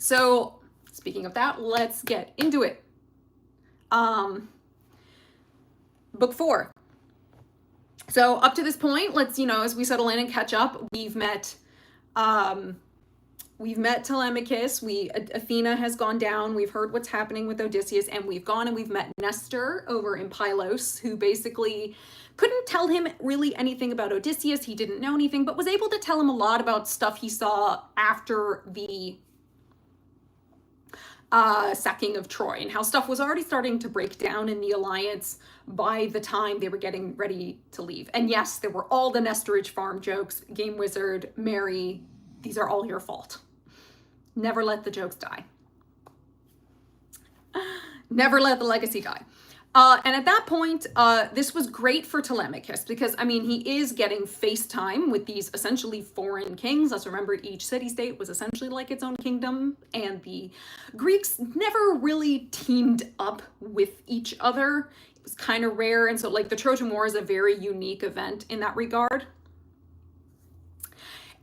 So speaking of that, let's get into it. Book 4. So up to this point, let's, as we settle in and catch up, we've met Telemachus, Athena has gone down, we've heard what's happening with Odysseus, and we've gone and we've met Nestor over in Pylos, who basically couldn't tell him really anything about Odysseus. He didn't know anything, but was able to tell him a lot about stuff he saw after the sacking of Troy, and how stuff was already starting to break down in the alliance by the time they were getting ready to leave. And yes, there were all the Nestorage farm jokes, Game Wizard, Mary, these are all your fault. Never let the jokes die. Never let the legacy die. And at that point, this was great for Telemachus because, he is getting FaceTime with these essentially foreign kings. Let's remember each city-state was essentially like its own kingdom, and the Greeks never really teamed up with each other. It was kind of rare, and so the Trojan War is a very unique event in that regard.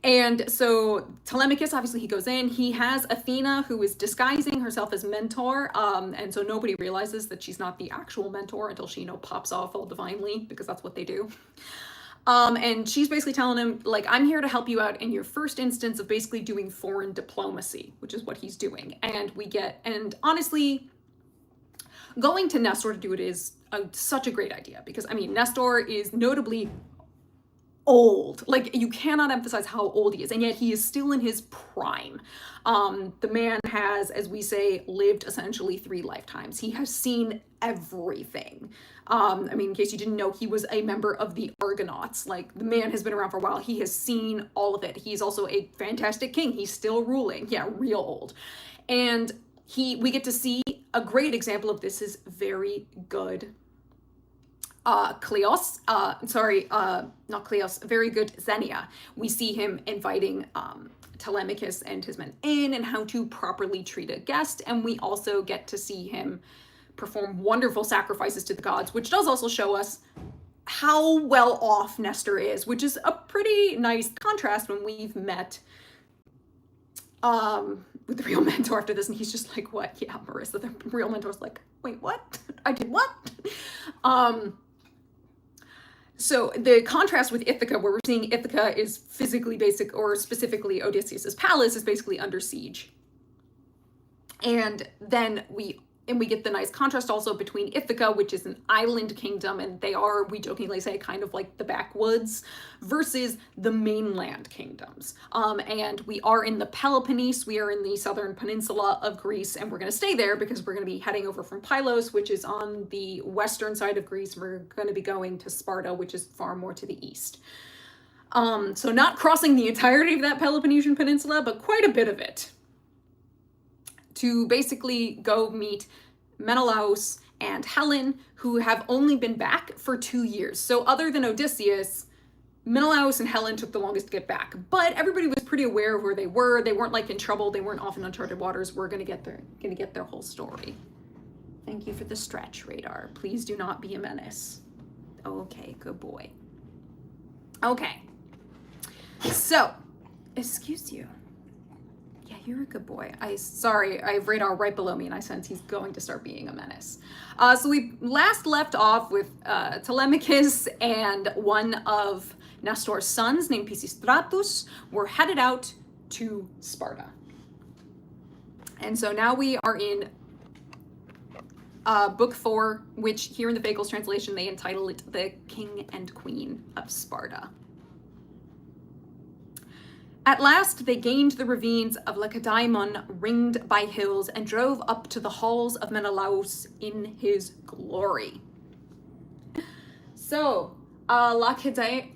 And so Telemachus, obviously he goes in, he has Athena who is disguising herself as mentor, and so nobody realizes that she's not the actual mentor until she, pops off all divinely, because that's what they do. And she's basically telling him, I'm here to help you out in your first instance of basically doing foreign diplomacy, which is what he's doing. And honestly, going to Nestor to do it is such a great idea, because Nestor is notably old. You cannot emphasize how old he is, and yet he is still in his prime. The man has, as we say, lived essentially 3 lifetimes. He has seen everything. In case you didn't know, he was a member of the Argonauts. The man has been around for a while. He has seen all of it. He's also a fantastic king. He's still ruling. Yeah, real old. And we get to see a great example of this is very good very good Xenia. We see him inviting Telemachus and his men in, and how to properly treat a guest, and we also get to see him perform wonderful sacrifices to the gods, which does also show us how well off Nestor is, which is a pretty nice contrast when we've met with the real mentor after this, and he's just like, what? Yeah, Marissa, the real mentor's like, wait, what? I did what? So the contrast with Ithaca, where we're seeing Ithaca is physically basic, or specifically Odysseus's palace is basically under siege. And then we get the nice contrast also between Ithaca, which is an island kingdom, and they are, we jokingly say, kind of like the backwoods, versus the mainland kingdoms. And we are in the Peloponnese, we are in the southern peninsula of Greece, and we're going to stay there because we're going to be heading over from Pylos, which is on the western side of Greece. We're going to be going to Sparta, which is far more to the east. So not crossing the entirety of that Peloponnesian peninsula, but quite a bit of it, to basically go meet Menelaus and Helen, who have only been back for 2 years. So other than Odysseus, Menelaus and Helen took the longest to get back, but everybody was pretty aware of where they were. They weren't in trouble. They weren't off in uncharted waters. We're gonna get their whole story. Thank you for the stretch, Radar. Please do not be a menace. Okay, good boy. Okay, so, excuse you. Yeah, you're a good boy. Sorry, I have Radar right below me, and I sense he's going to start being a menace. So we last left off with Telemachus and one of Nestor's sons, named Pisistratus, were headed out to Sparta. And so now we are in book 4, which here in the Bagels translation, they entitle it The King and Queen of Sparta. At last they gained the ravines of Lacedaemon, ringed by hills, and drove up to the halls of Menelaus in his glory. So, Lacedaemon,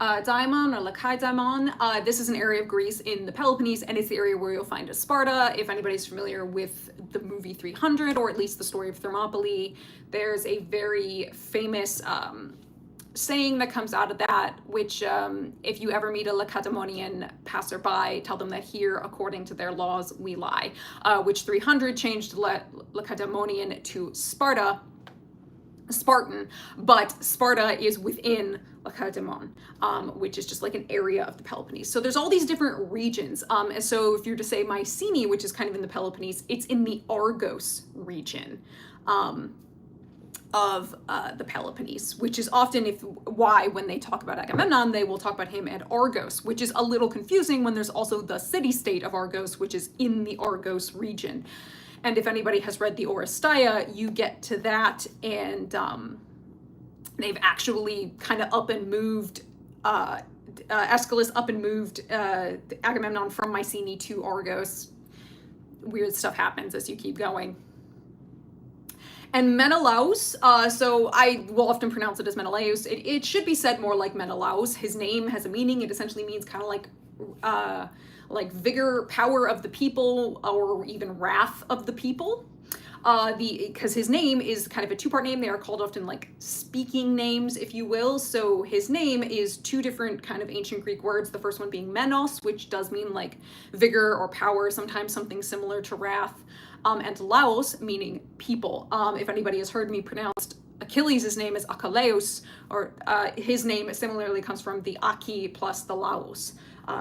this is an area of Greece in the Peloponnese, and it's the area where you'll find Sparta. If anybody's familiar with the movie 300, or at least the story of Thermopylae, there's a very famous saying that comes out of that, which if you ever meet a Lacedaemonian passerby, tell them that here, according to their laws, we lie, which 300 changed Lacedaemonian to Spartan, but Sparta is within Lacedaemon, which is just like an area of the Peloponnese. So there's all these different regions. And so if you're to say Mycenae, which is kind of in the Peloponnese, it's in the Argos region of the Peloponnese, which is often why when they talk about Agamemnon, they will talk about him at Argos, which is a little confusing when there's also the city-state of Argos, which is in the Argos region. And if anybody has read the ODYSSEY, you get to that, and they've actually kind of up and moved, Aeschylus up and moved Agamemnon from Mycenae to Argos. Weird stuff happens as you keep going. And Menelaus, so I will often pronounce it as Menelaus. It should be said more like Menelaus. His name has a meaning. It essentially means kind of like vigor, power of the people, or even wrath of the people. Because his name is kind of a two-part name. They are called often like speaking names, if you will. So his name is two different kind of ancient Greek words. The first one being menos, which does mean like vigor or power, sometimes something similar to wrath. And laos, meaning people. If anybody has heard me pronounce Achilles' name is Achilleus, or his name similarly comes from the Aki plus the Laos.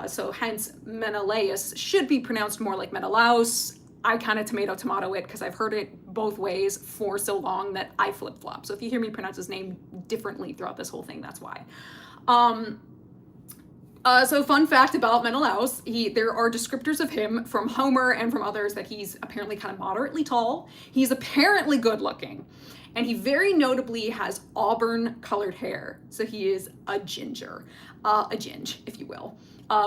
So hence Menelaus should be pronounced more like Menelaus. I kind of tomato it because I've heard it both ways for so long that I flip-flop. So if you hear me pronounce his name differently throughout this whole thing, that's why. So fun fact about Menelaus, there are descriptors of him from Homer and from others that he's apparently kind of moderately tall. He's apparently good looking. And he very notably has auburn colored hair. So he is a ginger, a ginge, if you will,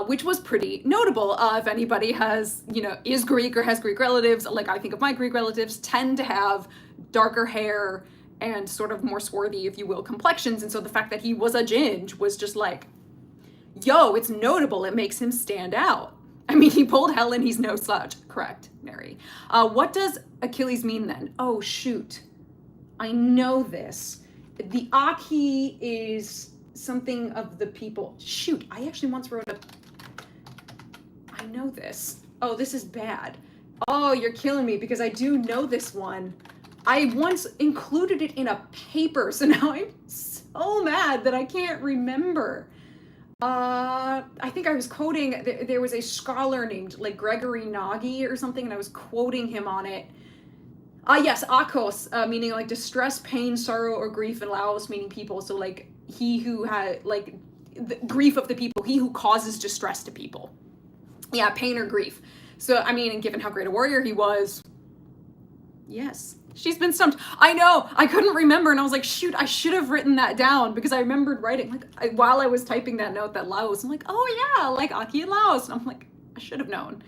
which was pretty notable. If anybody has, is Greek or has Greek relatives, like I think of my Greek relatives, tend to have darker hair and sort of more swarthy, if you will, complexions. And so the fact that he was a ginge was just like, yo, it's notable. It makes him stand out. I mean, he pulled Helen. He's no slouch. Correct, Mary. What does Achilles mean then? Oh, shoot. I know this. The Aki is something of the people. Shoot, I actually once wrote I know this. Oh, this is bad. Oh, you're killing me because I do know this one. I once included it in a paper, so now I'm so mad that I can't remember. I think I was quoting, there was a scholar named like Gregory Nagy or something, and I was quoting him on it. Yes, akos, meaning like distress, pain, sorrow, or grief, and laos, meaning people. So like he who had like the grief of the people, he who causes distress to people. Yeah, pain or grief. So, I mean, and given how great a warrior he was, yes. She's been stumped. I know, I couldn't remember, and I was like, shoot, I should have written that down, because I remembered writing, like, while I was typing that note, that Laos, I'm like, oh yeah, like Aki and Laos, and I'm like, I should have known.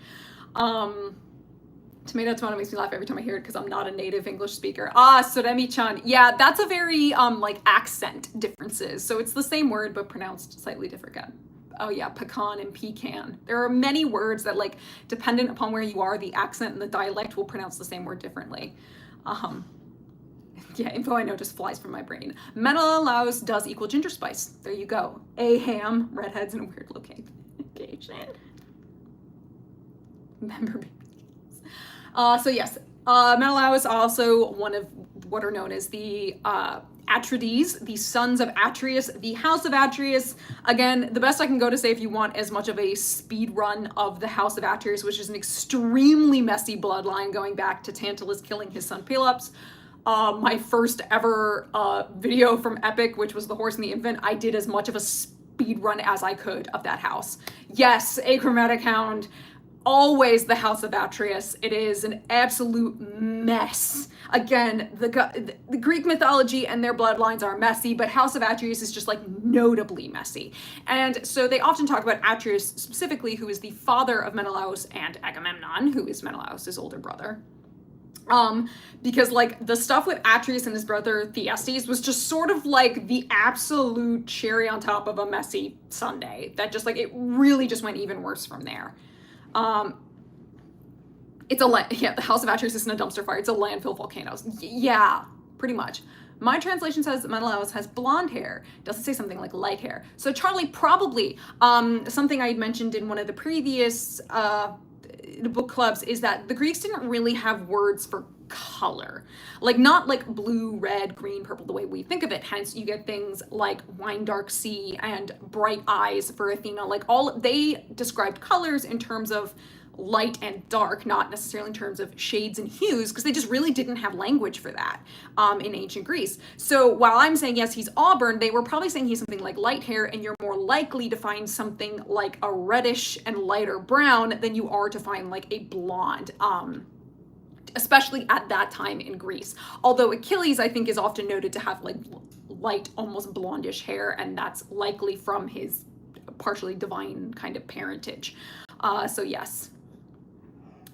Tomato makes me laugh every time I hear it, because I'm not a native English speaker. Soremi-chan, yeah, that's a very, like, accent differences, so it's the same word, but pronounced slightly different again. Oh yeah, pecan and pecan. There are many words that, like, dependent upon where you are, the accent and the dialect will pronounce the same word differently. Yeah, info I know just flies from my brain. Menelaus does equal ginger spice. There you go. A ham, redheads in a weird location. Remember babies. So yes, Menelaus also one of what are known as the Atrides, the sons of Atreus, the house of Atreus. Again, the best I can go to say if you want as much of a speed run of the house of Atreus, which is an extremely messy bloodline going back to Tantalus killing his son Pelops. My first ever video from Epic, which was The Horse and the Infant, I did as much of a speed run as I could of that house. Yes, Achromatic Hound. Always the house of Atreus. It is an absolute mess. Again, the Greek mythology and their bloodlines are messy, but House of Atreus is just like notably messy. And so they often talk about Atreus specifically, who is the father of Menelaus and Agamemnon, who is Menelaus's older brother. Because like the stuff with Atreus and his brother Thyestes was just sort of like the absolute cherry on top of a messy sundae that just like, it really just went even worse from there. The House of Atreus isn't a dumpster fire, it's a landfill volcano. Yeah, pretty much. My translation says that Menelaus has blonde hair. Doesn't say something like light hair. So Charlie, probably, something I had mentioned in one of the previous book clubs is that the Greeks didn't really have words for color, like not like blue, red, green, purple the way we think of it. Hence you get things like wine dark sea and bright eyes for Athena. Like all they described colors in terms of light and dark, not necessarily in terms of shades and hues, because they just really didn't have language for that in ancient Greece. So while I'm saying yes, he's auburn, they were probably saying he's something like light hair, and you're more likely to find something like a reddish and lighter brown than you are to find like a blonde, especially at that time in Greece. Although Achilles, I think, is often noted to have like light, almost blondish hair, and that's likely from his partially divine kind of parentage. So yes.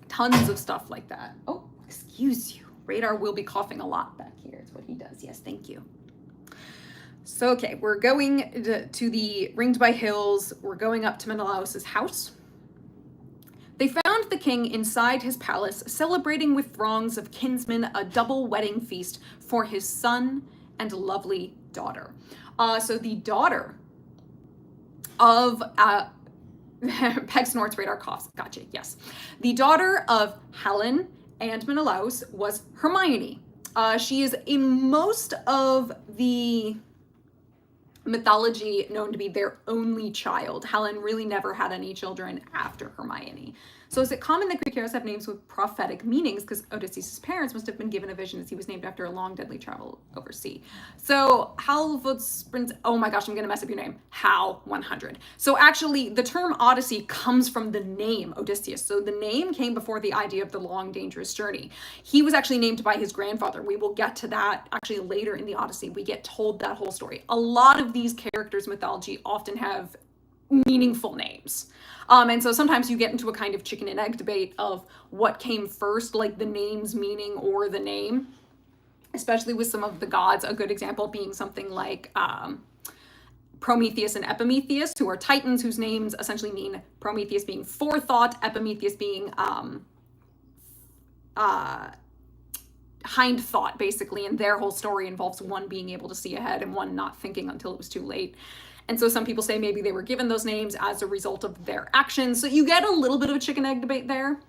Tons of stuff like that. Oh, excuse you. Radar will be coughing a lot back here. It's what he does. Yes, thank you. So, okay, we're going to the ringed by hills. We're going up to Menelaus's house. They found the king inside his palace, celebrating with throngs of kinsmen a double wedding feast for his son and lovely daughter. So the daughter of Peg snorts, radar coughs. Gotcha, yes. The daughter of Helen and Menelaus was Hermione. She is in most of the mythology known to be their only child. Helen really never had any children after Hermione. So is it common that Greek heroes have names with prophetic meanings? Because Odysseus' parents must have been given a vision as he was named after a long deadly travel over sea. So Halvodsprins, oh my gosh, I'm gonna mess up your name. Hal 100. So actually the term Odyssey comes from the name Odysseus. So the name came before the idea of the long dangerous journey. He was actually named by his grandfather. We will get to that actually later in the Odyssey. We get told that whole story. A lot of these characters' mythology often have meaningful names. And so sometimes you get into a kind of chicken and egg debate of what came first, like the name's meaning or the name, especially with some of the gods. A good example being something like Prometheus and Epimetheus, who are titans whose names essentially mean Prometheus being forethought, Epimetheus being hind thought, basically, and their whole story involves one being able to see ahead and one not thinking until it was too late. And so some people say maybe they were given those names as a result of their actions. So you get a little bit of a chicken egg debate there,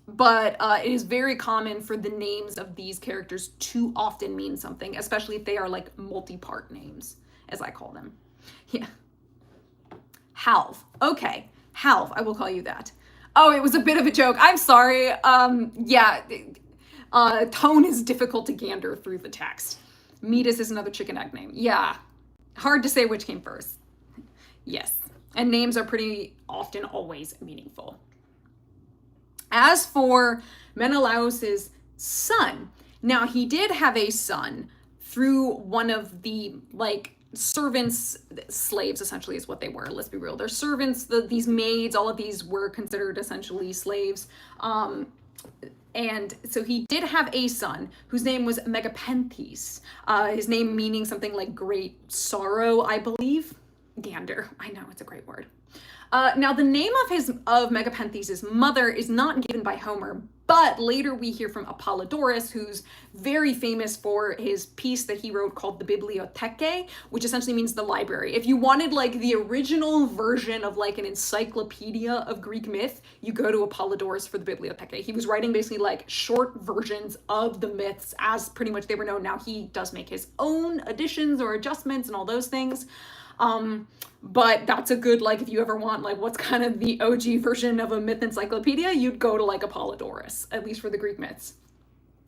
but it is very common for the names of these characters to often mean something, especially if they are like multi-part names, as I call them. Yeah. Halv. Okay. Halv, I will call you that. Oh, it was a bit of a joke. I'm sorry. Yeah. Tone is difficult to gander through the text. Metis is another chicken egg name. Yeah. Hard to say which came first. Yes. And names are pretty often always meaningful. As for Menelaus's son, now he did have a son through one of the like servants, slaves essentially is what they were. Let's be real. They're servants, these maids, all of these were considered essentially slaves. And so he did have a son whose name was Megapenthes. His name meaning something like great sorrow, I believe. Gander. I know, it's a great word. Now the name of Megapenthes' mother is not given by Homer, but later we hear from Apollodorus, who's very famous for his piece that he wrote called the Bibliotheke, which essentially means the library. If you wanted like the original version of like an encyclopedia of Greek myth, you go to Apollodorus for the Bibliotheke. He was writing basically like short versions of the myths as pretty much they were known. Now he does make his own additions or adjustments and all those things. But that's a good, like, if you ever want, like, what's kind of the OG version of a myth encyclopedia, you'd go to, like, Apollodorus, at least for the Greek myths.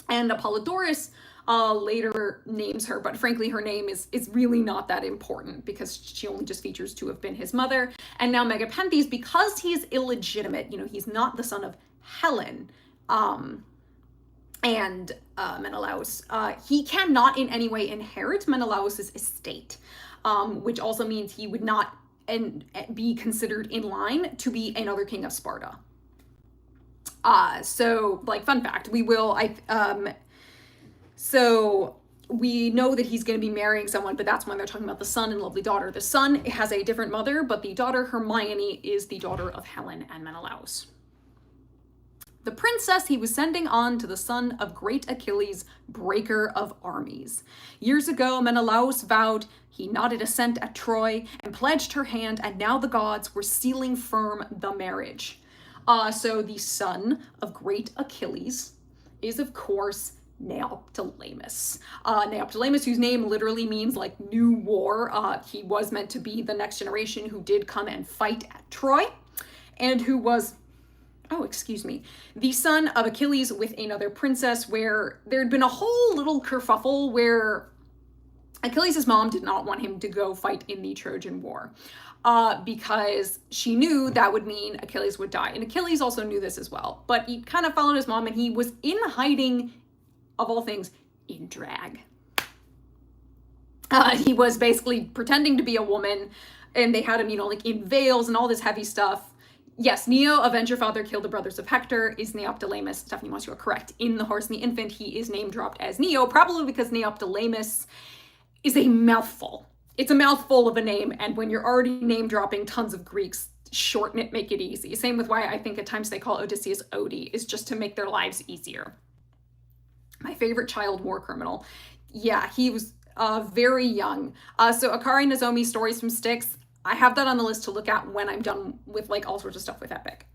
And Apollodorus later names her, but frankly, her name is really not that important because she only just features to have been his mother. And now Megapenthes, because he's illegitimate, you know, he's not the son of Helen, and Menelaus, he cannot in any way inherit Menelaus's estate. Which also means he would not be considered in line to be another king of Sparta. So, like, fun fact, so we know that he's going to be marrying someone, but that's when they're talking about the son and lovely daughter. The son has a different mother, but the daughter, Hermione, is the daughter of Helen and Menelaus. The princess he was sending on to the son of great Achilles, breaker of armies. Years ago, Menelaus vowed he nodded assent at Troy and pledged her hand, and now the gods were sealing firm the marriage. So the son of great Achilles is, of course, Neoptolemus. Neoptolemus, whose name literally means like new war. He was meant to be the next generation who did come and fight at Troy, and who was, oh, excuse me, the son of Achilles with another princess, where there had been a whole little kerfuffle where Achilles' mom did not want him to go fight in the Trojan War. Because she knew that would mean Achilles would die. And Achilles also knew this as well. But he kind of followed his mom, and he was in hiding, of all things, in drag. He was basically pretending to be a woman, and they had him, like in veils and all this heavy stuff. Yes, Neo, avenge your father, kill the brothers of Hector, is Neoptolemus. Stephanie Moss, you are correct. In The Horse and the Infant, he is name dropped as Neo, probably because Neoptolemus is a mouthful. It's a mouthful of a name, and when you're already name dropping tons of Greeks, shorten it, make it easy. Same with why I think at times they call Odysseus Odie, is just to make their lives easier. My favorite child war criminal. Yeah, he was very young. So Akari Nozomi, Stories from Styx, I have that on the list to look at when I'm done with like all sorts of stuff with Epic.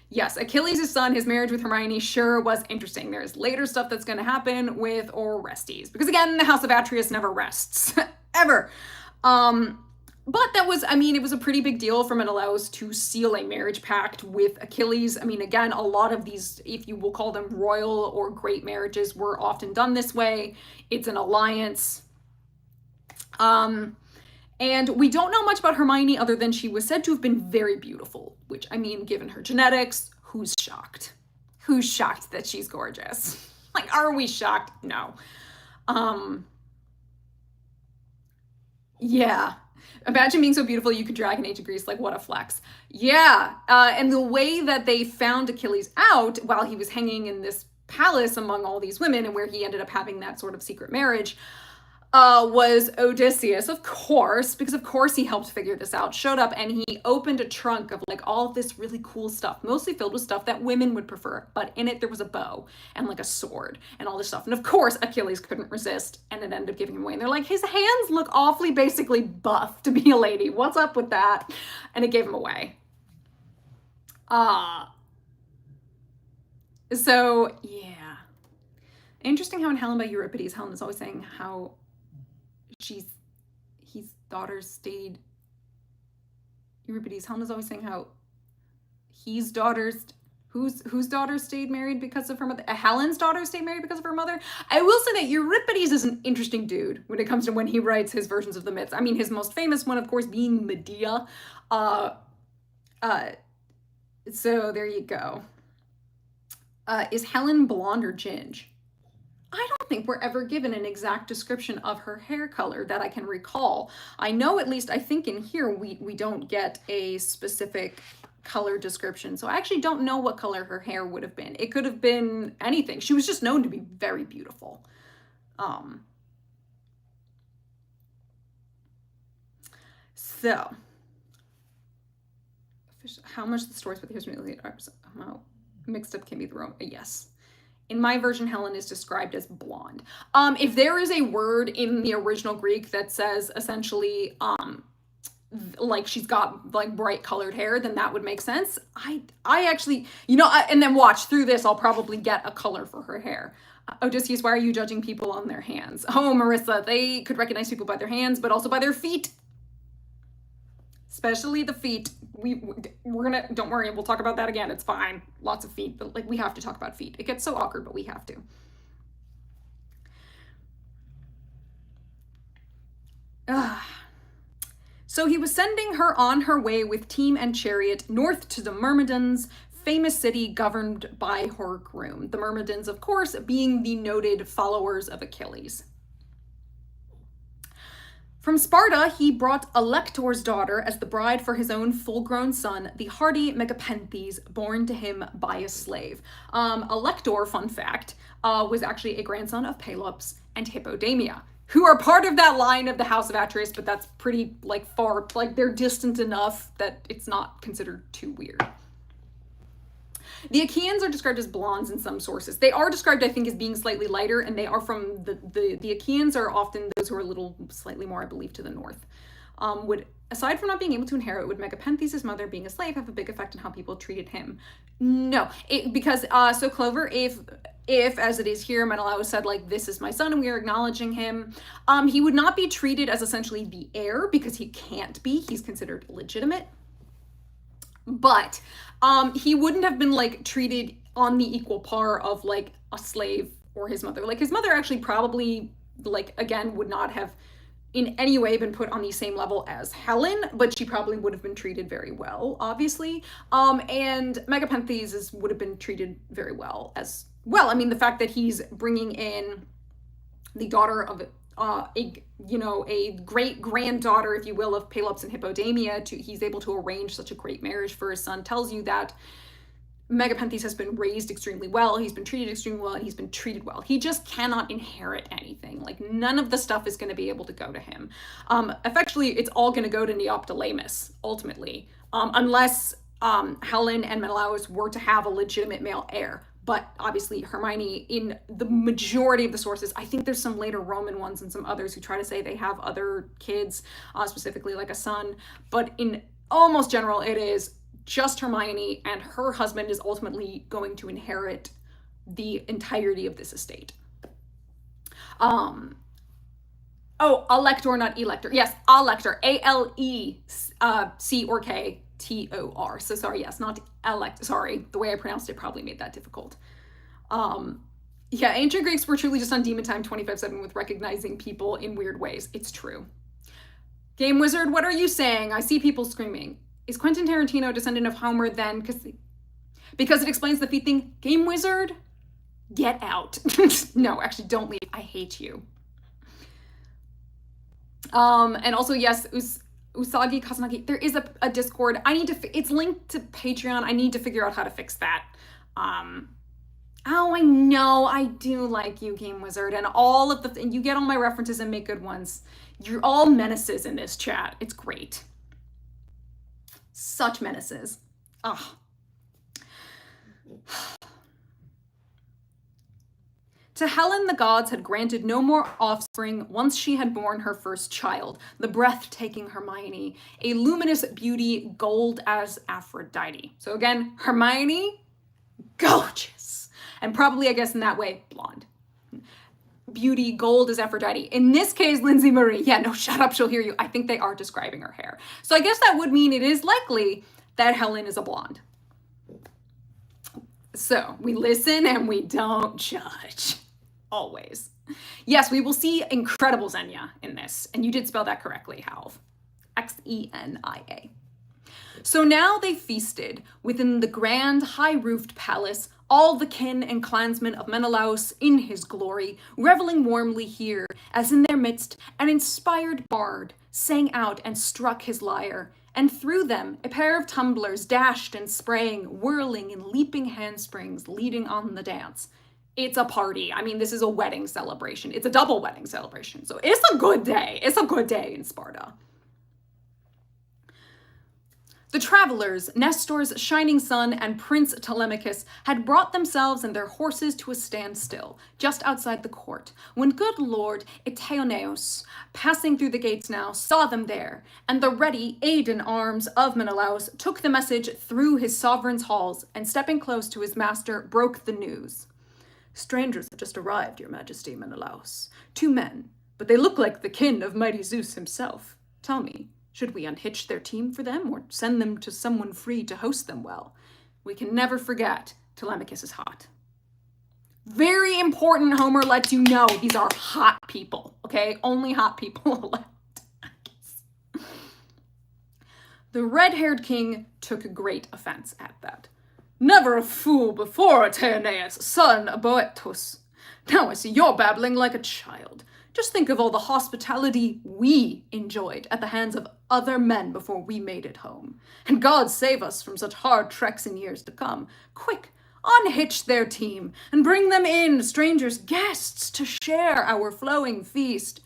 Yes, Achilles' son, his marriage with Hermione sure was interesting. There's later stuff that's going to happen with Orestes. Because again, the House of Atreus never rests. Ever. But that was, it was a pretty big deal for Menelaus to seal a marriage pact with Achilles. Again, a lot of these, if you will call them royal or great marriages, were often done this way. It's an alliance. And we don't know much about Hermione other than she was said to have been very beautiful, which, given her genetics, who's shocked? Who's shocked that she's gorgeous? Like, are we shocked? No. Yeah. Imagine being so beautiful you could drag an ancient Greece, like what a flex. Yeah. And the way that they found Achilles out while he was hanging in this palace among all these women, and where he ended up having that sort of secret marriage, was Odysseus, of course, because of course he helped figure this out, showed up, and he opened a trunk of like all of this really cool stuff, mostly filled with stuff that women would prefer, but in it there was a bow and like a sword and all this stuff. And of course Achilles couldn't resist, and it ended up giving him away. And they're like, his hands look awfully basically buff to be a lady. What's up with that? And it gave him away. So yeah. Interesting how in Helen by Euripides, Helen is always saying how his daughters stayed. Euripides, Helen is always saying how whose daughters stayed married because of her mother. Helen's daughter stayed married because of her mother. I will say that Euripides is an interesting dude when it comes to when he writes his versions of the myths. His most famous one, of course, being Medea. So there you go. Is Helen blonde or ginge? I don't think we're ever given an exact description of her hair color that I can recall. I know, at least I think in here we don't get a specific color description, so I actually don't know what color her hair would have been. It could have been anything. She was just known to be very beautiful. So how much the stories with the history are mixed up can be the Roman. Yes. In my version, Helen is described as blonde. If there is a word in the original Greek that says essentially, like she's got like bright colored hair, then that would make sense. I actually, and then watch through this, I'll probably get a color for her hair. Odysseus, why are you judging people on their hands? Oh, Marissa, they could recognize people by their hands, but also by their feet. Especially the feet. We're gonna, don't worry, we'll talk about that again. It's fine. Lots of feet, but like we have to talk about feet. It gets so awkward, but we have to. So he was sending her on her way with team and chariot north to the Myrmidons, famous city governed by her groom. The Myrmidons, of course, being the noted followers of Achilles. From Sparta, he brought Alector's daughter as the bride for his own full-grown son, the hardy Megapenthes, born to him by a slave. Alector, fun fact, was actually a grandson of Pelops and Hippodamia, who are part of that line of the House of Atreus, but that's pretty, like, far, like, they're distant enough that it's not considered too weird. The Achaeans are described as blondes in some sources. They are described, I think, as being slightly lighter, and they are from the Achaeans are often those who are a little slightly more, I believe, to the north. Would aside from not being able to inherit, would Megapenthes' mother being a slave have a big effect on how people treated him? No, because so Clover, if as it is here, Menelaus said, like, this is my son and we are acknowledging him, he would not be treated as essentially the heir, because he can't be. He's considered legitimate. But he wouldn't have been, like, treated on the equal par of, like, a slave or his mother. Like, his mother actually probably, like, again, would not have in any way been put on the same level as Helen, but she probably would have been treated very well, obviously. And Megapenthes would have been treated very well as well. I mean, the fact that he's bringing in the daughter of a great granddaughter, if you will, of Pelops and Hippodamia, he's able to arrange such a great marriage for his son, tells you that Megapenthes has been raised extremely well, he's been treated extremely well, and he's been treated well. He just cannot inherit anything. Like, none of the stuff is going to be able to go to him. Effectively, it's all going to go to Neoptolemus, ultimately, unless Helen and Menelaus were to have a legitimate male heir. But obviously, Hermione, in the majority of the sources, I think there's some later Roman ones and some others who try to say they have other kids, specifically like a son. But in almost general, it is just Hermione, and her husband is ultimately going to inherit the entirety of this estate. Oh, Alector, not Elector. Yes, Alector, A-L-E-C or K-T-O-R. So sorry, yes, not Elector. Sorry, the way I pronounced it probably made that difficult. Yeah, ancient Greeks were truly just on demon time 24/7 with recognizing people in weird ways. It's true. Game Wizard, what are you saying? I see people screaming. Is Quentin Tarantino a descendant of Homer then? Because it explains the feet thing. Game Wizard, get out. No, actually, don't leave. I hate you. And also, yes, Usagi Kazunagi, there is a Discord. I need to, it's linked to Patreon. I need to figure out how to fix that. Oh, I know. I do like you, Game Wizard, and all of and you get all my references and make good ones. You're all menaces in this chat. It's great. Such menaces. Ugh. To Helen, the gods had granted no more offspring once she had borne her first child, the breathtaking Hermione, a luminous beauty, gold as Aphrodite. So again, Hermione, gorgeous. And probably, I guess, in that way, blonde. Beauty, gold as Aphrodite. In this case, Lindsay Marie. Yeah, no, shut up, she'll hear you. I think they are describing her hair. So I guess that would mean it is likely that Helen is a blonde. So we listen and we don't judge. Always. Yes, we will see incredible Xenia in this. And you did spell that correctly, Halv. Xenia. So now they feasted within the grand high-roofed palace, all the kin and clansmen of Menelaus in his glory, reveling warmly here, as in their midst an inspired bard sang out and struck his lyre, and through them a pair of tumblers dashed and sprang, whirling in leaping handsprings, leading on the dance. It's a party. I mean, this is a wedding celebration. It's a double wedding celebration. So it's a good day. It's a good day in Sparta. The travelers, Nestor's shining son and Prince Telemachus, had brought themselves and their horses to a standstill, just outside the court, when good Lord Eteoneus, passing through the gates now, saw them there, and the ready Aegean arms of Menelaus took the message through his sovereign's halls, and stepping close to his master, broke the news. Strangers have just arrived, your majesty, Menelaus. 2 men, but they look like the kin of mighty Zeus himself. Tell me, should we unhitch their team for them, or send them to someone free to host them well? We can never forget Telemachus is hot. Very important, Homer lets you know these are hot people, okay? Only hot people left, I guess. The red-haired king took great offense at that. Never a fool before, Aeneas, son of Boetus. Now I see you're babbling like a child. Just think of all the hospitality we enjoyed at the hands of other men before we made it home. And God save us from such hard treks in years to come. Quick, unhitch their team and bring them in, strangers, guests, to share our flowing feast.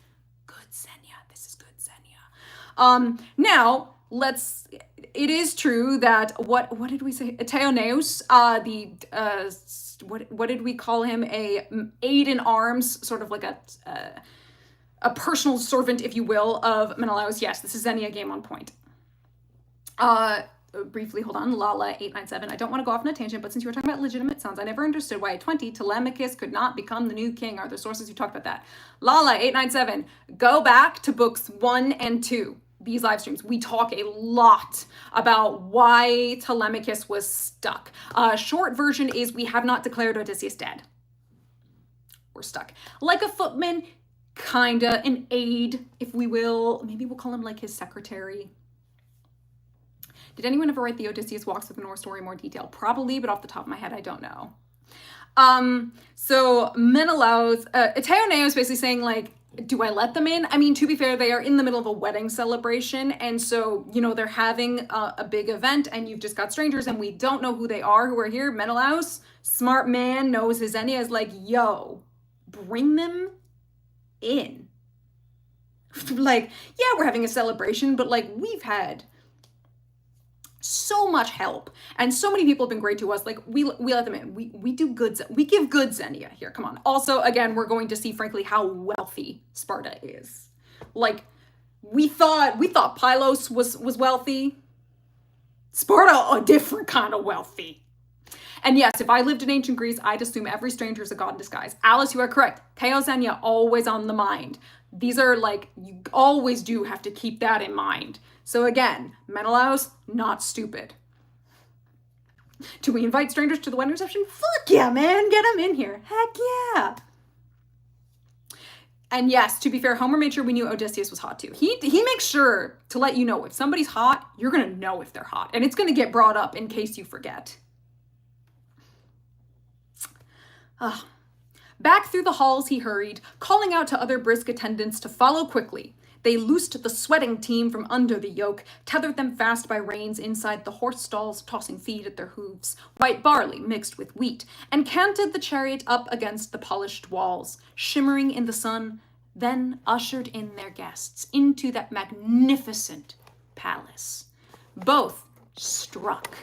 Good, Xenia. This is good, Xenia. Now, it is true that, what did we say? Eteoneus, what did we call him? A aid in arms, sort of like a a personal servant, if you will, of Menelaus. Yes, this is Xenia game on point. Briefly, hold on, Lala897. I don't want to go off on a tangent, but since you were talking about legitimate sons, I never understood why at 20, Telemachus could not become the new king. Are there sources who talked about that? Lala897, go back to books 1 and 2. These live streams, we talk a lot about why Telemachus was stuck. Short version is we have not declared Odysseus dead. We're stuck. Like a footman, kinda, an aide, if we will. Maybe we'll call him like his secretary. Did anyone ever write the Odysseus Walks with the North story in more detail? Probably, but off the top of my head, I don't know. So Menelaus, Teoneo is basically saying, like, do I let them in? I mean, to be fair, they are in the middle of a wedding celebration. And so, you know, they're having a big event and you've just got strangers and we don't know who they are who are here. Menelaus, smart man, knows his Xenia is like, yo, bring them in. Like, yeah, we're having a celebration, but like we've had so much help and so many people have been great to us. Like we let them in. We do good. We give good Xenia here. Come on. Also, again, we're going to see frankly how wealthy Sparta is. Like we thought Pylos was wealthy. Sparta, a different kind of wealthy. And yes, if I lived in ancient Greece, I'd assume every stranger is a god in disguise. Alice, you are correct. Xenia always on the mind. These are like, you always do have to keep that in mind. So again, Menelaus, not stupid. Do we invite strangers to the wedding reception? Fuck yeah, man, get them in here. Heck yeah. And yes, to be fair, Homer made sure we knew Odysseus was hot too. He makes sure to let you know if somebody's hot, you're gonna know if they're hot. And it's gonna get brought up in case you forget. Back through the halls he hurried, calling out to other brisk attendants to follow quickly. They loosed the sweating team from under the yoke, tethered them fast by reins inside the horse stalls, tossing feed at their hooves, white barley mixed with wheat, and canted the chariot up against the polished walls, shimmering in the sun, then ushered in their guests into that magnificent palace. Both struck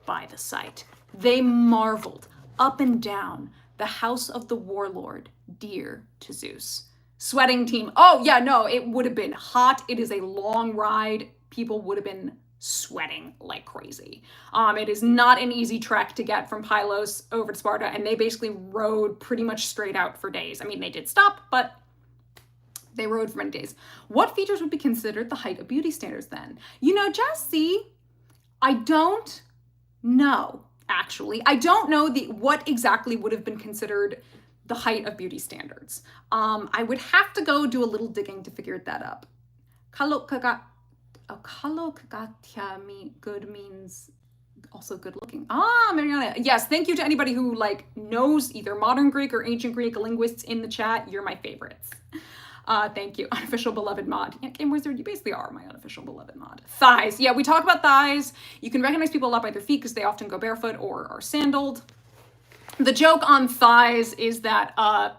by the sight. They marveled up and down the house of the warlord, dear to Zeus. Sweating team. Oh yeah, no, it would have been hot. It is a long ride. People would have been sweating like crazy. It is not an easy trek to get from Pylos over to Sparta, and they basically rode pretty much straight out for days. I mean, they did stop, but they rode for many days. What features would be considered the height of beauty standards then? You know, Jesse, I don't know, actually. I don't know what exactly would have been considered the height of beauty standards. I would have to go do a little digging to figure that up. Kalokagatia good means also good looking. Mariana. Yes, thank you to anybody who like knows either modern Greek or ancient Greek linguists in the chat. You're my favorites. Thank you. Unofficial beloved mod. Yeah, Game Wizard, you basically are my unofficial beloved mod. Thighs. Yeah, we talk about thighs. You can recognize people a lot by their feet because they often go barefoot or are sandaled. The joke on thighs is that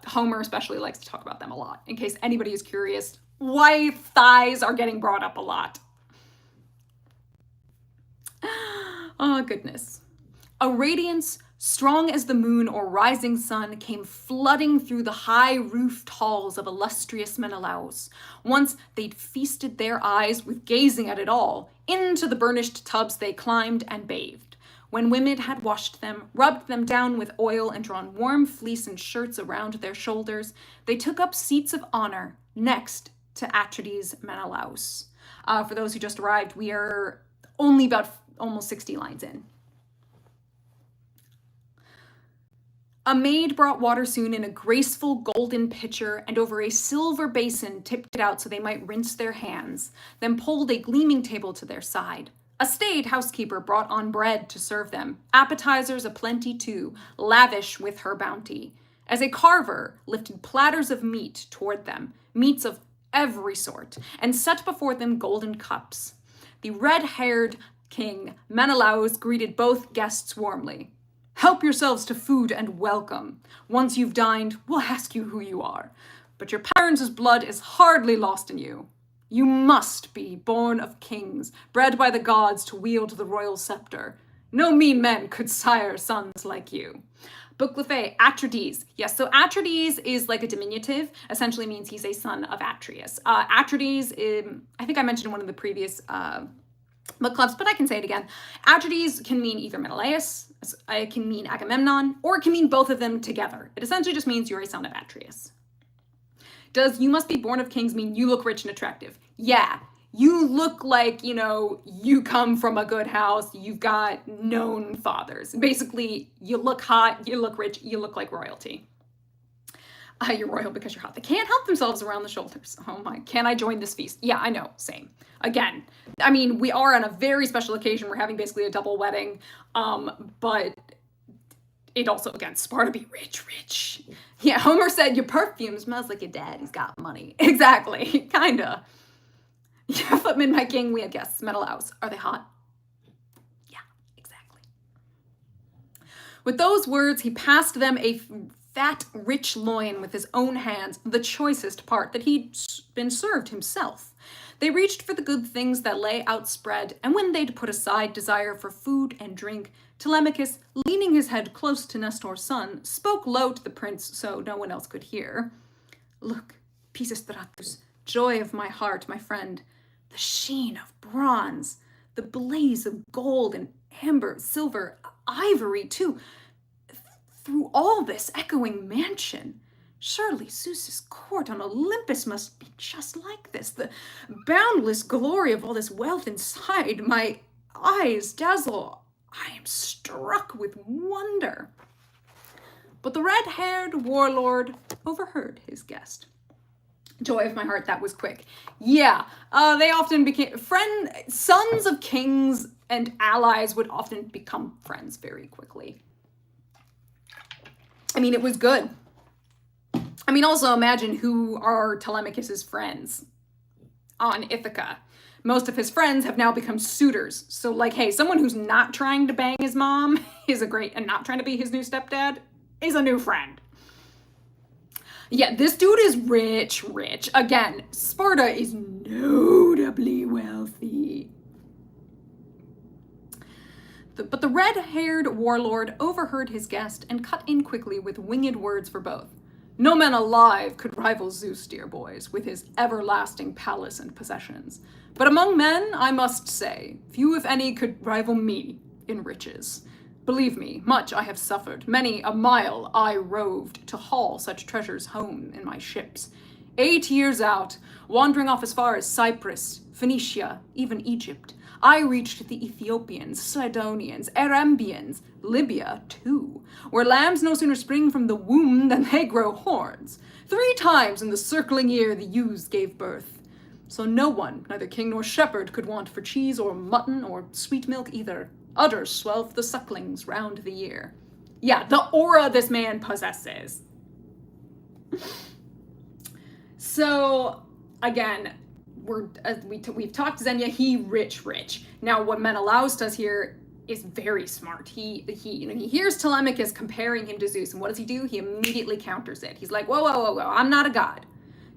Homer especially likes to talk about them a lot, in case anybody is curious why thighs are getting brought up a lot. Oh, goodness. A radiance strong as the moon or rising sun came flooding through the high-roofed halls of illustrious Menelaus. Once they'd feasted their eyes with gazing at it all, into the burnished tubs they climbed and bathed. When women had washed them, rubbed them down with oil, and drawn warm fleece and shirts around their shoulders, they took up seats of honor next to Atrides Menelaus. For those who just arrived, we are only about almost 60 lines in. A maid brought water soon in a graceful golden pitcher, and over a silver basin tipped it out so they might rinse their hands, then pulled a gleaming table to their side. A staid housekeeper brought on bread to serve them, appetizers aplenty too, lavish with her bounty, as a carver lifted platters of meat toward them, meats of every sort, and set before them golden cups. The red-haired king, Menelaus, greeted both guests warmly. Help yourselves to food and welcome. Once you've dined, we'll ask you who you are. But your parents' blood is hardly lost in you. You must be born of kings, bred by the gods to wield the royal scepter. No mean men could sire sons like you. Booklefe, Atrides. Yes, so Atrides is like a diminutive, essentially means he's a son of Atreus. Atrides, I think I mentioned in one of the previous book clubs, but I can say it again. Atrides can mean either Menelaus, it can mean Agamemnon, or it can mean both of them together. It essentially just means you're a son of Atreus. Does you must be born of kings mean you look rich and attractive? Yeah. You look like, you know, you come from a good house, you've got known fathers. Basically, you look hot, you look rich, you look like royalty. You're royal because you're hot. They can't help themselves around the shoulders. Oh my, can I join this feast? Yeah, I know, same. Again, I mean, we are on a very special occasion. We're having basically a double wedding, but it also, again, Sparta be rich. Yeah, Homer said, your perfume smells like your daddy's got money. Exactly, kinda. Yeah, Footman, my king, we had guests. Menelaus. Are they hot? Yeah, exactly. With those words, he passed them a fat, rich loin with his own hands, the choicest part that he'd been served himself. They reached for the good things that lay outspread, and when they'd put aside desire for food and drink, Telemachus, leaning his head close to Nestor's son, spoke low to the prince so no one else could hear. Look, Pisistratus, joy of my heart, my friend, the sheen of bronze, the blaze of gold and amber, silver, ivory too. Through all this echoing mansion, surely Zeus's court on Olympus must be just like this. The boundless glory of all this wealth inside, my eyes dazzle. I am struck with wonder. But the red-haired warlord overheard his guest. Joy of my heart, that was quick. Yeah, they often became sons of kings and allies would often become friends very quickly. I mean, it was good. I mean, also imagine who are Telemachus's friends on Ithaca. Most of his friends have now become suitors. So like, hey, someone who's not trying to bang his mom and not trying to be his new stepdad is a new friend. Yeah, this dude is rich. Again, Sparta is notably wealthy. But the red-haired warlord overheard his guest and cut in quickly with winged words for both. No man alive could rival Zeus, dear boys, with his everlasting palace and possessions. But among men, I must say, few if any could rival me in riches. Believe me, much I have suffered. Many a mile I roved to haul such treasures home in my ships. 8 years out, wandering off as far as Cyprus, Phoenicia, even Egypt, I reached the Ethiopians, Sidonians, Erambians, Libya too, where lambs no sooner spring from the womb than they grow horns. 3 times in the circling year the ewes gave birth. So no one, neither king nor shepherd, could want for cheese or mutton or sweet milk either. Udders swell the sucklings round the year. Yeah, the aura this man possesses. So, again, we've talked Xenia, he rich. Now, what Menelaus does here is very smart. He hears Telemachus comparing him to Zeus, and what does he do? He immediately counters it. He's like, whoa, I'm not a god.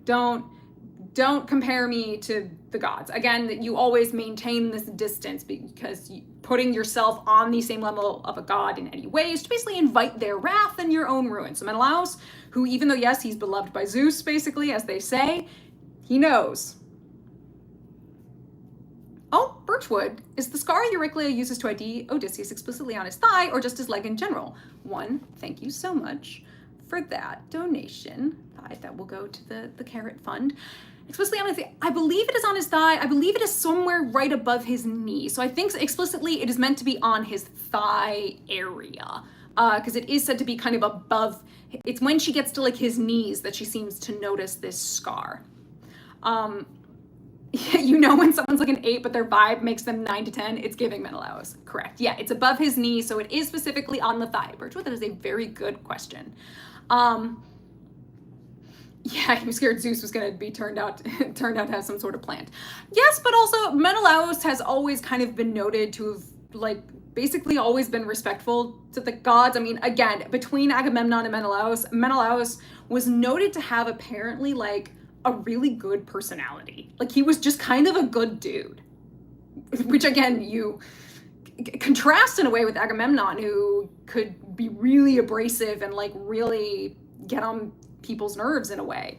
Don't compare me to the gods. Again, you always maintain this distance because putting yourself on the same level of a god in any way is to basically invite their wrath and your own ruin. So Menelaus, who even though, yes, he's beloved by Zeus, basically, as they say, he knows. Oh, birchwood. Is the scar Euryclea uses to ID Odysseus explicitly on his thigh or just his leg in general? One, thank you so much for that donation. That will go to the carrot fund. Explicitly on his thigh. I believe it is on his thigh. I believe it is somewhere right above his knee. So I think explicitly it is meant to be on his thigh area. Because it is said to be kind of above. It's when she gets to like his knees that she seems to notice this scar. You know when someone's like an 8 but their vibe makes them 9 to 10, it's giving Menelaus. Correct. Yeah, it's above his knee, so it is specifically on the thigh. Birchwood, that is a very good question. Yeah, he was scared Zeus was going to be turned out to have some sort of plant. Yes, but also Menelaus has always kind of been noted to have like basically always been respectful to the gods. I mean, again, between Agamemnon and Menelaus was noted to have apparently like a really good personality. Like he was just kind of a good dude, which again, contrast in a way with Agamemnon, who could be really abrasive and like really get on people's nerves in a way.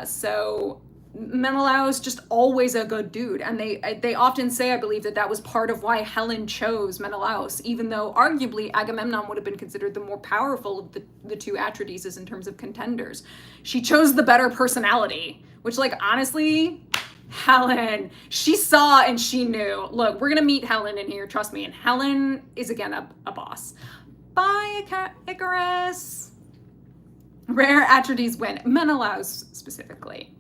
So Menelaus just always a good dude, and they often say, I believe, that was part of why Helen chose Menelaus, even though arguably Agamemnon would have been considered the more powerful of the two Atrides in terms of contenders. She chose the better personality, which, like, honestly, Helen, she saw and she knew. Look, we're gonna meet Helen in here, trust me, and Helen is again a boss. Bye, Icarus. Rare Atrides win. Menelaus specifically.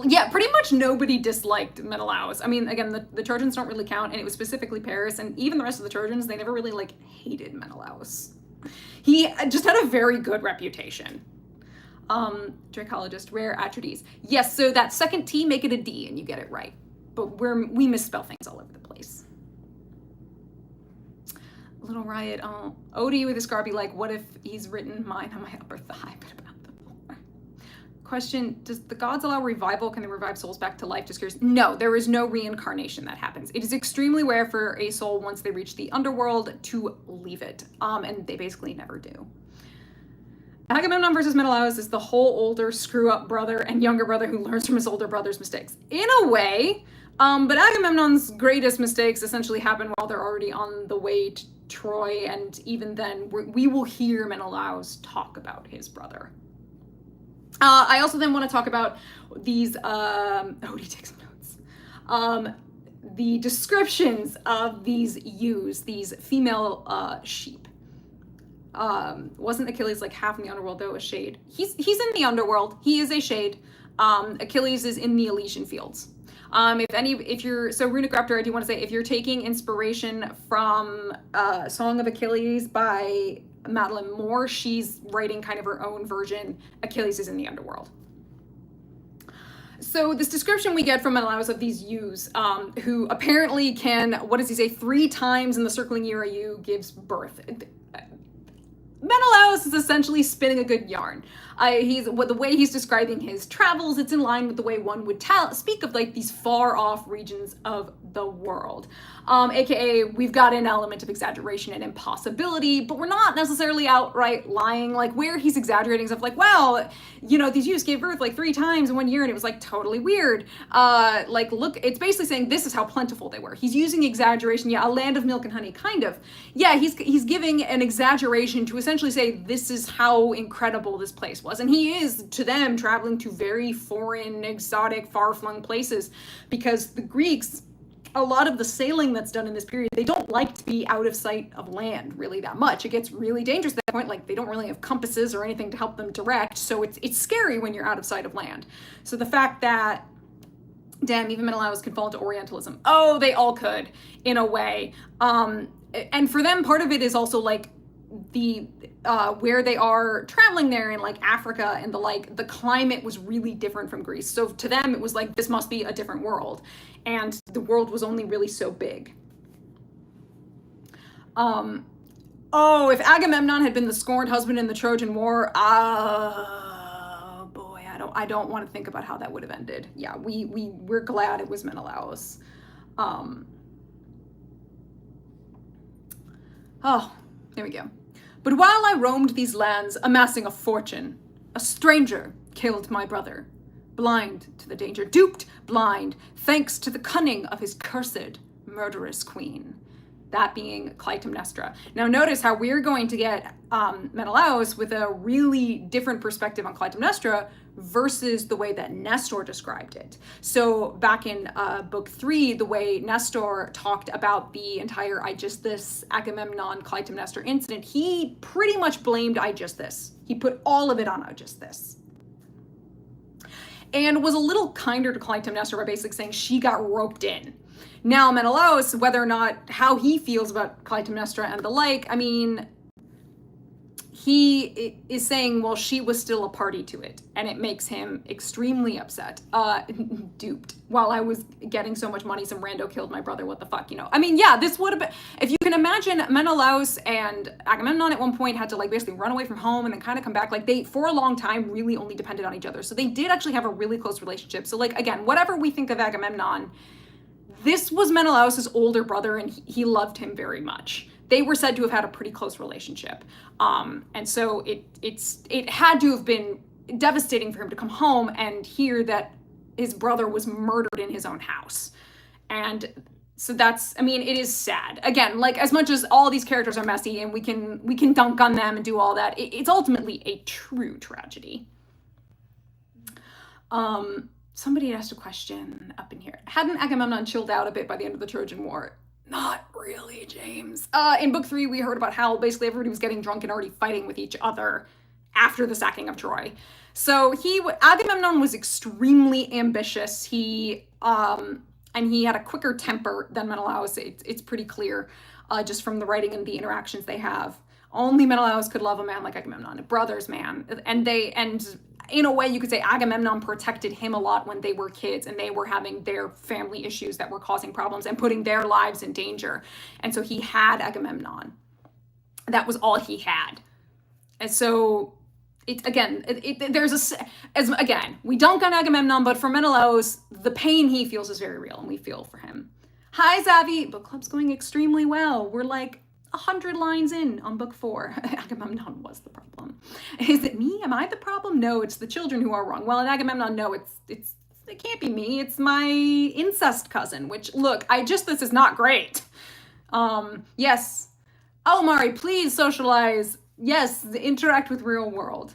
Yeah, pretty much nobody disliked Menelaus. I mean, again, the Trojans don't really count, and it was specifically Paris, and even the rest of the Trojans, they never really, like, hated Menelaus. He just had a very good reputation. Dracologist, rare Atrides. Yes, so that second T, make it a D, and you get it right. But we misspell things all over the place. Little Riot, Odie with his scar be like, what if he's written mine on my upper thigh, but about the floor? Question, does the gods allow revival? Can they revive souls back to life? Just curious. No, there is no reincarnation that happens. It is extremely rare for a soul, once they reach the underworld, to leave it. And they basically never do. Agamemnon versus Menelaus is the whole older screw-up brother and younger brother who learns from his older brother's mistakes. In a way, but Agamemnon's greatest mistakes essentially happen while they're already on the way to Troy, and even then, we will hear Menelaus talk about his brother. I also then want to talk about these, Odie, take some notes. The descriptions of these ewes, these female sheep. Wasn't Achilles like half in the underworld, though, a shade? He's in the underworld. He is a shade. Achilles is in the Elysian fields. So Runic Raptor, I do want to say, if you're taking inspiration from Song of Achilles by Madeline Moore, she's writing kind of her own version. Achilles is in the underworld. So this description we get from Menelaus of these ewes, who apparently can, what does he say, 3 times in the circling year a ewe gives birth. Menelaus is essentially spinning a good yarn. The way he's describing his travels, it's in line with the way one would speak of like these far off regions of the world. AKA, we've got an element of exaggeration and impossibility, but we're not necessarily outright lying. Like, where he's exaggerating stuff like, wow, these ewes gave birth like 3 times in 1 year and it was like totally weird. Like, look, it's basically saying this is how plentiful they were. He's using exaggeration. Yeah, a land of milk and honey, kind of. Yeah, he's giving an exaggeration to essentially say this is how incredible this place was. And he is, to them, traveling to very foreign, exotic, far-flung places, because the Greeks, a lot of the sailing that's done in this period, they don't like to be out of sight of land really that much. It gets really dangerous at that point. Like, they don't really have compasses or anything to help them direct, so it's scary when you're out of sight of land. So the fact that, damn, even Menelaus could fall into Orientalism. Oh, they all could, in a way. And for them, part of it is also like the where they are traveling there in like Africa and the climate was really different from Greece. So to them, it was like, this must be a different world. And the world was only really so big. If Agamemnon had been the scorned husband in the Trojan War, boy, I don't want to think about how that would have ended. Yeah, we're glad it was Menelaus. There we go. But while I roamed these lands, amassing a fortune, a stranger killed my brother, blind to the danger, duped, blind, thanks to the cunning of his cursed, murderous queen. That being Clytemnestra. Now notice how we're going to get Menelaus with a really different perspective on Clytemnestra versus the way that Nestor described it. So back in book 3, the way Nestor talked about the entire Aegisthus, Agamemnon, Clytemnestra incident, he pretty much blamed Aegisthus. He put all of it on Aegisthus. And was a little kinder to Clytemnestra by basically saying she got roped in. Now Menelaus, whether or not how he feels about Clytemnestra and the like, I mean, he is saying, well, she was still a party to it, and it makes him extremely upset. Duped. While I was getting so much money, some rando killed my brother, what the fuck, I mean, yeah, this would have been, if you can imagine, Menelaus and Agamemnon at one point had to like basically run away from home and then kind of come back. Like, they, for a long time, really only depended on each other. So they did actually have a really close relationship. So like, again, whatever we think of Agamemnon, This was Menelaus's older brother, and he loved him very much. They were said to have had a pretty close relationship. And so it had to have been devastating for him to come home and hear that his brother was murdered in his own house. And so that's, I mean, it is sad. Again, like, as much as all these characters are messy and we can dunk on them and do all that, it's ultimately a true tragedy. Somebody asked a question up in here. Hadn't Agamemnon chilled out a bit by the end of the Trojan War? Not really, James. In book 3, we heard about how basically everybody was getting drunk and already fighting with each other after the sacking of Troy. So Agamemnon was extremely ambitious. And he had a quicker temper than Menelaus. It's pretty clear, just from the writing and the interactions they have. Only Menelaus could love a man like Agamemnon, a brother's man. And in a way, you could say Agamemnon protected him a lot when they were kids and they were having their family issues that were causing problems and putting their lives in danger. And so he had Agamemnon. That was all he had. And so we dunk on Agamemnon, but for Menelaus, the pain he feels is very real, and we feel for him. Hi, Zavi. Book club's going extremely well. We're like 100 lines in on book 4. Agamemnon was the problem. Is it me? Am I the problem? No, it's the children who are wrong. Well, in Agamemnon, no, it can't be me. It's my incest cousin, which, look, this is not great. Yes. Oh, Mari, please socialize. Yes, interact with real world.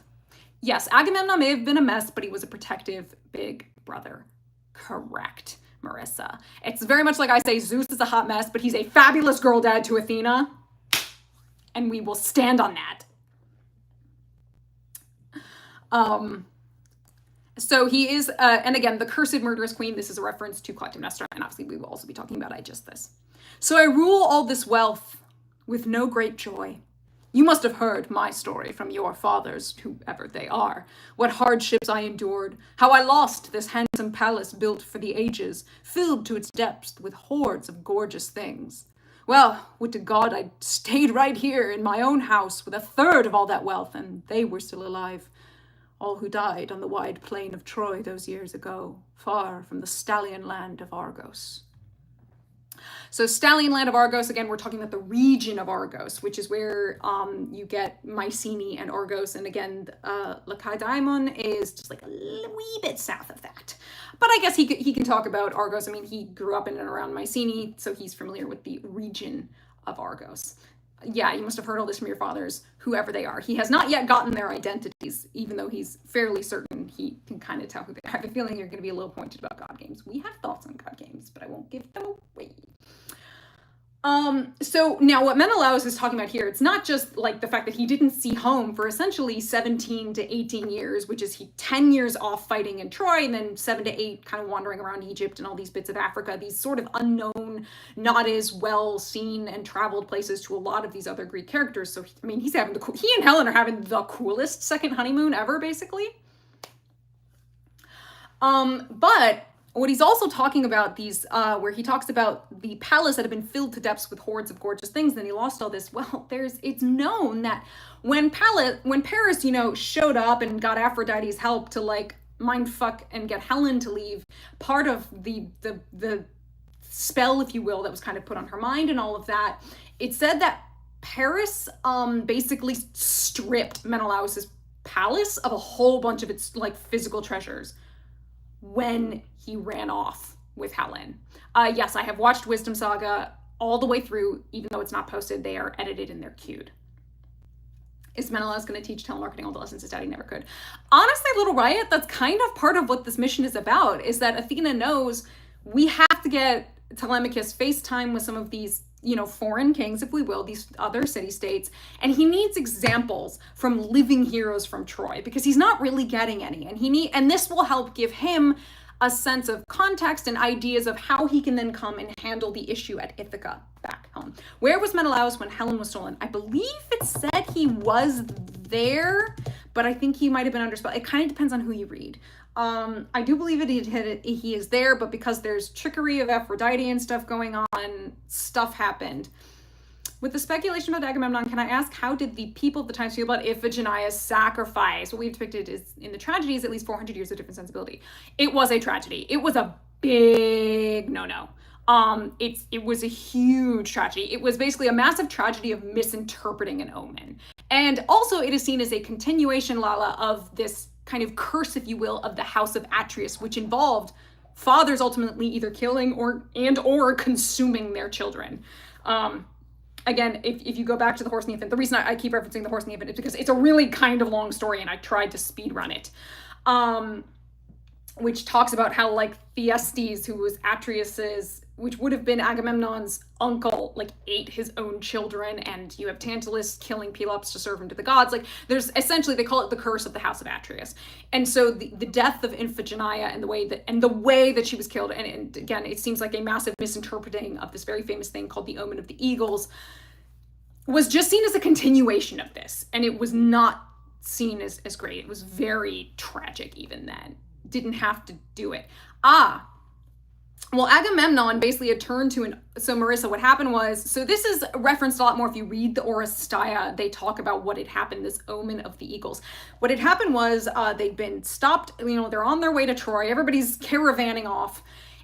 Yes, Agamemnon may have been a mess, but he was a protective big brother. Correct, Marissa. It's very much like I say, Zeus is a hot mess, but he's a fabulous girl dad to Athena. And we will stand on that. So he is, and again, the cursed murderous queen. This is a reference to Clytemnestra, and obviously we will also be talking about Aegisthus. So I rule all this wealth with no great joy. You must have heard my story from your fathers, whoever they are, what hardships I endured, how I lost this handsome palace built for the ages, filled to its depths with hordes of gorgeous things. Well, would to God I'd stayed right here in my own house with 1/3 of all that wealth, and they were still alive, all who died on the wide plain of Troy those years ago, far from the stallion land of Argos. So Stallion land of Argos, again, we're talking about the region of Argos, which is where you get Mycenae and Argos. And again, Lacedaemon is just like a wee bit south of that. But I guess he can talk about Argos. I mean, he grew up in and around Mycenae, so he's familiar with the region of Argos. Yeah, you must have heard all this from your fathers, whoever they are. He has not yet gotten their identities, even though he's fairly certain he can kind of tell who they are. I have a feeling you're going to be a little pointed about God games. We have thoughts on God games, but I won't give them away. So now what Menelaus is talking about here, it's not just like the fact that he didn't see home for essentially 17 to 18 years, which is 10 years off fighting in Troy, and then 7 to 8 kind of wandering around Egypt and all these bits of Africa, these sort of unknown, not as well seen and traveled places to a lot of these other Greek characters. So, I mean, he and Helen are having the coolest second honeymoon ever, basically. But what he's also talking about, these, where he talks about the palace that had been filled to depths with hordes of gorgeous things, then he lost all this. Well, it's known that when Paris, showed up and got Aphrodite's help to like mindfuck and get Helen to leave, part of the spell, if you will, that was kind of put on her mind and all of that, it said that Paris basically stripped Menelaus's palace of a whole bunch of its like physical treasures when he ran off with Helen. Yes, I have watched Wisdom Saga all the way through, even though it's not posted, they are edited and they're queued. Is Menelaus going to teach telemarketing all the lessons his daddy never could? Honestly, Little Riot, that's kind of part of what this mission is about, is that Athena knows we have to get Telemachus FaceTime with some of these, foreign kings, if we will, these other city-states, and he needs examples from living heroes from Troy, because he's not really getting any, and this will help give him a sense of context and ideas of how he can then come and handle the issue at Ithaca back home. Where was Menelaus when Helen was stolen? I believe it said he was there, but I think he might have been under spell. It kind of depends on who you read. I do believe he is there, but because there's trickery of Aphrodite and stuff going on, stuff happened. With the speculation about Agamemnon, can I ask, how did the people of the times feel about Iphigenia's sacrifice? What we've depicted is, in the tragedy, is at least 400 years of different sensibility. It was a tragedy. It was a big no-no. It was a huge tragedy. It was basically a massive tragedy of misinterpreting an omen. And also it is seen as a continuation, Lala, of this kind of curse, if you will, of the house of Atreus, which involved fathers ultimately either killing or consuming their children. Again, if you go back to the Horse and the Infant, the reason I keep referencing the Horse and the Infant is because it's a really kind of long story, and I tried to speed run it. Which talks about how, like, Thyestes, who was Atreus's, which would have been Agamemnon's uncle, like, ate his own children, and you have Tantalus killing Pelops to serve him to the gods. Like, there's essentially, they call it the curse of the house of Atreus. And so the death of Iphigenia and the way that she was killed, and again, it seems like a massive misinterpreting of this very famous thing called the Omen of the Eagles, was just seen as a continuation of this, and it was not seen as great. It was very tragic even then. Didn't have to do it. Well, Agamemnon basically had turned to so Marissa, what happened was, so this is referenced a lot more if you read the ODYSSEY, they talk about what had happened, this omen of the eagles. What had happened was they'd been stopped, they're on their way to Troy, everybody's caravanning off,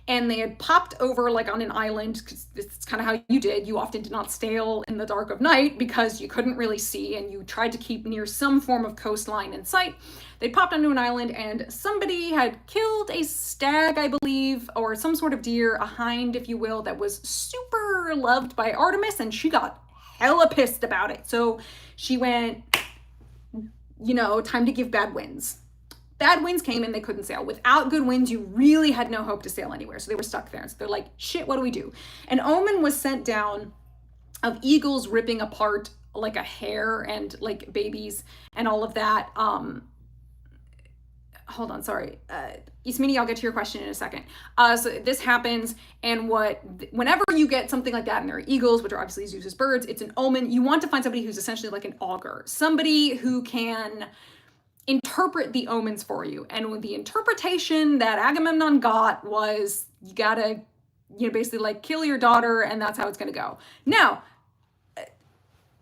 and they had popped over like on an island, because it's kind of how you did. You often did not sail in the dark of night because you couldn't really see, and you tried to keep near some form of coastline in sight. They popped onto an island, and somebody had killed a stag, I believe, or some sort of deer, a hind, if you will, that was super loved by Artemis, and she got hella pissed about it. So she went, time to give bad winds. Bad winds came and they couldn't sail. Without good winds, you really had no hope to sail anywhere. So they were stuck there. And so they're like, shit, what do we do? An omen was sent down of eagles ripping apart like a hare and like babies and all of that. Hold on, sorry. Ismini, I'll get to your question in a second. So this happens, and whenever you get something like that, and there are eagles, which are obviously Zeus's birds, it's an omen. You want to find somebody who's essentially like an augur, somebody who can interpret the omens for you. And the interpretation that Agamemnon got was, you gotta, basically like kill your daughter, and that's how it's gonna go. Now,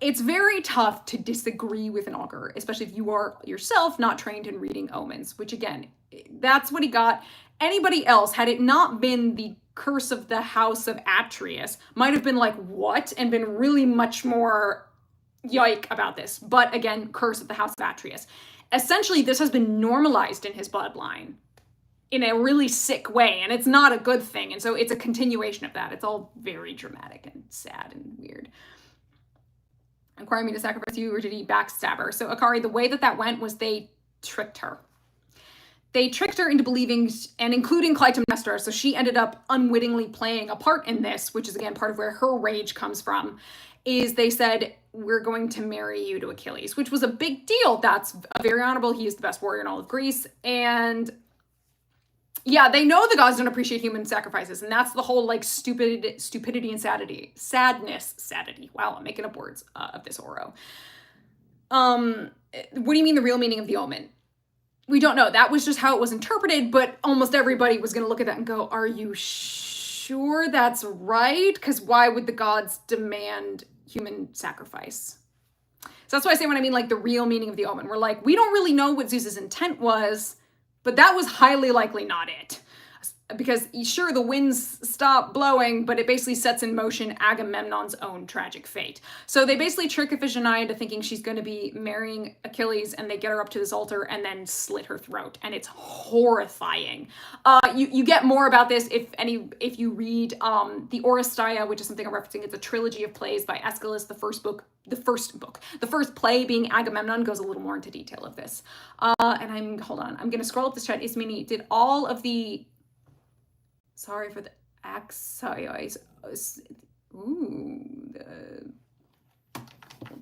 it's very tough to disagree with an augur, especially if you are yourself not trained in reading omens, which again, that's what he got. Anybody else, had it not been the curse of the house of Atreus, might have been like, what? And been really much more yike about this. But again, curse of the house of Atreus. Essentially, this has been normalized in his bloodline in a really sick way, and it's not a good thing. And so it's a continuation of that. It's all very dramatic and sad and weird. Inquiring me to sacrifice you, or did he backstab her? So Akari, the way that went was they tricked her. They tricked her into believing, and including Clytemnestra, so she ended up unwittingly playing a part in this, which is again part of where her rage comes from, is they said, we're going to marry you to Achilles, which was a big deal. That's very honorable. He is the best warrior in all of Greece. And yeah, they know the gods don't appreciate human sacrifices, and that's the whole like stupidity and sadness. Wow, I'm making up words of this Oro. What do you mean the real meaning of the omen? We don't know. That was just how it was interpreted, but almost everybody was going to look at that and go, are you sure that's right? Because why would the gods demand human sacrifice? So that's why I say when I mean like the real meaning of the omen, we're like, we don't really know what Zeus's intent was, but that was highly likely not it. Because sure, the winds stop blowing, but it basically sets in motion Agamemnon's own tragic fate. So they basically trick Iphigenia into thinking she's going to be marrying Achilles, and they get her up to this altar and then slit her throat, and it's horrifying. You get more about this if you read the ODYSSEY, which is something I'm referencing. It's a trilogy of plays by Aeschylus. The first play being Agamemnon goes a little more into detail of this. And hold on, I'm going to scroll up this chat. Ismini, did all of the sorry for the axioms.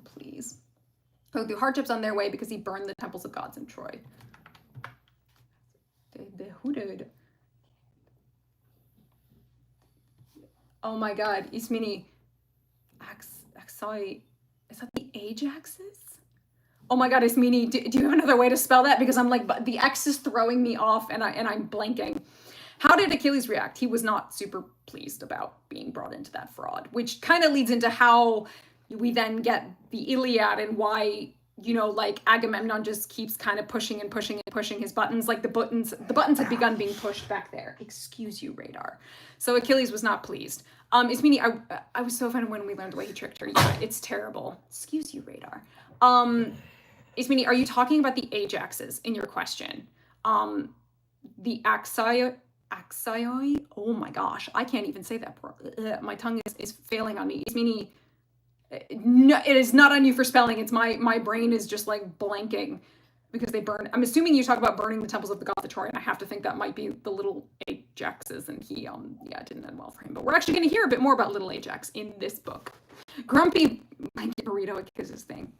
Please. Oh, the hardships on their way because he burned the temples of gods in Troy. The hooted. Oh my god, Ismini. Axoi. Is that the Ajaxes? Oh my god, Ismini, do you have another way to spell that? Because I'm like, the X is throwing me off and I'm blanking. How did Achilles react? He was not super pleased about being brought into that fraud, which kind of leads into how we then get the Iliad and why, you know, like Agamemnon just keeps kind of pushing and pushing and pushing his buttons. Like the buttons had begun being pushed back there. Excuse you, Radar. So Achilles was not pleased. Ismene, I was so offended when we learned the way he tricked her. Yeah, it's terrible. Excuse you, Radar. Ismene, are you talking about the Ajaxes in your question? The Axioi? Oh my gosh, I can't even say that. My tongue is failing on me. Ismene, no, it is not on you for spelling. It's my brain is just like blanking because they burn. I'm assuming you talk about burning the temples of the god of Troy, and I have to think that might be the little Ajaxes, and he yeah, it didn't end well for him. But we're actually going to hear a bit more about little Ajax in this book. Grumpy burrito is his thing.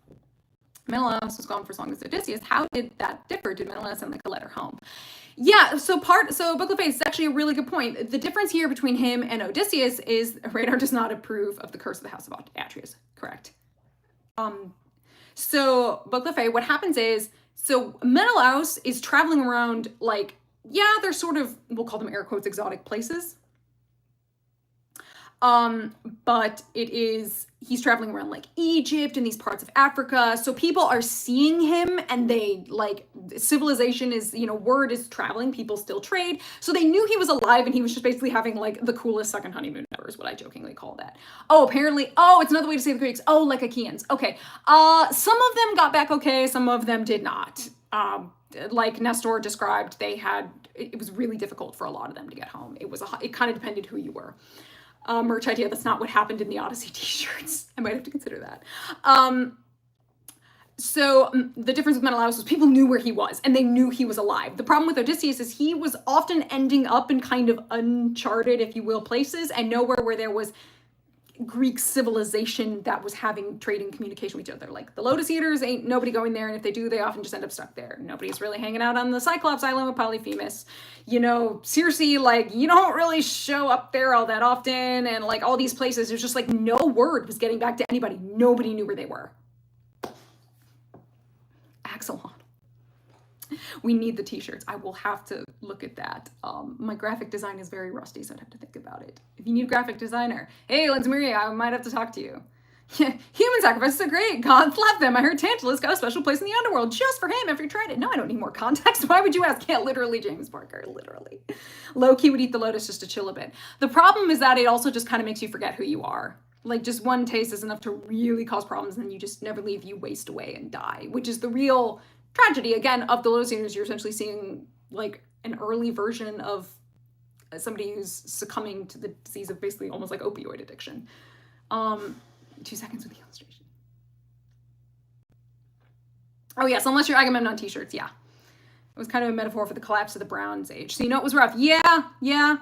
Menelaus was gone for as long as Odysseus. How did that differ? Did Menelaus send like a letter home? Yeah, so Bookleface is actually a really good point. The difference here between him and Odysseus is Radar does not approve of the curse of the house of Atreus. Correct. So Bookleface, what happens is, so Menelaus is traveling around like, yeah, they're sort of, we'll call them air quotes, exotic places. But he's traveling around like Egypt and these parts of Africa. So people are seeing him and they like, civilization is, you know, word is traveling, people still trade. So they knew he was alive and he was just basically having like the coolest second honeymoon ever is what I jokingly call that. Oh, apparently, it's another way to say the Greeks. Oh, like Achaeans. Okay. Some of them got back okay. Some of them did not. Like Nestor described, it was really difficult for a lot of them to get home. It kind of depended who you were. Merch idea, that's not what happened in the Odyssey t-shirts. I might have to consider that. So the difference with Menelaus was people knew where he was and they knew he was alive. The problem with Odysseus is he was often ending up in kind of uncharted, if you will, places and nowhere where there was Greek civilization that was having trading communication with each other. Like the Lotus Eaters, ain't nobody going there, and if they do, they often just end up stuck there. Nobody's really hanging out on the Cyclops Island with Polyphemus. You know, Circe, like, you don't really show up there all that often, and like all these places, there's just like no word was getting back to anybody. Nobody knew where they were. Axelon. We need the t-shirts. I will have to look at that. My graphic design is very rusty, so I'd have to think about it. If you need a graphic designer, hey, Maria, I might have to talk to you. Human sacrifices are great. Gods love them. I heard Tantalus got a special place in the underworld just for him after he tried it. No, I don't need more context. Why would you ask? Yeah, literally, James Barker, literally. Loki would eat the lotus just to chill a bit. The problem is that it also just kind of makes you forget who you are. Like just one taste is enough to really cause problems, and then you just never leave, you waste away and die, which is the real tragedy, again, of the Lotus Eaters. You're essentially seeing like an early version of somebody who's succumbing to the disease of basically almost like opioid addiction. 2 seconds with the illustration. Oh yes, unless you're Agamemnon t-shirts, yeah. It was kind of a metaphor for the collapse of the Bronze Age. So you know it was rough. Yeah.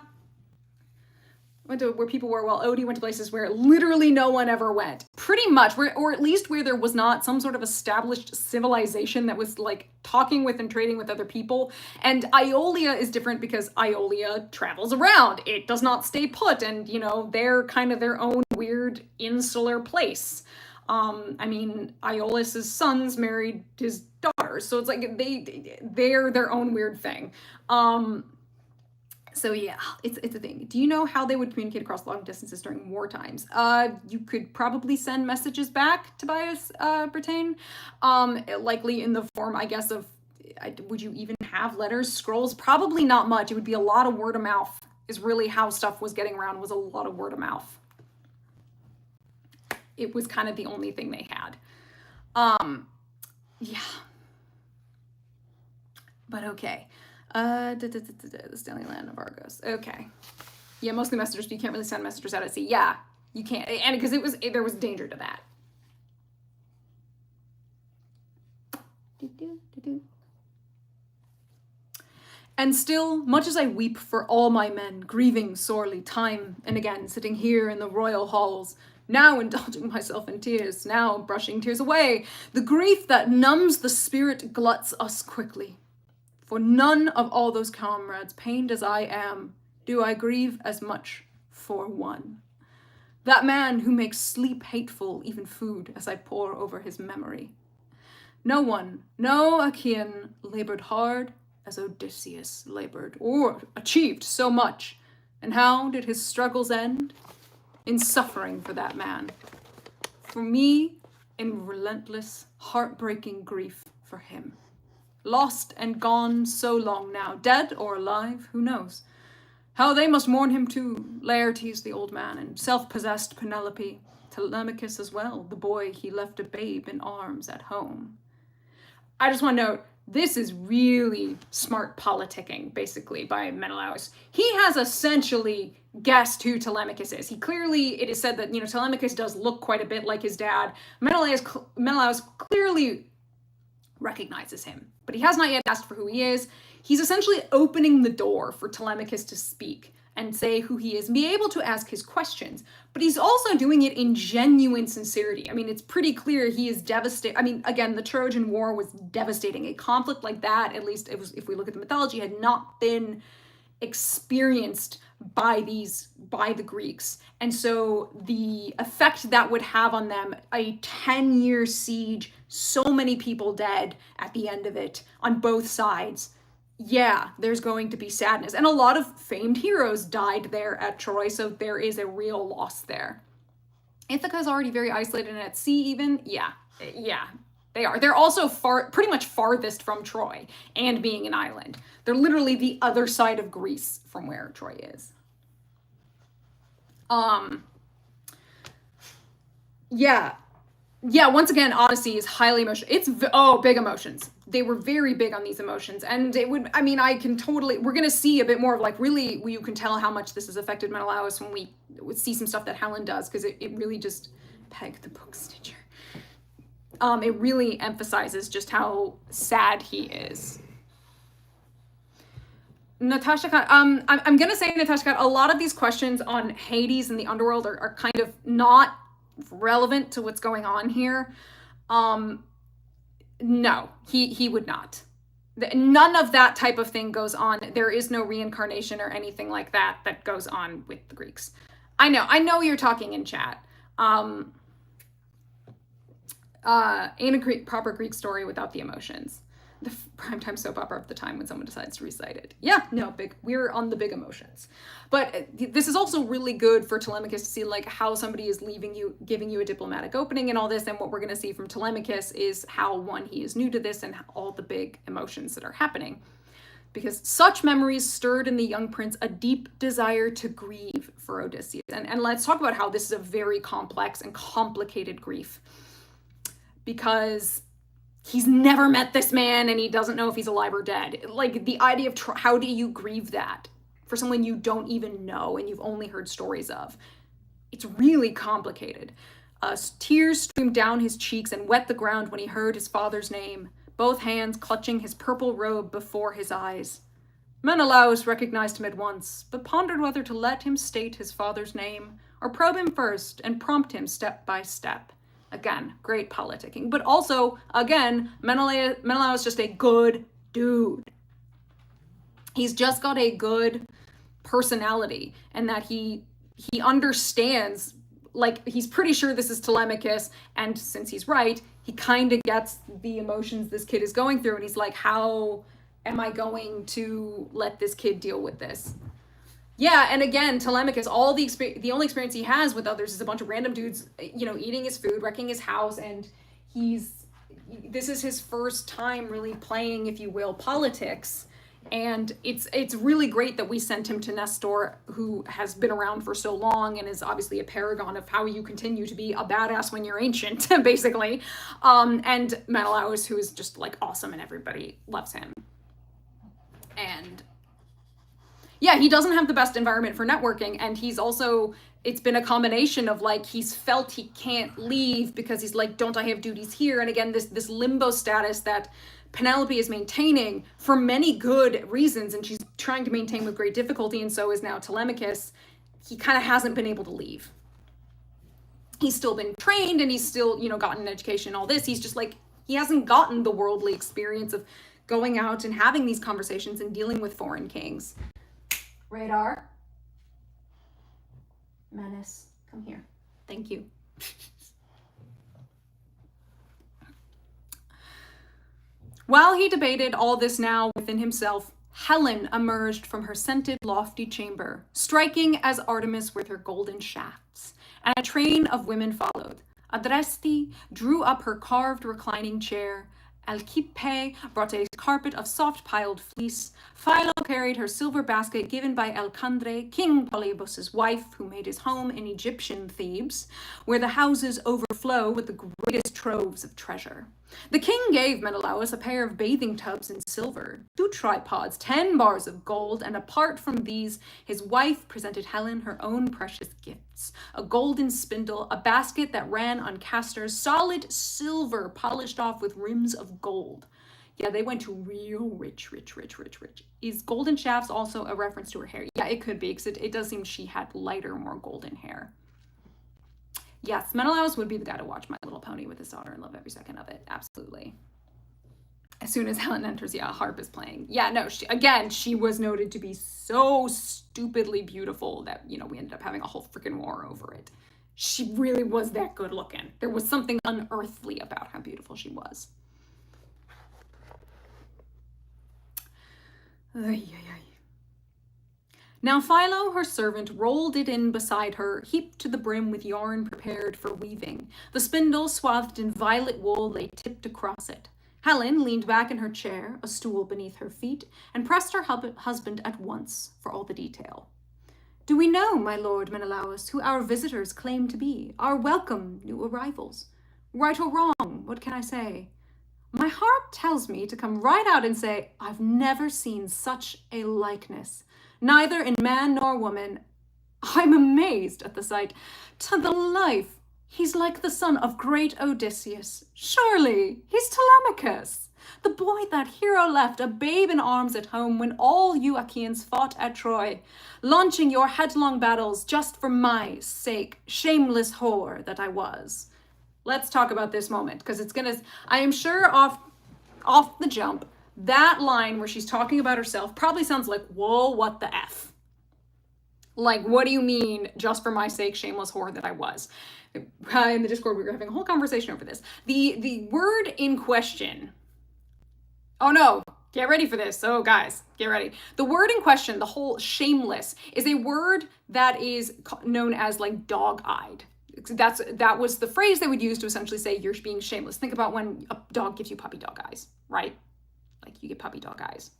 Went to where people were, while Odie went to places where literally no one ever went. Pretty much, or at least where there was not some sort of established civilization that was like talking with and trading with other people. And Iolia is different because Iolia travels around. It does not stay put, and you know, they're kind of their own weird insular place. I mean, Aeolus's sons married his daughters, so it's like they're their own weird thing. So yeah, it's a thing. Do you know how they would communicate across long distances during war times? You could probably send messages back, Tobias Brittain. Likely in the form, I guess, of, would you even have letters, scrolls? Probably not much. It would be a lot of word of mouth is really how stuff was getting around, was a lot of word of mouth. It was kind of the only thing they had. Yeah. But okay. The Stanley Land of Argos. Okay. Yeah, mostly messengers, but you can't really send messengers out at sea. Yeah, you can't. And because there was danger to that. And still, much as I weep for all my men, grieving sorely, time and again, sitting here in the royal halls, now indulging myself in tears, now brushing tears away, the grief that numbs the spirit gluts us quickly. For none of all those comrades, pained as I am, do I grieve as much for one. That man who makes sleep hateful, even food, as I pore over his memory. No one, no Achaean, labored hard as Odysseus labored, or achieved so much. And how did his struggles end? In suffering for that man. For me, in relentless, heartbreaking grief for him. Lost and gone so long now, dead or alive, who knows? How they must mourn him too, Laertes the old man, and self-possessed Penelope, Telemachus as well, the boy he left a babe in arms at home. I just want to note, this is really smart politicking, basically, by Menelaus. He has essentially guessed who Telemachus is. He clearly, it is said that, Telemachus does look quite a bit like his dad. Menelaus clearly recognizes him, but he has not yet asked for who he is. He's essentially opening the door for Telemachus to speak and say who he is and be able to ask his questions. But he's also doing it in genuine sincerity. I mean, it's pretty clear he is devastated. I mean, again, the Trojan War was devastating. A conflict like that, at least it was, if we look at the mythology, had not been experienced by the Greeks. And so the effect that would have on them, a 10-year siege, so many people dead at the end of it on both sides. Yeah, there's going to be sadness. And a lot of famed heroes died there at Troy, so there is a real loss there. Ithaca is already very isolated and at sea even. Yeah, they are. They're also pretty much farthest from Troy and being an island. They're literally the other side of Greece from where Troy is. Yeah, once again, Odyssey is highly emotional. It's, big emotions. They were very big on these emotions. And it would, I mean, we're going to see a bit more of really, you can tell how much this has affected Menelaus when we would see some stuff that Helen does, because it really just pegged the book stitcher. It really emphasizes just how sad he is. Natasha, I'm going to say, Natasha, a lot of these questions on Hades and the underworld are kind of not relevant to what's going on here. No, he would not. None of that type of thing goes on. There is no reincarnation or anything like that goes on with the Greeks. I know you're talking in chat. Ain't a proper Greek story without the emotions. The primetime soap opera of the time when someone decides to recite it. Yeah, no, we're on the big emotions. But this is also really good for Telemachus to see how somebody is leaving you, giving you a diplomatic opening and all this. And what we're going to see from Telemachus is how, one, he is new to this and all the big emotions that are happening. Because such memories stirred in the young prince a deep desire to grieve for Odysseus. And let's talk about how this is a very complex and complicated grief. Because he's never met this man and he doesn't know if he's alive or dead. The idea of how do you grieve that for someone you don't even know and you've only heard stories of? It's really complicated. Tears streamed down his cheeks and wet the ground when he heard his father's name, both hands clutching his purple robe before his eyes. Menelaus recognized him at once, but pondered whether to let him state his father's name or probe him first and prompt him step by step. Again, great politicking. But also, again, Menelaus is just a good dude. He's just got a good personality, and that he understands, he's pretty sure this is Telemachus, and since he's right, he kind of gets the emotions this kid is going through, and he's like, how am I going to let this kid deal with this? Yeah, and again, Telemachus, the only experience he has with others is a bunch of random dudes, eating his food, wrecking his house, and this is his first time really playing, if you will, politics. And it's really great that we sent him to Nestor, who has been around for so long and is obviously a paragon of how you continue to be a badass when you're ancient, basically. And Menelaus, who is just awesome and everybody loves him. And yeah, he doesn't have the best environment for networking, and it's been a combination of he's felt he can't leave because he's don't I have duties here? And again, this limbo status that Penelope is maintaining for many good reasons, and she's trying to maintain with great difficulty, and so is now Telemachus. He kind of hasn't been able to leave. He's still been trained and he's still, gotten an education and all this. He's just he hasn't gotten the worldly experience of going out and having these conversations and dealing with foreign kings. Radar. Menace, come here. Thank you. While he debated all this now within himself, Helen emerged from her scented, lofty chamber, striking as Artemis with her golden shafts, and a train of women followed. Adresti drew up her carved reclining chair. Alcippe brought a carpet of soft piled fleece. Philo carried her silver basket given by Alcandre, King Polybus's wife, who made his home in Egyptian Thebes, where the houses overflow with the greatest troves of treasure. The king gave Menelaus a pair of bathing tubs in silver, 2 tripods, 10 bars of gold, and apart from these, his wife presented Helen her own precious gifts: a golden spindle, a basket that ran on castors, solid silver polished off with rims of gold. Yeah, they went to real rich. Is golden shafts also a reference to her hair? Yeah, it could be, because it does seem she had lighter, more golden hair. Yes, Menelaus would be the guy to watch My Little Pony with his daughter and love every second of it. Absolutely. As soon as Helen enters, yeah, a harp is playing. Yeah, no, she was noted to be so stupidly beautiful that, we ended up having a whole freaking war over it. She really was that good looking. There was something unearthly about how beautiful she was. Now Philo, her servant, rolled it in beside her, heaped to the brim with yarn prepared for weaving. The spindle, swathed in violet wool, lay tipped across it. Helen leaned back in her chair, a stool beneath her feet, and pressed her husband at once for all the detail. Do we know, my lord Menelaus, who our visitors claim to be, our welcome new arrivals? Right or wrong, what can I say? My heart tells me to come right out and say, I've never seen such a likeness. Neither in man nor woman. I'm amazed at the sight. To the life, he's like the son of great Odysseus. Surely, he's Telemachus, the boy that hero left a babe in arms at home when all you Achaeans fought at Troy, launching your headlong battles just for my sake, shameless whore that I was. Let's talk about this moment, because I am sure off the jump, that line where she's talking about herself probably sounds like, whoa, what the F? Like, what do you mean, just for my sake, shameless whore that I was? In the Discord, we were having a whole conversation over this. The word in question, oh no, get ready for this. So guys, get ready. The word in question, the whole shameless, is a word that is known as like dog-eyed. That was the phrase they would use to essentially say you're being shameless. Think about when a dog gives you puppy dog eyes, right? Like you get puppy dog eyes,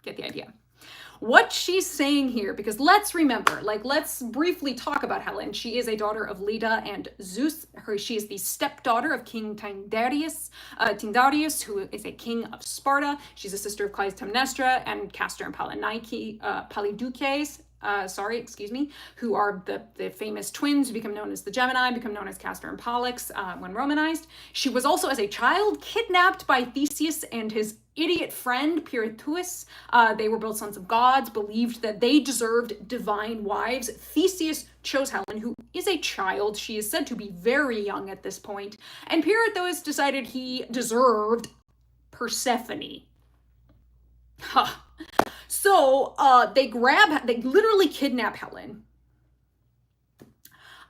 get the idea. What she's saying here, because let's remember, let's briefly talk about Helen. She is a daughter of Leda and Zeus. She is the stepdaughter of King Tyndareus, who is a king of Sparta. She's a sister of Clytemnestra and Castor and Polydeuces, who are the famous twins who become known as the Gemini, become known as Castor and Pollux when Romanized. She was also, as a child, kidnapped by Theseus and his idiot friend, Proteus. They were both sons of gods, believed that they deserved divine wives. Theseus chose Helen, who is a child. She is said to be very young at this point. And Proteus decided he deserved Persephone. Huh. So they literally kidnap Helen.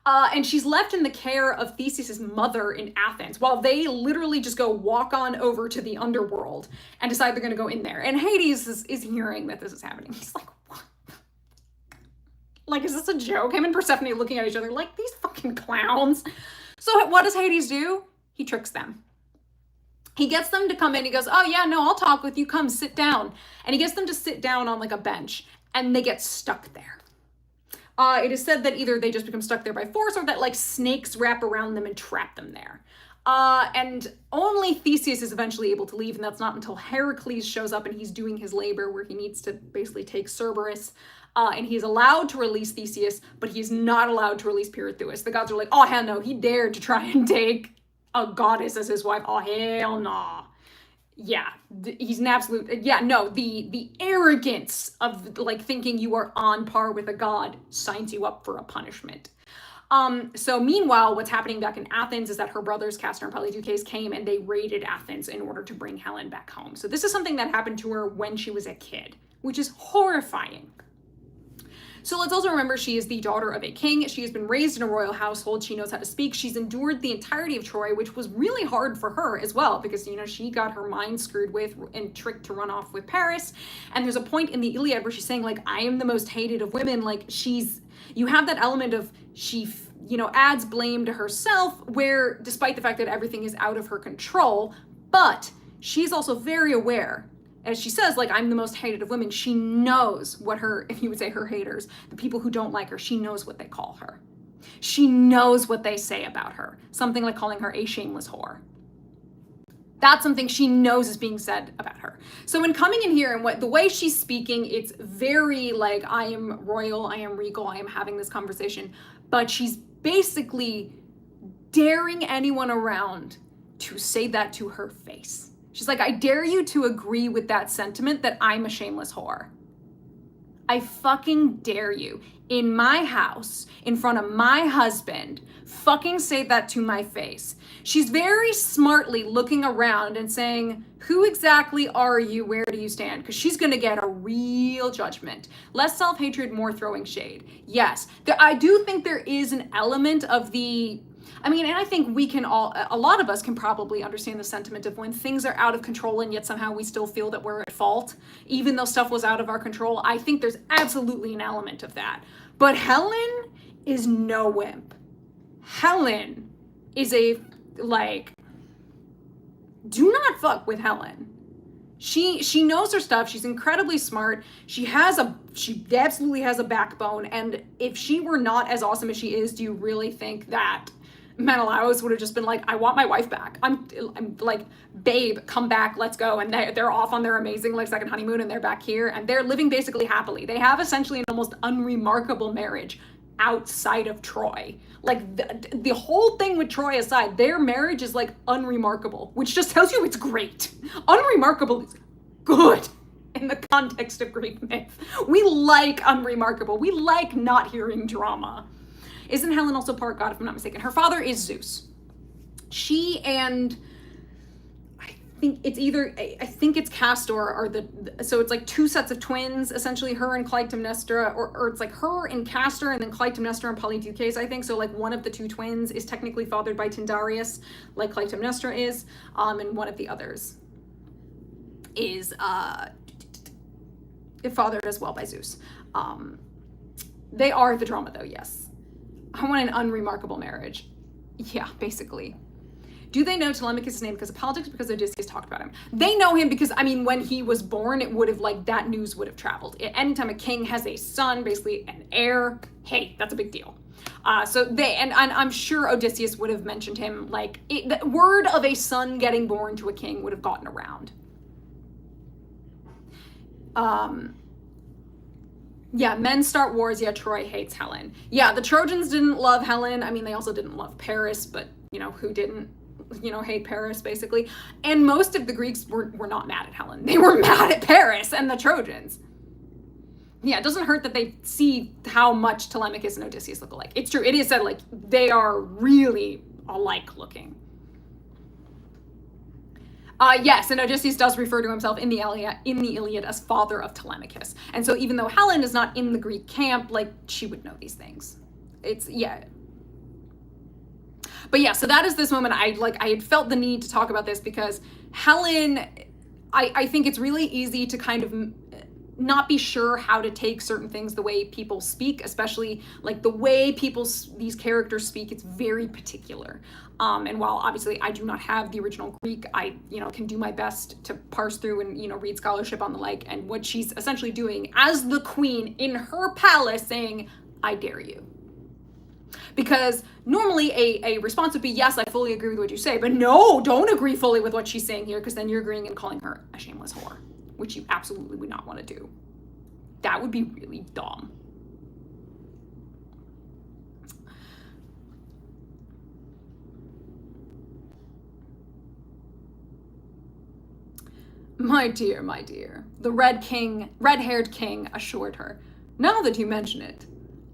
And she's left in the care of Theseus' mother in Athens, while they literally just go walk on over to the underworld and decide they're going to go in there. And Hades is hearing that this is happening. He's like, what? Like, is this a joke? Him and Persephone looking at each other like, these fucking clowns. So what does Hades do? He tricks them. He gets them to come in. He goes, oh yeah, no, I'll talk with you. Come sit down. And he gets them to sit down on like a bench, and they get stuck there. It is said that either they just become stuck there by force, or that like snakes wrap around them and trap them there. And only Theseus is eventually able to leave, and that's not until Heracles shows up and he's doing his labor where he needs to basically take Cerberus. And he's allowed to release Theseus, but he's not allowed to release Pirithous. The gods are like, oh hell no, he dared to try and take a goddess as his wife. Oh hell nah. Yeah, he's an absolute, yeah, no, the arrogance of like thinking you are on par with a god signs you up for a punishment. So meanwhile, what's happening back in Athens is that her brothers, Castor and Polydeuces, came and they raided Athens in order to bring Helen back home. So this is something that happened to her when she was a kid, which is horrifying. So let's also remember she is the daughter of a king. She has been raised in a royal household. She knows how to speak. She's endured the entirety of Troy, which was really hard for her as well, because, she got her mind screwed with and tricked to run off with Paris. And there's a point in the Iliad where she's saying, like, I am the most hated of women. Like, you have that element of she adds blame to herself, where despite the fact that everything is out of her control, but she's also very aware. As she says, like, I'm the most hated of women. She knows what if you would say her haters, the people who don't like her, she knows what they call her. She knows what they say about her. Something like calling her a shameless whore. That's something she knows is being said about her. So in coming in here and the way she's speaking, it's very like, I am royal, I am regal, I am having this conversation. But she's basically daring anyone around to say that to her face. She's like, I dare you to agree with that sentiment that I'm a shameless whore. I fucking dare you, in my house, in front of my husband, fucking say that to my face. She's very smartly looking around and saying, who exactly are you? Where do you stand? Because she's going to get a real judgment. Less self-hatred, more throwing shade. Yes, I do think there is an element of and I think we can a lot of us can probably understand the sentiment of when things are out of control and yet somehow we still feel that we're at fault, even though stuff was out of our control. I think there's absolutely an element of that. But Helen is no wimp. Helen is do not fuck with Helen. She knows her stuff. She's incredibly smart. She absolutely has a backbone. And if she were not as awesome as she is, do you really think that Menelaus would have just been like, I want my wife back. I'm like, babe, come back, let's go. And they're off on their amazing second honeymoon and they're back here and they're living basically happily. They have essentially an almost unremarkable marriage outside of Troy. The whole thing with Troy aside, their marriage is unremarkable, which just tells you it's great. Unremarkable is good in the context of Greek myth. We like unremarkable. We like not hearing drama. Isn't Helen also part god, if I'm not mistaken? Her father is Zeus. She and I think it's Castor are so it's two sets of twins, essentially her and Clytemnestra, or it's her and Castor and then Clytemnestra and Polyteuches, I think. So one of the two twins is technically fathered by Tyndareus, like Clytemnestra is, and one of the others is fathered as well by Zeus. They are the drama though, yes. I want an unremarkable marriage. Yeah, basically. Do they know Telemachus' name because of politics, because Odysseus talked about him? They know him because, when he was born, it would have, that news would have traveled. Anytime a king has a son, basically an heir, hey, that's a big deal. And I'm sure Odysseus would have mentioned him, the word of a son getting born to a king would have gotten around. Yeah, men start wars. Yeah, Troy hates Helen. Yeah, the Trojans didn't love Helen. They also didn't love Paris, but, who didn't, hate Paris, basically. And most of the Greeks were not mad at Helen. They were mad at Paris and the Trojans. Yeah, it doesn't hurt that they see how much Telemachus and Odysseus look alike. It's true. It is said, they are really alike looking. Yes, and Odysseus does refer to himself in the Iliad as father of Telemachus. And so even though Helen is not in the Greek camp, she would know these things. Yeah. But yeah, so that is this moment. I had felt the need to talk about this because Helen, I think it's really easy to kind of not be sure how to take certain things the way people speak, especially the way these characters speak. It's very particular. And while obviously I do not have the original Greek, I, can do my best to parse through and, read scholarship on the and what she's essentially doing as the queen in her palace saying, I dare you. Because normally a response would be, yes, I fully agree with what you say, but no, don't agree fully with what she's saying here, because then you're agreeing and calling her a shameless whore, which you absolutely would not want to do. That would be really dumb. My dear, the red-haired king assured her, now that you mention it,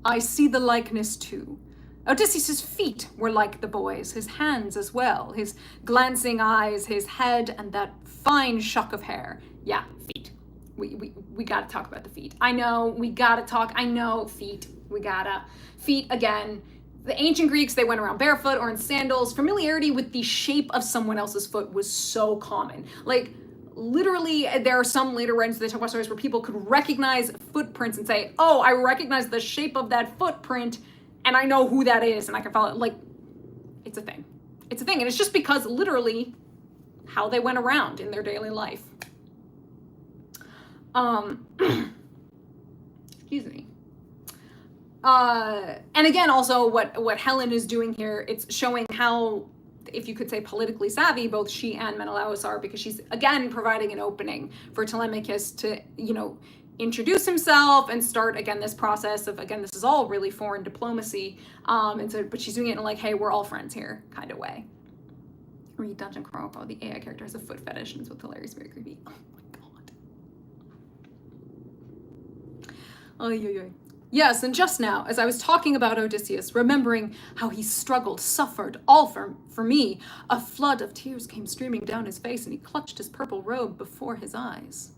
I see the likeness too. Odysseus' feet were like the boy's, his hands as well, his glancing eyes, his head, and that fine shock of hair. Yeah, feet. We gotta talk about the feet. I know, feet. Feet again. The ancient Greeks, they went around barefoot or in sandals. Familiarity with the shape of someone else's foot was so common. Literally, there are some later writings that talk about stories where people could recognize footprints and say, oh, I recognize the shape of that footprint and I know who that is, and I can follow it. Like, it's a thing. It's a thing, and it's just because literally how they went around in their daily life. Excuse me. And again, also what Helen is doing here, it's showing how, if you could say, politically savvy both she and Menelaus are, because she's again providing an opening for Telemachus to, you know, introduce himself and start again this process of, again, this is all really foreign diplomacy, and so, but she's doing it in like, hey, we're all friends here kind of way. Read Dungeon Chronicle. The AI character has a foot fetish and it's with hilarious, very creepy. Oh my god. Oy, oy, oy. Yes, and just now, as I was talking about Odysseus, remembering how he struggled, suffered, all for me, a flood of tears came streaming down his face, and he clutched his purple robe before his eyes.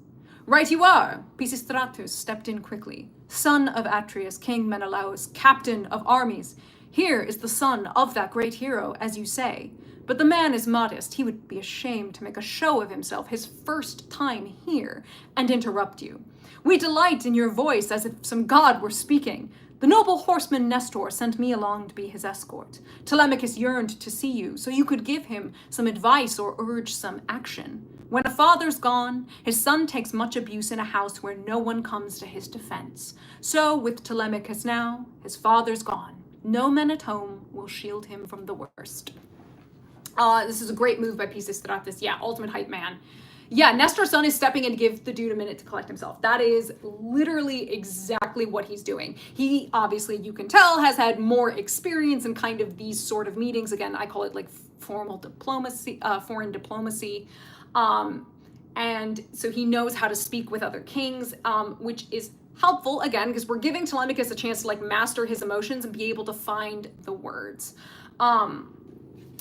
Right you are, Pisistratus stepped in quickly. Son of Atreus, King Menelaus, captain of armies. Here is the son of that great hero, as you say. But the man is modest. He would be ashamed to make a show of himself his first time here and interrupt you. We delight in your voice as if some god were speaking. The noble horseman Nestor sent me along to be his escort. Telemachus yearned to see you, so you could give him some advice or urge some action. When a father's gone, his son takes much abuse in a house where no one comes to his defense. So with Telemachus now, his father's gone. No men at home will shield him from the worst. This is a great move by Pisistratus. Yeah, ultimate hype man. Yeah, Nestor's son is stepping in to give the dude a minute to collect himself. That is literally exactly what he's doing. He obviously, you can tell, has had more experience in kind of these sort of meetings. Again, I call it like formal diplomacy, foreign diplomacy. And so he knows how to speak with other kings, which is helpful, again, because we're giving Telemachus a chance to like master his emotions and be able to find the words.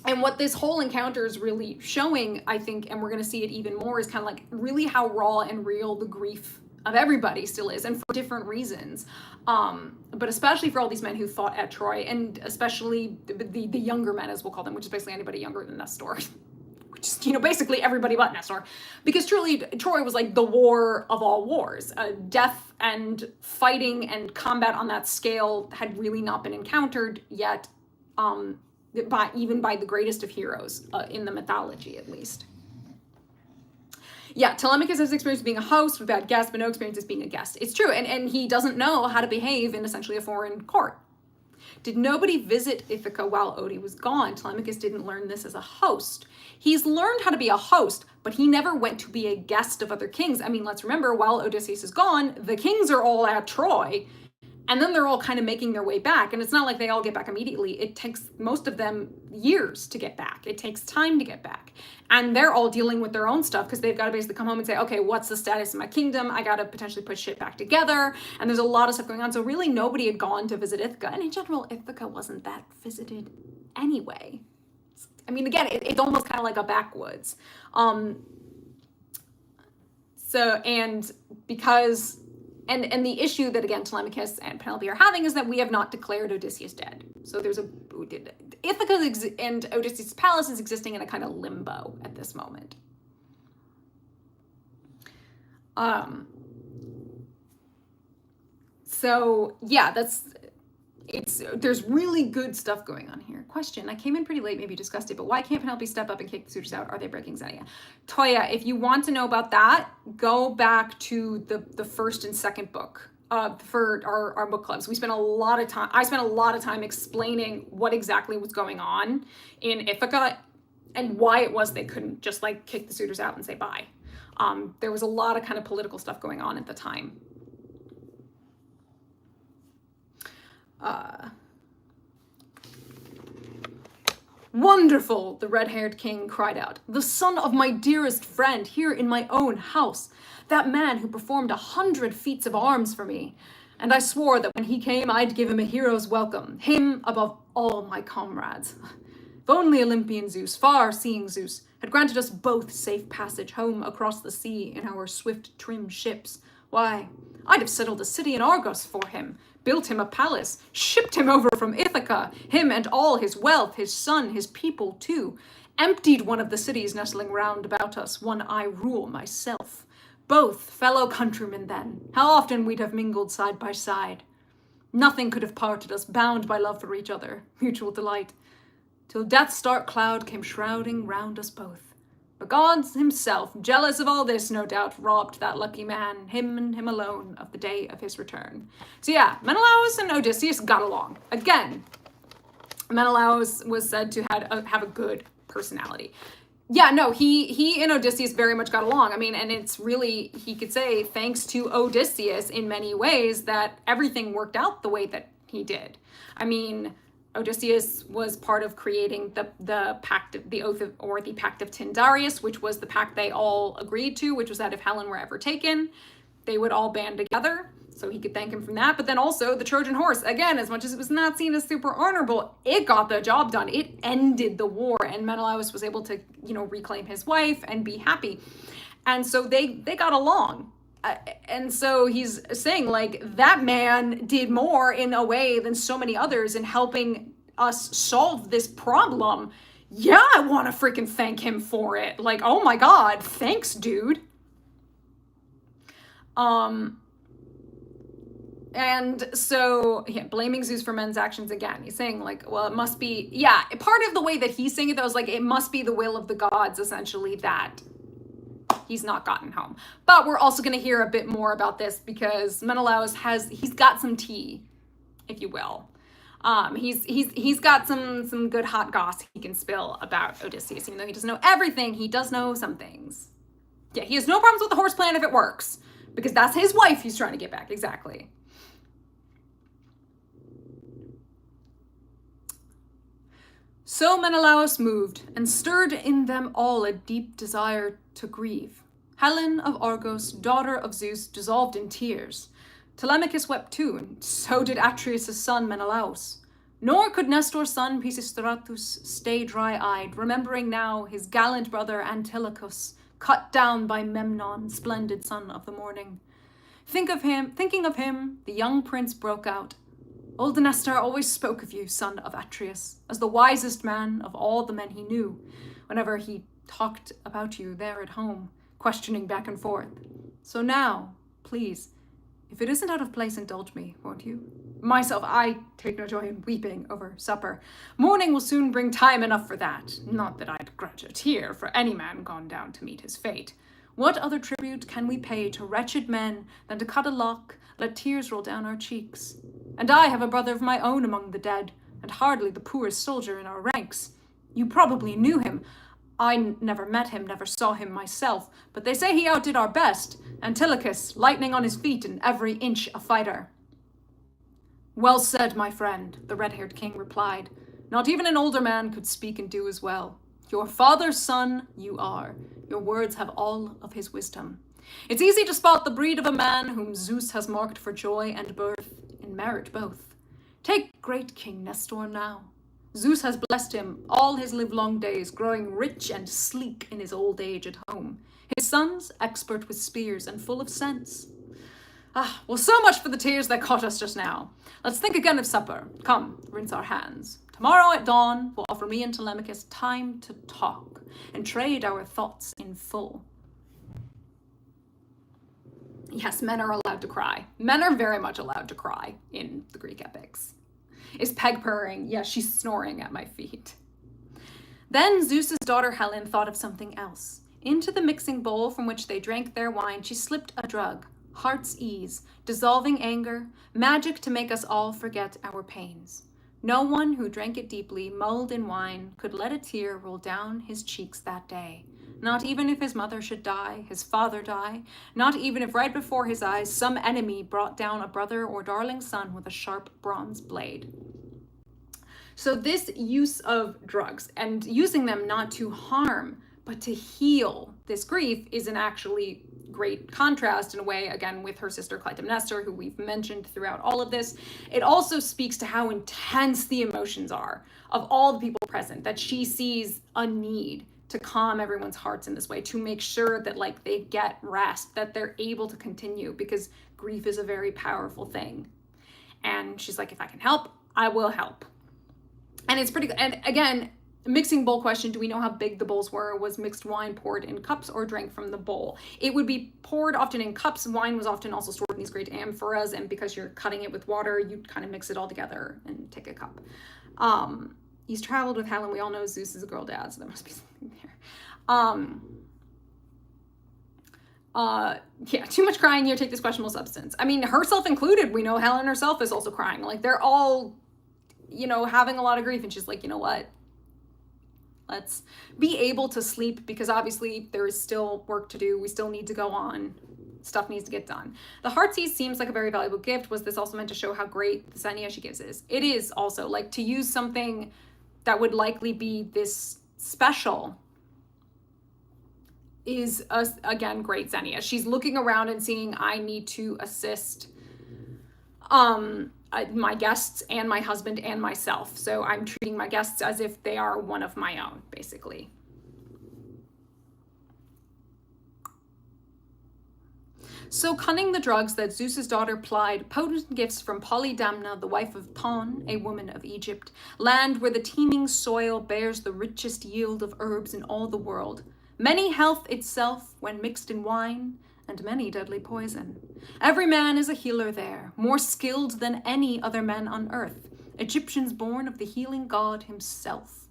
And what this whole encounter is really showing, I think, and we're going to see it even more, is kind of like really how raw and real the grief of everybody still is, and for different reasons. But especially for all these men who fought at Troy, and especially the younger men, as we'll call them, which is basically anybody younger than Nestor. Which is, you know, basically everybody but Nestor. Because truly, Troy was like the war of all wars. Death and fighting and combat on that scale had really not been encountered yet, even by the greatest of heroes, in the mythology at least. Yeah, Telemachus has experience being a host with bad guests, but no experience as being a guest. It's true, and he doesn't know how to behave in essentially a foreign court. Did nobody visit Ithaca while Odie was gone? Telemachus didn't learn this as a host. He's learned how to be a host, but he never went to be a guest of other kings. I mean, let's remember, while Odysseus is gone, the kings are all at Troy, and then they're all kind of making their way back. And it's not like they all get back immediately. It takes most of them years to get back. It takes time to get back. And they're all dealing with their own stuff because they've got to basically come home and say, okay, what's the status of my kingdom? I got to potentially put shit back together. And there's a lot of stuff going on. So really nobody had gone to visit Ithaca. And in general, Ithaca wasn't that visited anyway. I mean, again, it's almost kind of like a backwoods. And the issue that, again, Telemachus and Penelope are having is that we have not declared Odysseus dead. So there's Ithaca and Odysseus' palace is existing in a kind of limbo at this moment. So yeah, there's really good stuff going on here. Question, I came in pretty late, maybe discussed it, but why can't Penelope step up and kick the suitors out? Are they breaking Xenia? Toya, if you want to know about that, go back to the first and second book for our book clubs. I spent a lot of time explaining what exactly was going on in Ithaca and why it was they couldn't just like kick the suitors out and say bye. There was a lot of kind of political stuff going on at the time. Wonderful, the red-haired king cried out. The son of my dearest friend here in my own house. That man who performed 100 feats of arms for me. And I swore that when he came, I'd give him a hero's welcome. Him above all my comrades. If only Olympian Zeus, far-seeing Zeus, had granted us both safe passage home across the sea in our swift, trim ships, why, I'd have settled a city in Argos for him, built him a palace, shipped him over from Ithaca, him and all his wealth, his son, his people too, emptied one of the cities nestling round about us, one I rule myself. Both fellow countrymen then, how often we'd have mingled side by side. Nothing could have parted us, bound by love for each other, mutual delight, till death's dark cloud came shrouding round us both. But God himself, jealous of all this, no doubt, robbed that lucky man, him and him alone, of the day of his return. So yeah, Menelaus and Odysseus got along. Again, Menelaus was said to have a good personality. Yeah, no, he and Odysseus very much got along. I mean, and it's really, he could say, thanks to Odysseus in many ways, that everything worked out the way that he did. I mean, Odysseus was part of creating the pact of the oath of, or the pact of Tyndareus, which was the pact they all agreed to, which was that if Helen were ever taken, they would all band together. So he could thank him from that. But then also the Trojan horse, again, as much as it was not seen as super honorable, it got the job done. It ended the war, and Menelaus was able to, reclaim his wife and be happy. And so they got along. And so he's saying, like, that man did more in a way than so many others in helping us solve this problem. Yeah, I want to freaking thank him for it. Like, oh my God, thanks, dude. And so, blaming Zeus for men's actions again. He's saying, like, well, it must be, part of the way that he's saying it, though, is like, it must be the will of the gods, essentially, that he's not gotten home. But we're also going to hear a bit more about this because Menelaus he's got some tea, if you will. He's got some good hot goss he can spill about Odysseus. Even though he doesn't know everything, he does know some things. Yeah, he has no problems with the horse plan if it works, because that's his wife he's trying to get back. Exactly. So Menelaus moved, and stirred in them all a deep desire to grieve. Helen of Argos, daughter of Zeus, dissolved in tears. Telemachus wept too, and so did Atreus' son Menelaus. Nor could Nestor's son Pisistratus stay dry-eyed, remembering now his gallant brother Antilochus, cut down by Memnon, splendid son of the morning. Thinking of him, the young prince broke out, "Old Nestor always spoke of you, son of Atreus, as the wisest man of all the men he knew, whenever he talked about you there at home, questioning back and forth. So now, please, if it isn't out of place, indulge me, won't you? Myself, I take no joy in weeping over supper. Morning will soon bring time enough for that. Not that I'd grudge a tear for any man gone down to meet his fate. What other tribute can we pay to wretched men than to cut a lock, let tears roll down our cheeks? And I have a brother of my own among the dead, and hardly the poorest soldier in our ranks. You probably knew him. I never met him, never saw him myself, but they say he outdid our best, Antilochus, lightning on his feet and every inch a fighter." "Well said, my friend," the red-haired king replied. "Not even an older man could speak and do as well. Your father's son you are. Your words have all of his wisdom. It's easy to spot the breed of a man whom Zeus has marked for joy and birth, and merit both. Take great King Nestor now. Zeus has blessed him all his livelong days, growing rich and sleek in his old age at home. His sons, expert with spears and full of sense. Well, so much for the tears that caught us just now. Let's think again of supper. Come, rinse our hands. Tomorrow at dawn, we'll offer me and Telemachus time to talk and trade our thoughts in full." Yes, men are allowed to cry. Men are very much allowed to cry in the Greek epics. Is Peg purring? Yes, she's snoring at my feet. Then Zeus's daughter Helen thought of something else. Into the mixing bowl from which they drank their wine, she slipped a drug, heart's ease, dissolving anger, magic to make us all forget our pains. No one who drank it deeply, mulled in wine, could let a tear roll down his cheeks that day. Not even if his mother should die, his father die, not even if right before his eyes some enemy brought down a brother or darling son with a sharp bronze blade. So this use of drugs, and using them not to harm, but to heal this grief, is an actually great contrast in a way, again, with her sister Clytemnestra, who we've mentioned throughout all of this. It also speaks to how intense the emotions are of all the people present, that she sees a need to calm everyone's hearts in this way, to make sure that they get rest, that they're able to continue, because grief is a very powerful thing. And she's like, if I can help, I will help. And it's pretty good. And again, Mixing bowl question, do we know how big the bowls were? Was mixed wine poured in cups or drank from the bowl? It would be poured often in cups. Wine was often also stored in these great amphoras, and because you're cutting it with water, you kind of mix it all together and take a cup. He's traveled with Helen. We all know Zeus is a girl dad, so there must be something there. Yeah, too much crying here, take this questionable substance. I mean, herself included, we know Helen herself is also crying. Like, they're all, you know, having a lot of grief, and she's like, you know what? Let's be able to sleep, because obviously there is still work to do. We still need to go on. Stuff needs to get done. The Heartsease seems like a very valuable gift. Was this also meant to show how great the Xenia she gives is? It is also, like, to use something that would likely be this special is, again, great Xenia. She's looking around and seeing, I need to assist my guests and my husband and myself. So I'm treating my guests as if they are one of my own, basically. So cunning the drugs that Zeus's daughter plied, potent gifts from Polydamna, the wife of Pon, a woman of Egypt, land where the teeming soil bears the richest yield of herbs in all the world. Many health itself when mixed in wine, and many deadly poison. Every man is a healer there, more skilled than any other men on earth, Egyptians born of the healing god himself.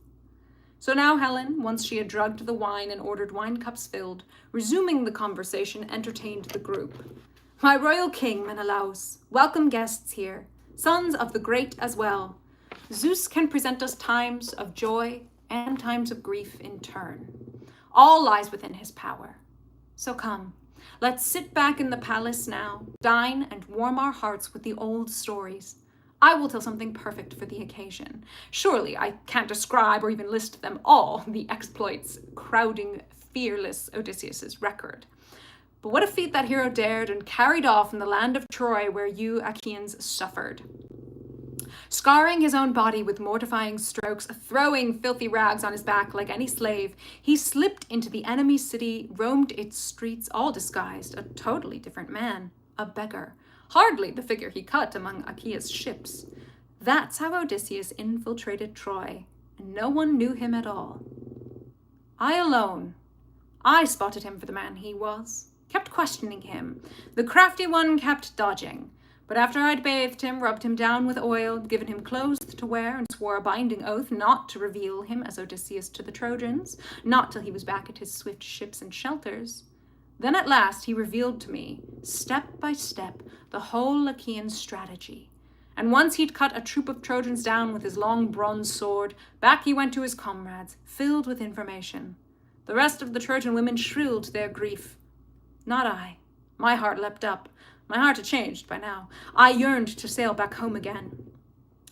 So now Helen, once she had drugged the wine and ordered wine cups filled, resuming the conversation, entertained the group. My royal king, Menelaus, welcome guests here, sons of the great as well. Zeus can present us times of joy and times of grief in turn. All lies within his power. So come, let's sit back in the palace now, dine and warm our hearts with the old stories. I will tell something perfect for the occasion. Surely I can't describe or even list them all, the exploits crowding fearless Odysseus's record. But what a feat that hero dared and carried off in the land of Troy, where you Achaeans suffered. Scarring his own body with mortifying strokes, throwing filthy rags on his back like any slave, he slipped into the enemy city, roamed its streets, all disguised, a totally different man, a beggar, hardly the figure he cut among Achaea's ships. That's how Odysseus infiltrated Troy, and no one knew him at all. I alone, I spotted him for the man he was, kept questioning him. The crafty one kept dodging. But after I'd bathed him, rubbed him down with oil, given him clothes to wear, and swore a binding oath not to reveal him as Odysseus to the Trojans, not till he was back at his swift ships and shelters, then at last he revealed to me, step by step, the whole Achaean strategy. And once he'd cut a troop of Trojans down with his long bronze sword, back he went to his comrades, filled with information. The rest of the Trojan women shrilled their grief. Not I. My heart leapt up. My heart had changed by now. I yearned to sail back home again.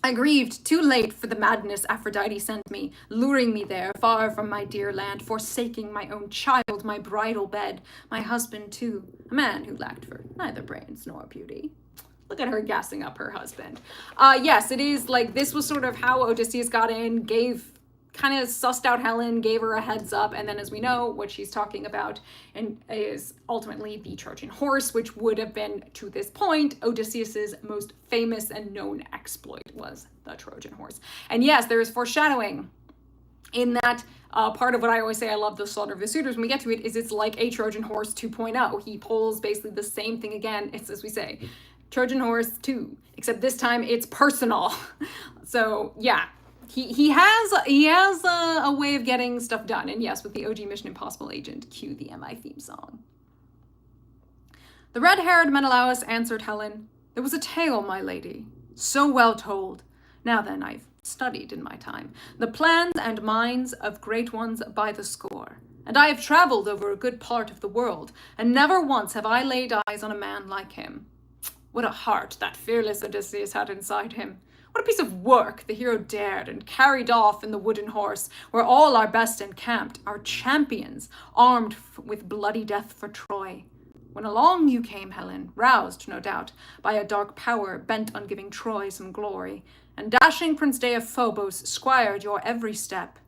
I grieved too late for the madness Aphrodite sent me, luring me there, far from my dear land, forsaking my own child, my bridal bed, my husband too, a man who lacked for neither brains nor beauty. Look at her gassing up her husband. Yes, it is like this was sort of how Odysseus got in, kind of sussed out Helen, gave her a heads up, and then as we know, what she's talking about and is ultimately the Trojan horse, which would have been, to this point, Odysseus's most famous and known exploit was the Trojan horse. And yes, there is foreshadowing in that part of what I always say I love the Slaughter of the Suitors when we get to it is it's like a Trojan horse 2.0. He pulls basically the same thing again. It's, as we say, Trojan horse 2, except this time it's personal. So yeah. He has a way of getting stuff done. And yes, with the OG Mission Impossible agent, cue the MI theme song. The red-haired Menelaus answered Helen, there was a tale, my lady, so well told. Now then, I've studied in my time the plans and minds of great ones by the score. And I have traveled over a good part of the world, and never once have I laid eyes on a man like him. What a heart that fearless Odysseus had inside him. What a piece of work the hero dared and carried off in the wooden horse, where all our best encamped, our champions, armed with bloody death for Troy. When along you came, Helen, roused, no doubt, by a dark power bent on giving Troy some glory, and dashing Prince Deiphobos squired your every step.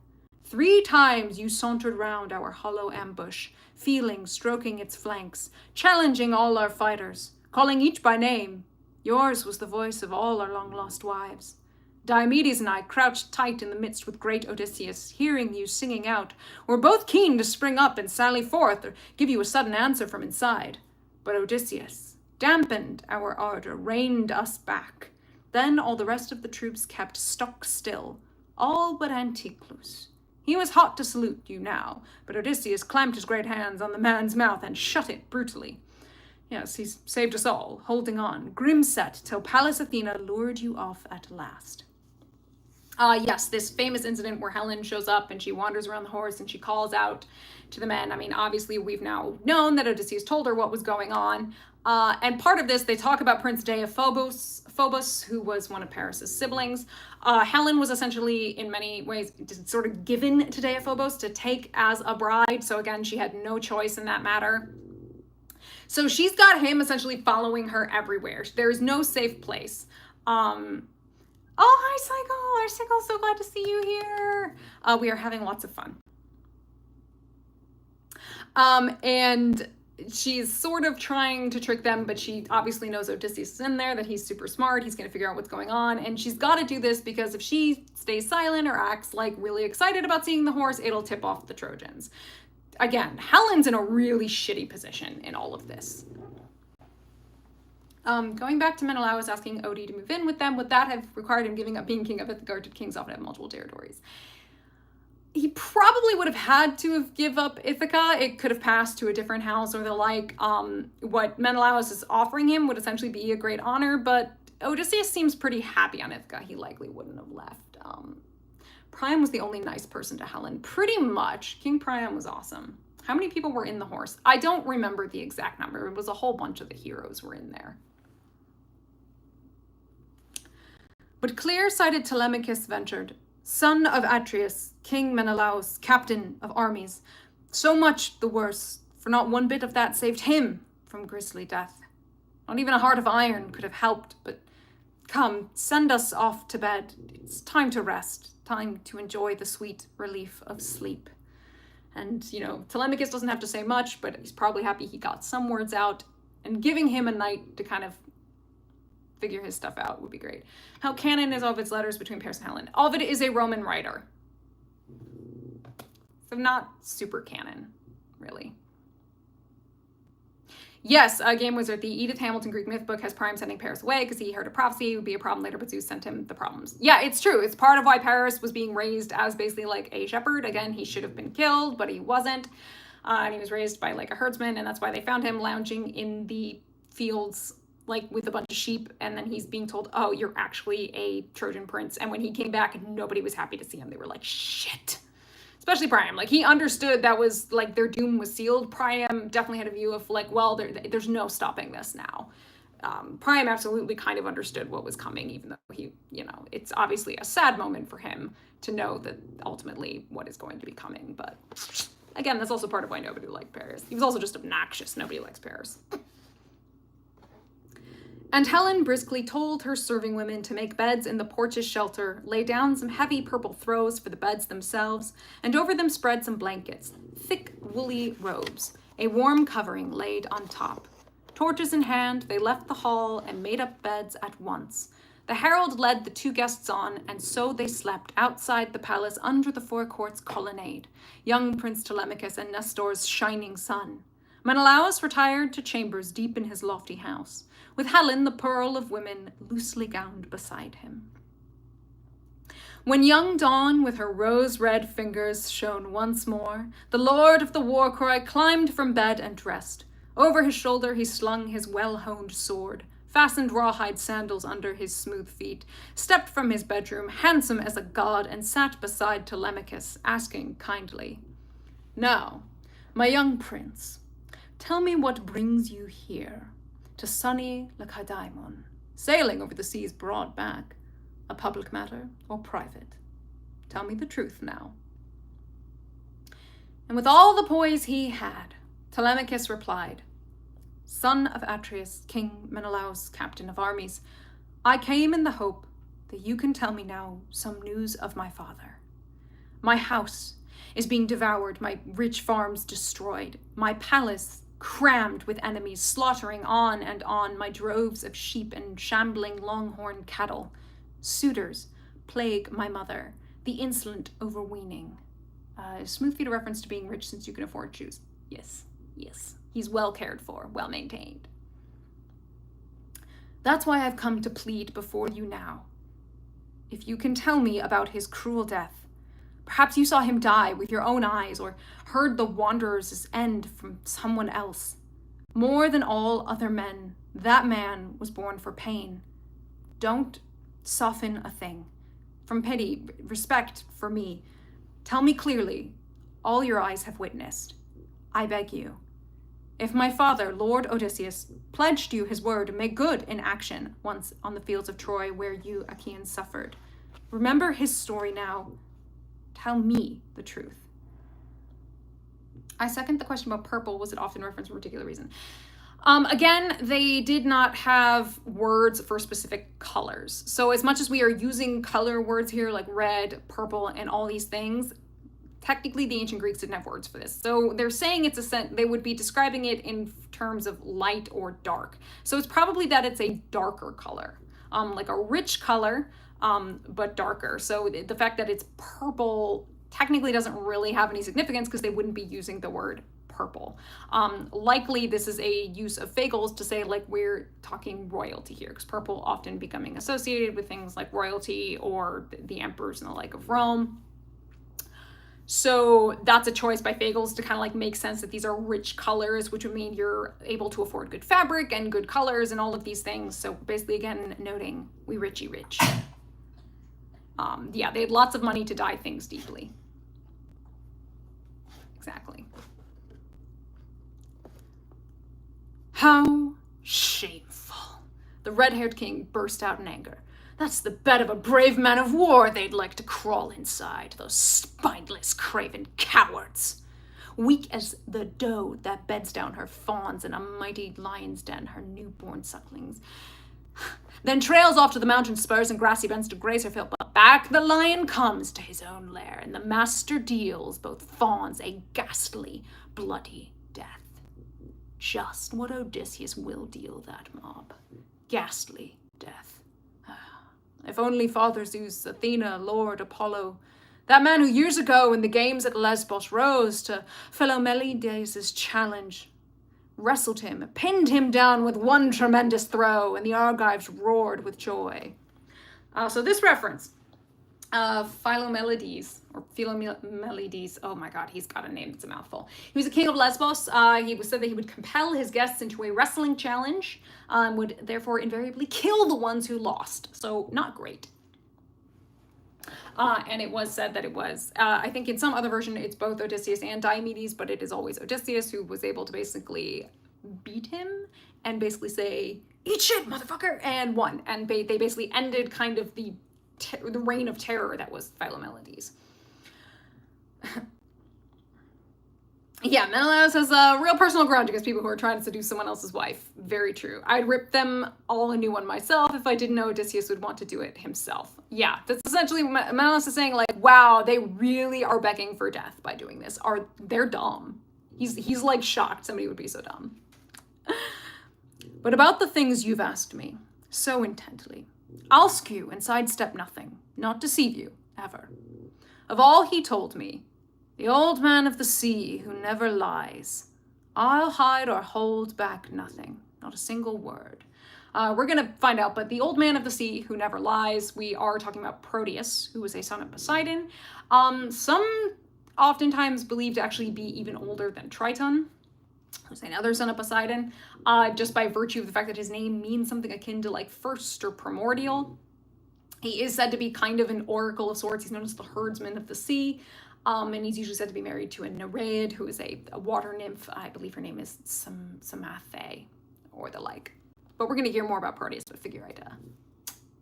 3 times you sauntered round our hollow ambush, feeling, stroking its flanks, challenging all our fighters, calling each by name. Yours was the voice of all our long-lost wives. Diomedes and I, crouched tight in the midst with great Odysseus, hearing you singing out, were both keen to spring up and sally forth, or give you a sudden answer from inside. But Odysseus dampened our ardor, reined us back. Then all the rest of the troops kept stock still, all but Anticlus. He was hot to salute you now, but Odysseus clamped his great hands on the man's mouth and shut it brutally. Yes, he's saved us all, holding on, grim-set, till Pallas Athena lured you off at last. Yes, this famous incident where Helen shows up and she wanders around the horse and she calls out to the men. I mean, obviously we've now known that Odysseus told her what was going on. And part of this, they talk about Prince Phobos, who was one of Paris's siblings. Helen was essentially, in many ways, sort of given to Deiphobos to take as a bride. So again, she had no choice in that matter. So she's got him essentially following her everywhere. There's no safe place. Oh, hi, Cycle, so glad to see you here. We are having lots of fun. And she's sort of trying to trick them, but she obviously knows Odysseus is in there, that he's super smart, he's going to figure out what's going on, and she's got to do this because if she stays silent or acts like really excited about seeing the horse, it'll tip off the Trojans. Again, Helen's in a really shitty position in all of this. Going back to Menelaus asking Odie to move in with them, would that have required him giving up being king of Ithaca, or did kings often have multiple territories? He probably would have had to have give up Ithaca. It could have passed to a different house or the like. What Menelaus is offering him would essentially be a great honor, but Odysseus seems pretty happy on Ithaca. He likely wouldn't have left. Priam was the only nice person to Helen. Pretty much. King Priam was awesome. How many people were in the horse? I don't remember the exact number. It was a whole bunch of the heroes were in there. But clear-sighted Telemachus ventured, son of Atreus, King Menelaus, captain of armies. So much the worse, for not one bit of that saved him from grisly death. Not even a heart of iron could have helped, but come, send us off to bed. It's time to rest, time to enjoy the sweet relief of sleep. And, Telemachus doesn't have to say much, but he's probably happy he got some words out, and giving him a night to kind of figure his stuff out would be great. How canon is Ovid's letters between Paris and Helen? Ovid is a Roman writer. So not super canon, really. Yes, Game Wizard, the Edith Hamilton Greek myth book has Priam sending Paris away because he heard a prophecy. It would be a problem later, but Zeus sent him the problems. Yeah, it's true. It's part of why Paris was being raised as basically like a shepherd. Again, he should have been killed, but he wasn't. And he was raised by like a herdsman, and that's why they found him lounging in the fields like with a bunch of sheep, and then he's being told, oh, you're actually a Trojan prince. And when he came back, nobody was happy to see him. They were like, shit. Especially Priam. Like, he understood that was, like, their doom was sealed. Priam definitely had a view of, like, well, there's no stopping this now. Priam absolutely kind of understood what was coming, even though he, it's obviously a sad moment for him to know that ultimately what is going to be coming. But, again, that's also part of why nobody liked Paris. He was also just obnoxious. Nobody likes Paris. And Helen briskly told her serving women to make beds in the porch's shelter, lay down some heavy purple throws for the beds themselves, and over them spread some blankets, thick woolly robes, a warm covering laid on top. Torches in hand, they left the hall and made up beds at once. The herald led the two guests on, and so they slept outside the palace under the forecourt's colonnade, young Prince Telemachus and Nestor's shining son. Menelaus retired to chambers deep in his lofty house, with Helen, the pearl of women, loosely gowned beside him. When young Dawn, with her rose-red fingers, shone once more, the lord of the war-cry climbed from bed and dressed. Over his shoulder he slung his well-honed sword, fastened rawhide sandals under his smooth feet, stepped from his bedroom, handsome as a god, and sat beside Telemachus, asking kindly, "Now, my young prince, tell me what brings you here, to sunny Lacedaemon, sailing over the sea's broad back, a public matter or private? Tell me the truth now." And with all the poise he had, Telemachus replied, "Son of Atreus, King Menelaus, captain of armies, I came in the hope that you can tell me now some news of my father. My house is being devoured, my rich farms destroyed, my palace crammed with enemies, slaughtering on and on my droves of sheep and shambling longhorn cattle. Suitors, plague my mother, the insolent overweening. Smooth feet a reference to being rich since you can afford shoes. Yes, yes. He's well cared for, well maintained. That's why I've come to plead before you now. If you can tell me about his cruel death, perhaps you saw him die with your own eyes or heard the wanderer's end from someone else. More than all other men, that man was born for pain. Don't soften a thing. From pity, respect for me, tell me clearly all your eyes have witnessed. I beg you. If my father, Lord Odysseus, pledged you his word to make good in action once on the fields of Troy where you Achaeans suffered, remember his story now. Tell me the truth. I second the question about purple. Was it often referenced for a particular reason? Again, they did not have words for specific colors. So as much as we are using color words here like red, purple, and all these things, technically the ancient Greeks didn't have words for this. So they're saying they would be describing it in terms of light or dark. So it's probably that it's a darker color, like a rich color, but darker. So the fact that it's purple technically doesn't really have any significance because they wouldn't be using the word purple. Likely this is a use of fagles to say like we're talking royalty here, because purple often becoming associated with things like royalty or the emperors and the like of Rome. So that's a choice by fagles to kind of like make sense that these are rich colors, which would mean you're able to afford good fabric and good colors and all of these things. So basically, again, noting we richy rich. Yeah, they had lots of money to dye things deeply. Exactly. How shameful. The red-haired king burst out in anger. That's the bed of a brave man of war they'd like to crawl inside, those spineless, craven cowards. Weak as the doe that beds down her fawns in a mighty lion's den, her newborn sucklings. Then trails off to the mountain spurs and grassy bents to graze her fill. But back the lion comes to his own lair, and the master deals both fawns a ghastly, bloody death. Just what Odysseus will deal that mob. Ghastly death. If only Father Zeus, Athena, Lord Apollo, that man who years ago in the games at Lesbos rose to Philomeleides' challenge, wrestled him, pinned him down with one tremendous throw, and the Argives roared with joy. So this reference, Philomeleides, oh my god, he's got a name, it's a mouthful. He was a king of Lesbos. He was said that he would compel his guests into a wrestling challenge, would therefore invariably kill the ones who lost. So not great. And it was said that it was, I think in some other version, it's both Odysseus and Diomedes, but it is always Odysseus who was able to basically beat him and basically say, eat shit, motherfucker, and won. And they basically ended kind of the reign of terror that was Philomeleides. Yeah, Menelaus has a real personal grudge against people who are trying to seduce someone else's wife. Very true. I'd rip them all a new one myself if I didn't know Odysseus would want to do it himself. Yeah, that's essentially what Menelaus is saying, like, wow, they really are begging for death by doing this. They're dumb. He's like shocked somebody would be so dumb. But about the things you've asked me so intently, I'll skew and sidestep nothing, not deceive you, ever. Of all he told me, the old man of the sea who never lies, I'll hide or hold back nothing, not a single word. We're going to find out, but the old man of the sea who never lies, we are talking about Proteus, who was a son of Poseidon. Some oftentimes believed to actually be even older than Triton, who's another son of Poseidon, just by virtue of the fact that his name means something akin to like first or primordial. He is said to be kind of an oracle of sorts. He's known as the herdsman of the sea. And he's usually said to be married to a Nereid, who is a water nymph. I believe her name is Samathe, or the like. But we're going to hear more about Proteus, but figure I'd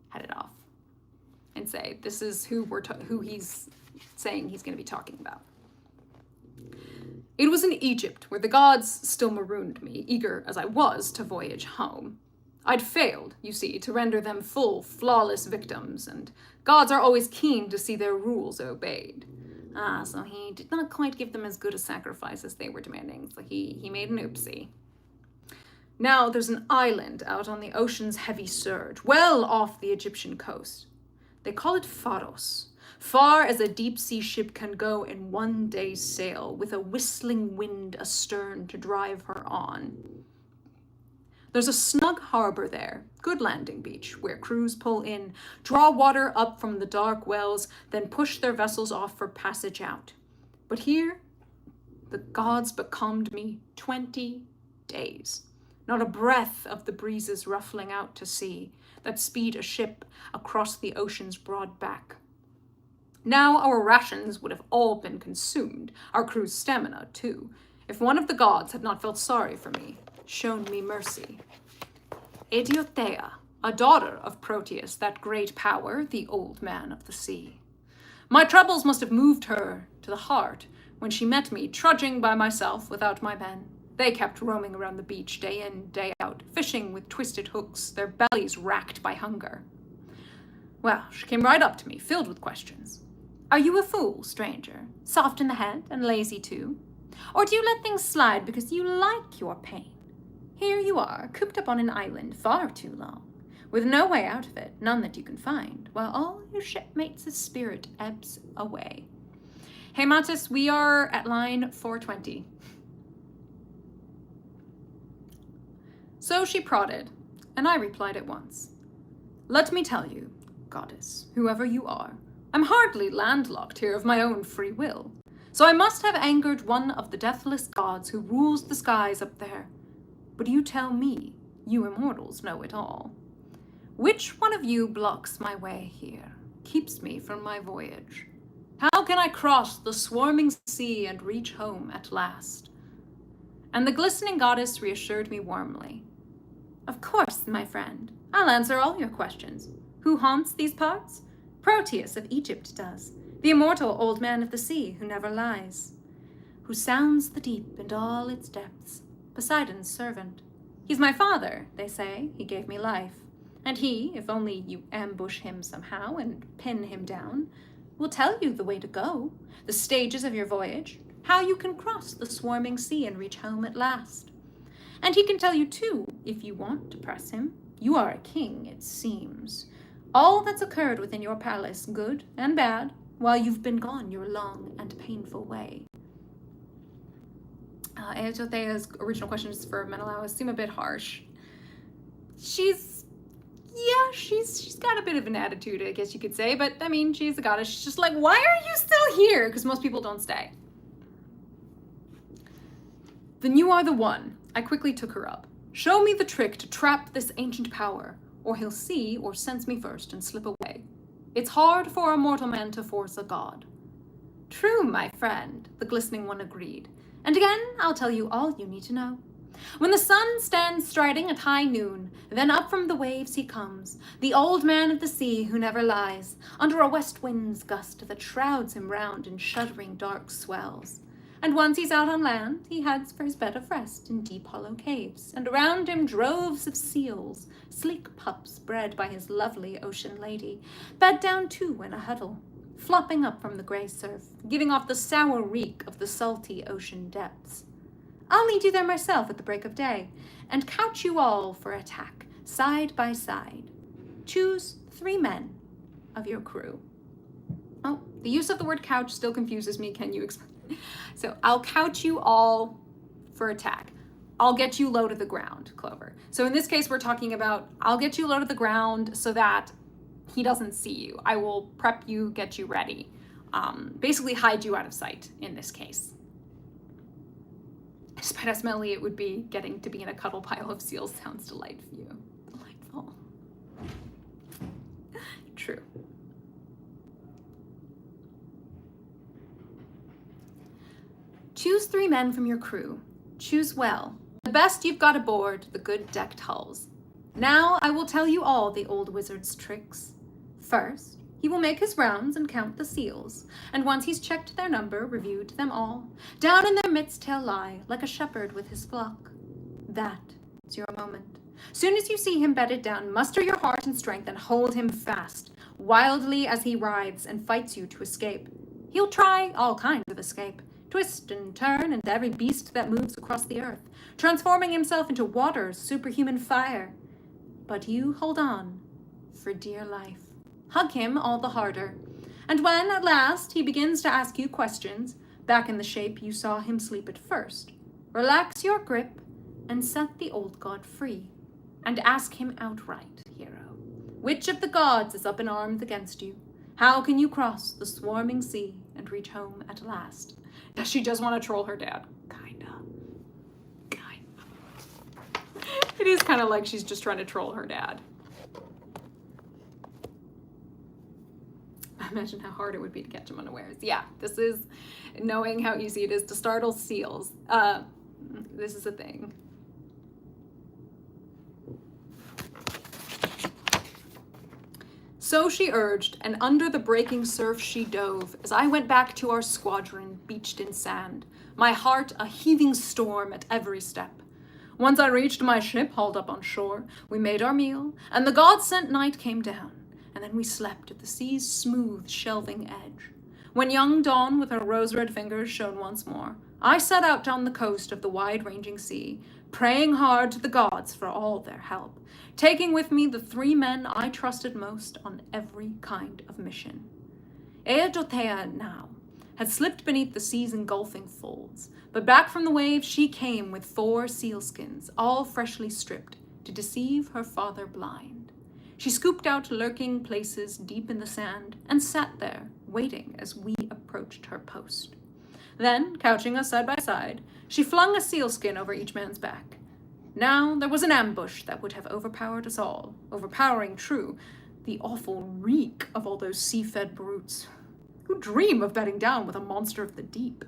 head it off and say this is who he's saying he's going to be talking about. It was in Egypt where the gods still marooned me, eager as I was to voyage home. I'd failed, you see, to render them full, flawless victims, and gods are always keen to see their rules obeyed. So he did not quite give them as good a sacrifice as they were demanding, so he made an oopsie. Now there's an island out on the ocean's heavy surge, well off the Egyptian coast. They call it Pharos, far as a deep-sea ship can go in one day's sail, with a whistling wind astern to drive her on. There's a snug harbor there, good landing beach, where crews pull in, draw water up from the dark wells, then push their vessels off for passage out. But here, the gods becalmed me 20 days. Not a breath of the breezes ruffling out to sea that speed a ship across the ocean's broad back. Now our rations would have all been consumed, our crew's stamina too, if one of the gods had not felt sorry for me, shown me mercy. Aegean, a daughter of Proteus, that great power, the old man of the sea. My troubles must have moved her to the heart when she met me trudging by myself without my men. They kept roaming around the beach day in, day out, fishing with twisted hooks, their bellies racked by hunger. Well, she came right up to me, filled with questions. Are you a fool, stranger, soft in the head and lazy too? Or do you let things slide because you like your pain? Here you are, cooped up on an island far too long, with no way out of it, none that you can find, while all your shipmates' spirit ebbs away. Hey, Matis, we are at line 420. So she prodded, and I replied at once. Let me tell you, goddess, whoever you are, I'm hardly landlocked here of my own free will, so I must have angered one of the deathless gods who rules the skies up there. But you tell me, you immortals know it all. Which one of you blocks my way here, keeps me from my voyage? How can I cross the swarming sea and reach home at last? And the glistening goddess reassured me warmly. Of course, my friend, I'll answer all your questions. Who haunts these parts? Proteus of Egypt does, the immortal old man of the sea who never lies, who sounds the deep and all its depths, Poseidon's servant. He's my father, they say, he gave me life, and he, if only you ambush him somehow and pin him down, will tell you the way to go, the stages of your voyage, how you can cross the swarming sea and reach home at last. And he can tell you, too, if you want to press him. You are a king, it seems. All that's occurred within your palace, good and bad, while you've been gone your long and painful way. Aegean's original questions for Menelaus seem a bit harsh. She's got a bit of an attitude, I guess you could say, but I mean, she's a goddess. She's just like, why are you still here? Because most people don't stay. Then you are the one. I quickly took her up. Show me the trick to trap this ancient power, or he'll see or sense me first and slip away. It's hard for a mortal man to force a god. True, my friend, the glistening one agreed. And again, I'll tell you all you need to know. When the sun stands striding at high noon, then up from the waves he comes, the old man of the sea who never lies, under a west wind's gust that shrouds him round in shuddering dark swells. And once he's out on land, he heads for his bed of rest in deep hollow caves, and around him droves of seals, sleek pups bred by his lovely ocean lady, bed down too in a huddle, flopping up from the gray surf, giving off the sour reek of the salty ocean depths. I'll lead you there myself at the break of day, and couch you all for attack, side by side. Choose 3 men of your crew. Oh, the use of the word couch still confuses me. Can you explain? So I'll couch you all for attack. I'll get you low to the ground, Clover. So in this case, we're talking about I'll get you low to the ground so that he doesn't see you. I will prep you, get you ready. Basically hide you out of sight in this case. Despite how smelly it would be, getting to be in a cuddle pile of seals sounds delightful. True. Choose 3 men from your crew. Choose well. The best you've got aboard the good decked hulls. Now I will tell you all the old wizard's tricks. First, he will make his rounds and count the seals, and once he's checked their number, reviewed them all, down in their midst he'll lie, like a shepherd with his flock. That's your moment. Soon as you see him bedded down, muster your heart and strength and hold him fast, wildly as he writhes and fights you to escape. He'll try all kinds of escape, twist and turn into every beast that moves across the earth, transforming himself into water's superhuman fire. But you hold on for dear life. hug him all the harder. And when, at last, he begins to ask you questions, back in the shape you saw him sleep at first, relax your grip and set the old god free. And ask him outright, hero, which of the gods is up in arms against you? How can you cross the swarming sea and reach home at last? Does she just want to troll her dad? Kinda. It is kind of like she's just trying to troll her dad. Imagine how hard it would be to catch him unawares. Yeah, this is knowing how easy it is to startle seals. This is a thing. So she urged, and under the breaking surf she dove, as I went back to our squadron, beached in sand, my heart a heaving storm at every step. Once I reached my ship, hauled up on shore, we made our meal, and the God-sent night came down, and then we slept at the sea's smooth, shelving edge. When young dawn with her rose-red fingers shone once more, I set out down the coast of the wide-ranging sea, praying hard to the gods for all their help, taking with me the 3 men I trusted most on every kind of mission. Aegean now had slipped beneath the sea's engulfing folds, but back from the waves she came with 4 sealskins, all freshly stripped, to deceive her father blind. She scooped out lurking places deep in the sand and sat there, waiting as we approached her post. Then, couching us side by side, she flung a sealskin over each man's back. Now there was an ambush that would have overpowered us all, overpowering, true, the awful reek of all those sea-fed brutes. Who dream of bedding down with a monster of the deep?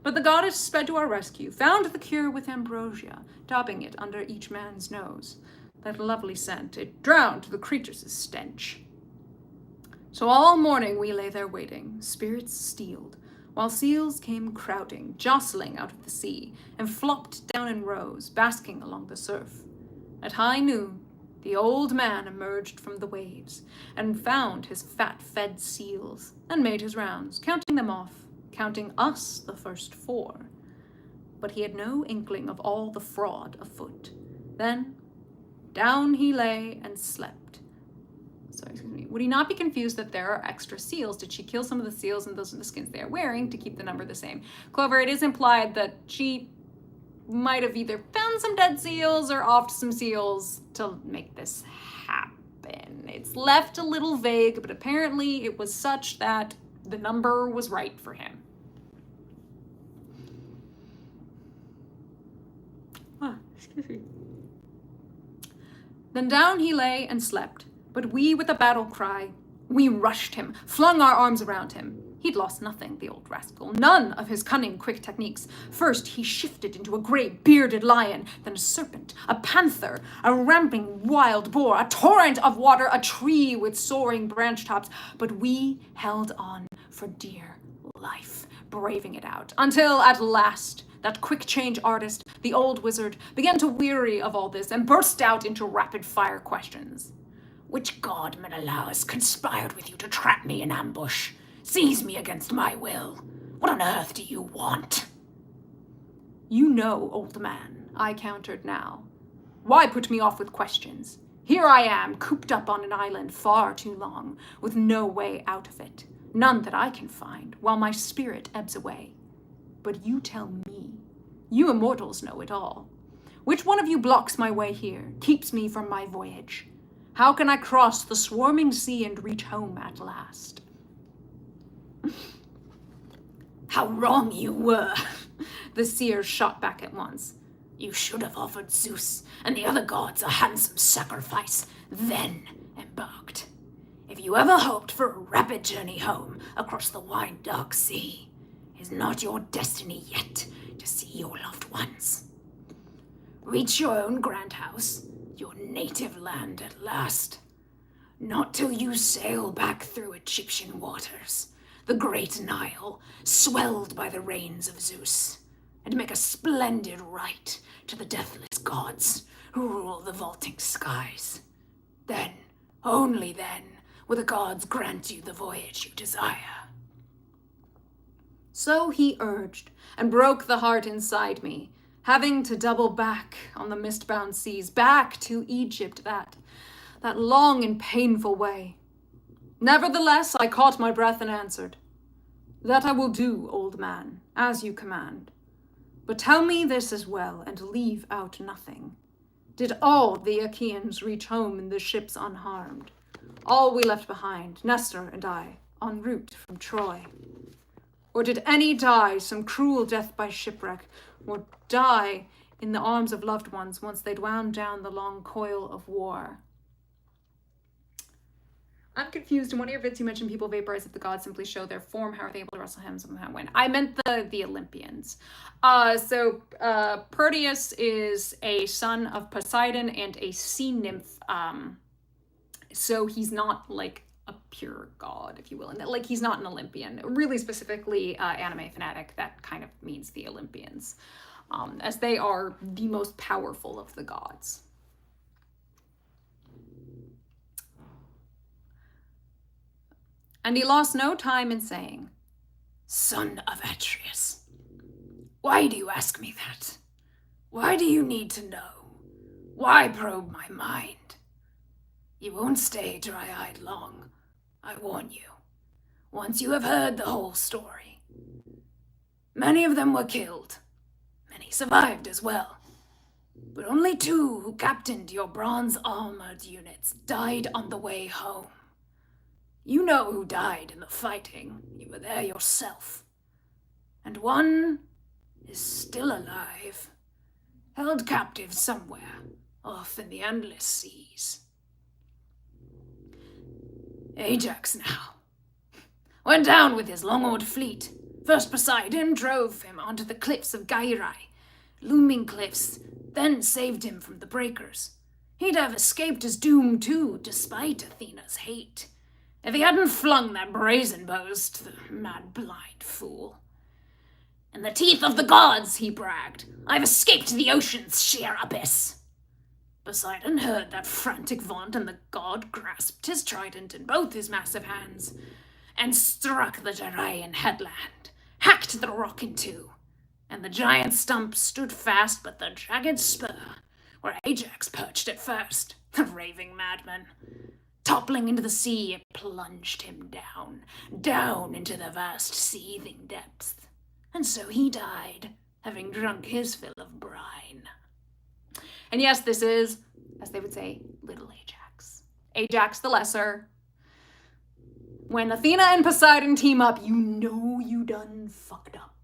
But the goddess sped to our rescue, found the cure with ambrosia, daubing it under each man's nose. That lovely scent, it drowned the creature's stench. So all morning we lay there waiting, spirits steeled, while seals came crowding, jostling out of the sea, and flopped down in rows, basking along the surf. At high noon, the old man emerged from the waves, and found his fat-fed seals, and made his rounds, counting them off, counting us the first 4. But he had no inkling of all the fraud afoot. Then, down he lay and slept. Sorry, excuse me. Would he not be confused that there are extra seals? Did she kill some of the seals and those are the skins they are wearing to keep the number the same? Clover, it is implied that she might have either found some dead seals or offed some seals to make this happen. It's left a little vague, but apparently it was such that the number was right for him. Excuse me. Then down he lay and slept, but we with a battle cry, we rushed him, flung our arms around him. He'd lost nothing, the old rascal, none of his cunning, quick techniques. First he shifted into a great bearded lion, then a serpent, a panther, a ramping wild boar, a torrent of water, a tree with soaring branch tops. But we held on for dear life, braving it out, until at last that quick-change artist, the old wizard, began to weary of all this and burst out into rapid-fire questions. Which god, Menelaus, conspired with you to trap me in ambush? Seize me against my will. What on earth do you want? You know, old man, I countered now. Why put me off with questions? Here I am, cooped up on an island far too long, with no way out of it. None that I can find, while my spirit ebbs away. But you tell me. You immortals know it all. Which one of you blocks my way here, keeps me from my voyage? How can I cross the swarming sea and reach home at last? How wrong you were, the seer shot back at once. You should have offered Zeus and the other gods a handsome sacrifice, then embarked. If you ever hoped for a rapid journey home across the wide dark sea, is not your destiny yet to see your loved ones. Reach your own grand house, your native land at last. Not till you sail back through Egyptian waters, the great Nile, swelled by the rains of Zeus, and make a splendid rite to the deathless gods who rule the vaulting skies. Then, only then, will the gods grant you the voyage you desire. So he urged, and broke the heart inside me, having to double back on the mist-bound seas, back to Egypt, that long and painful way. Nevertheless, I caught my breath and answered, "That I will do, old man, as you command. But tell me this as well, and leave out nothing. Did all the Achaeans reach home in the ships unharmed? All we left behind, Nestor and I, en route from Troy? Or did any die some cruel death by shipwreck, or die in the arms of loved ones once they'd wound down the long coil of war?" I'm confused. In one of your vids, you mentioned people vaporize if the gods simply show their form. How are they able to wrestle him? Somehow win. I meant the Olympians. Proteus is a son of Poseidon and a sea nymph. So he's not like a pure god, if you will, and that, like, he's not an Olympian. Really specifically, anime fanatic, that kind of means the Olympians, as they are the most powerful of the gods. And he lost no time in saying, "Son of Atreus, why do you ask me that? Why do you need to know? Why probe my mind? You won't stay dry-eyed long, I warn you, once you have heard the whole story. Many of them were killed. Many survived as well. But only 2 who captained your bronze-armored units died on the way home. You know who died in the fighting. You were there yourself. And one is still alive, held captive somewhere off in the endless seas. Ajax now went down with his long-oared fleet. First Poseidon drove him onto the cliffs of Gyrae, looming cliffs, then saved him from the breakers. He'd have escaped his doom too, despite Athena's hate, if he hadn't flung that brazen boast, the mad blind fool. In the teeth of the gods, he bragged, I've escaped the ocean's sheer abyss. Poseidon heard that frantic vaunt, and the god grasped his trident in both his massive hands, and struck the Gyraean headland, hacked the rock in 2, and the giant stump stood fast but the jagged spur, where Ajax perched at first, the raving madman. Toppling into the sea, it plunged him down into the vast seething depths. And so he died, having drunk his fill of brine. And yes, this is, as they would say, little Ajax. Ajax the Lesser. When Athena and Poseidon team up, you know you done fucked up.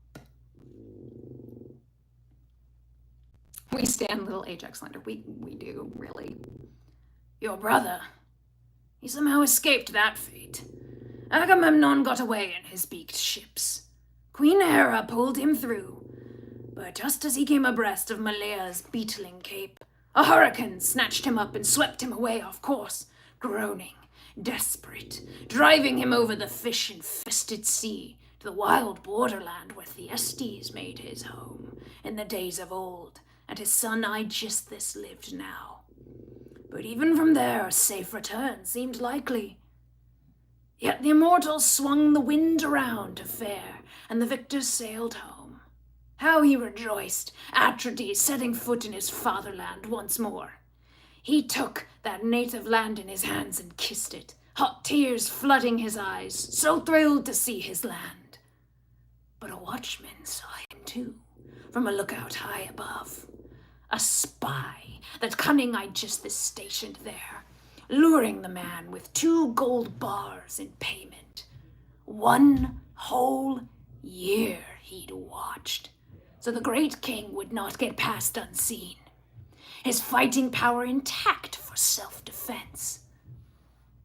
We stand little Ajax slander. We do, really. Your brother, he somehow escaped that fate. Agamemnon got away in his beaked ships. Queen Hera pulled him through. But just as he came abreast of Malea's beetling cape, a hurricane snatched him up and swept him away off course, groaning, desperate, driving him over the fish-infested sea to the wild borderland where Thyestes made his home in the days of old, and his son Aegisthus lived now. But even from there, a safe return seemed likely. Yet the immortals swung the wind around to fair, and the victors sailed home. How he rejoiced, Atrides setting foot in his fatherland once more. He took that native land in his hands and kissed it, hot tears flooding his eyes, so thrilled to see his land. But a watchman saw him too, from a lookout high above. A spy that cunning Aegisthus stationed there, luring the man with 2 gold bars in payment. 1 whole year he'd watched, so the great king would not get past unseen. His fighting power intact for self-defense.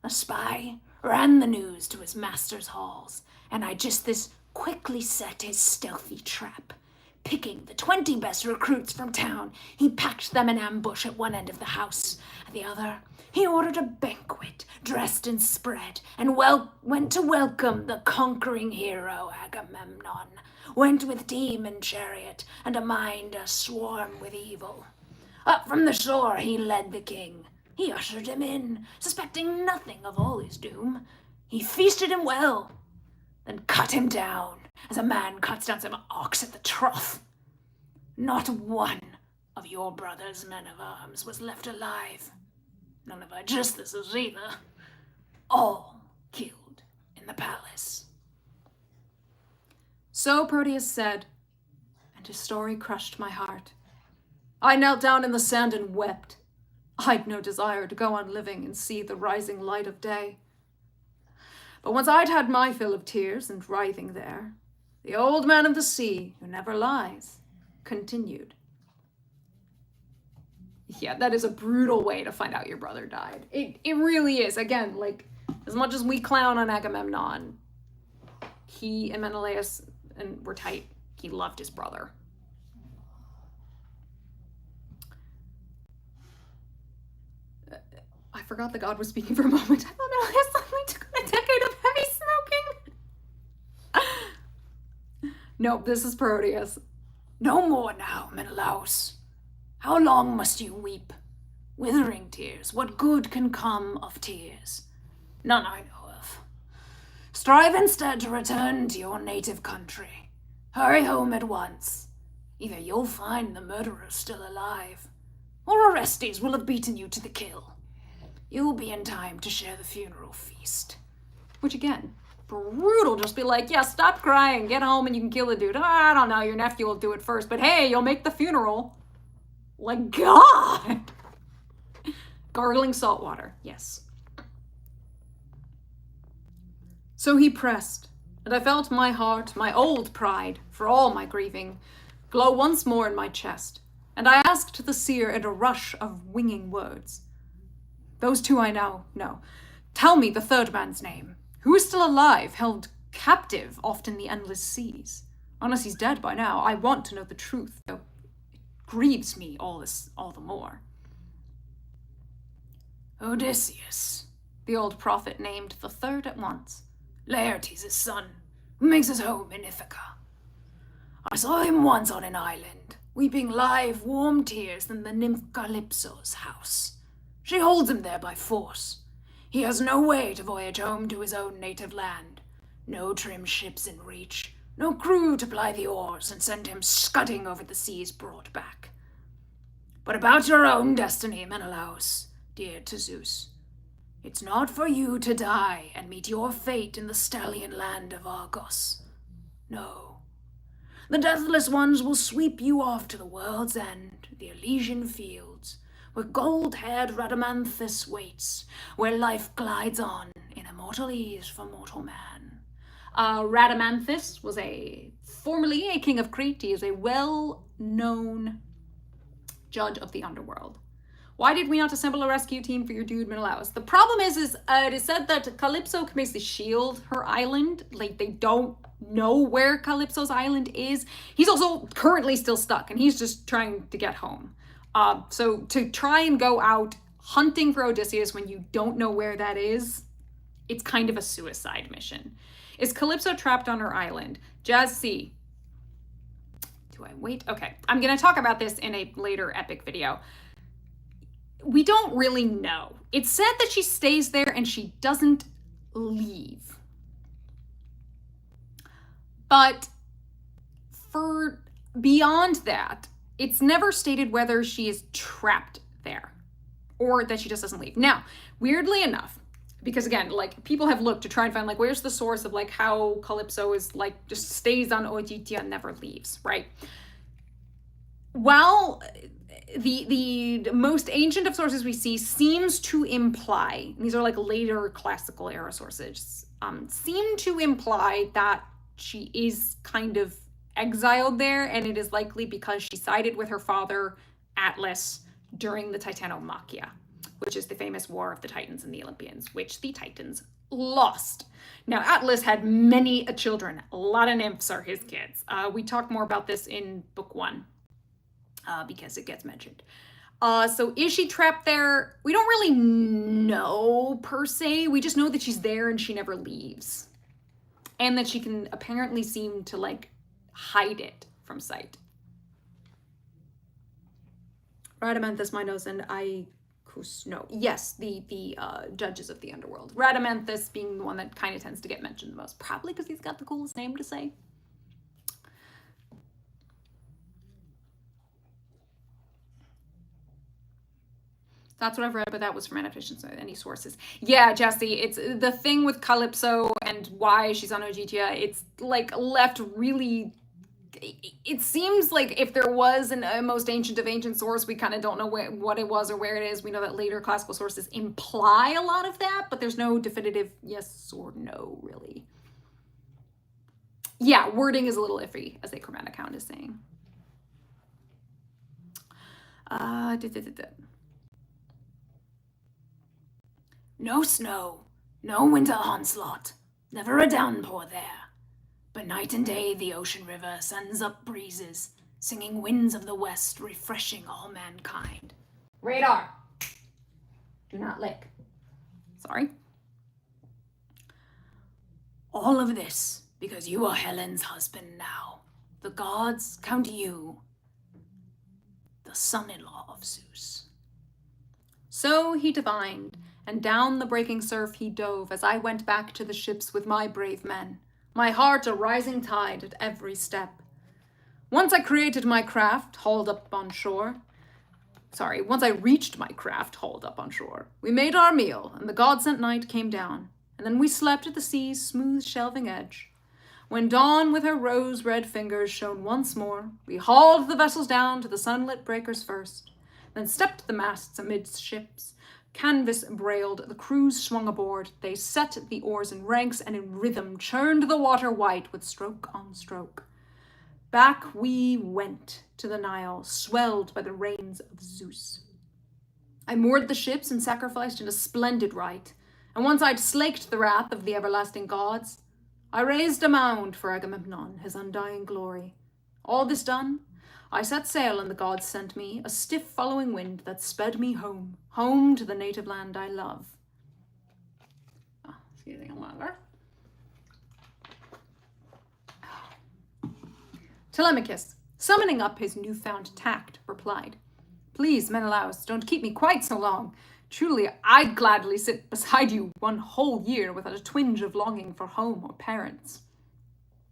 The spy ran the news to his master's halls, and Aegisthus quickly set his stealthy trap. Picking the 20 best recruits from town, he packed them in ambush at one end of the house. At the other, he ordered a banquet, dressed and spread, and went to welcome the conquering hero Agamemnon. Went with team and chariot, and a mind aswarm with evil. Up from the shore he led the king. He ushered him in, suspecting nothing of all his doom. He feasted him well, then cut him down, as a man cuts down some ox at the trough. Not one of your brother's men of arms was left alive. None of Aegisthus's either. All killed. in the palace." So Proteus said, and his story crushed my heart. I knelt down in the sand and wept. I'd no desire to go on living and see the rising light of day. But once I'd had my fill of tears and writhing there, the old man of the sea, who never lies, continued. Yeah, that is a brutal way to find out your brother died. It really is. Again, like, as much as we clown on Agamemnon, he and Menelaus were tight. He loved his brother. I forgot the god was speaking for a moment. I thought Menelaus suddenly took a decade of heavy smoking. Nope, this is Proteus. "No more now, Menelaus. How long must you weep? Withering tears, what good can come of tears? None I know of. Strive instead to return to your native country. Hurry home at once. Either you'll find the murderer still alive, or Orestes will have beaten you to the kill. You'll be in time to share the funeral feast." Which, again, brutal. Just be like, yeah, stop crying, get home, and you can kill the dude. I don't know, your nephew will do it first, but hey, you'll make the funeral. Like, God! Gargling salt water, yes. So he pressed, and I felt my heart, my old pride, for all my grieving, glow once more in my chest, and I asked the seer in a rush of winging words. Those two I now know. Tell me the third man's name. Who is still alive, held captive oft in the endless seas? Unless he's dead by now, I want to know the truth, though it grieves me all the more. "Odysseus," the old prophet named the third at once. "Laertes' son, who makes his home in Ithaca. I saw him once on an island, weeping live, warm tears in the nymph Calypso's house. She holds him there by force. He has no way to voyage home to his own native land. No trim ships in reach, no crew to ply the oars and send him scudding over the sea's broad back. But about your own destiny, Menelaus, dear to Zeus, it's not for you to die and meet your fate in the stallion land of Argos. No. The deathless ones will sweep you off to the world's end, the Elysian fields, where gold-haired Rhadamanthus waits, where life glides on in immortal ease for mortal man." Rhadamanthus was formerly a king of Crete. He is a well-known judge of the underworld. Why did we not assemble a rescue team for your dude Menelaus? The problem is it is said that Calypso can basically shield her island. Like, they don't know where Calypso's island is. He's also currently still stuck, and he's just trying to get home. So to try and go out hunting for Odysseus when you don't know where that is, it's kind of a suicide mission. Is Calypso trapped on her island? Jazz C. Do I wait? Okay, I'm going to talk about this in a later epic video. We don't really know. It's said that she stays there and she doesn't leave. But for beyond that, it's never stated whether she is trapped there or that she just doesn't leave. Now, weirdly enough, because again, like, people have looked to try and find, like, where's the source of, like, how Calypso is, like, just stays on Ogygia and never leaves, right? While the most ancient of sources we see seems to imply, these are like later classical era sources, seem to imply that she is kind of exiled there, and it is likely because she sided with her father Atlas during the Titanomachia, which is the famous war of the Titans and the Olympians, which the Titans lost. Now, Atlas had many children. A lot of nymphs are his kids. We talk more about this in book 1 because it gets mentioned. So is she trapped there? We don't really know per se. We just know that she's there and she never leaves, and that she can apparently seem to, like, hide it from sight. Rhadamanthus, Minos, and yes, the judges of the underworld. Rhadamanthus being the one that kind of tends to get mentioned the most, probably because he's got the coolest name to say. That's what I've read, but that was from annotations or any sources. Yeah, Jesse, it's the thing with Calypso and why she's on Ogygia. It's like left really. It seems like if there was a most ancient of ancient source, we kind of don't know what it was or where it is. We know that later classical sources imply a lot of that, but there's no definitive yes or no, really. Yeah, wording is a little iffy, as a Chromaticon is saying. No snow, no winter onslaught, never a downpour there. But night and day the ocean river sends up breezes, singing winds of the west, refreshing all mankind. Radar. Do not lick. Sorry. All of this because you are Helen's husband now. The gods count you the son-in-law of Zeus. So he divined, and down the breaking surf he dove as I went back to the ships with my brave men, my heart a rising tide at every step. Once I reached my craft hauled up on shore, we made our meal, and the god-sent night came down, and then we slept at the sea's smooth shelving edge. When dawn with her rose-red fingers shone once more, we hauled the vessels down to the sunlit breakers first, then stepped the masts amidships. Canvas brailed, the crews swung aboard. They set the oars in ranks and in rhythm churned the water white with stroke on stroke. Back we went to the Nile, swelled by the rains of Zeus. I moored the ships and sacrificed in a splendid rite, and once I'd slaked the wrath of the everlasting gods, I raised a mound for Agamemnon, his undying glory. All this done, I set sail, and the gods sent me a stiff following wind that sped me home, home to the native land I love. Getting longer. Telemachus, summoning up his newfound tact, replied, "Please, Menelaus, don't keep me quite so long. Truly, I'd gladly sit beside you one whole year without a twinge of longing for home or parents.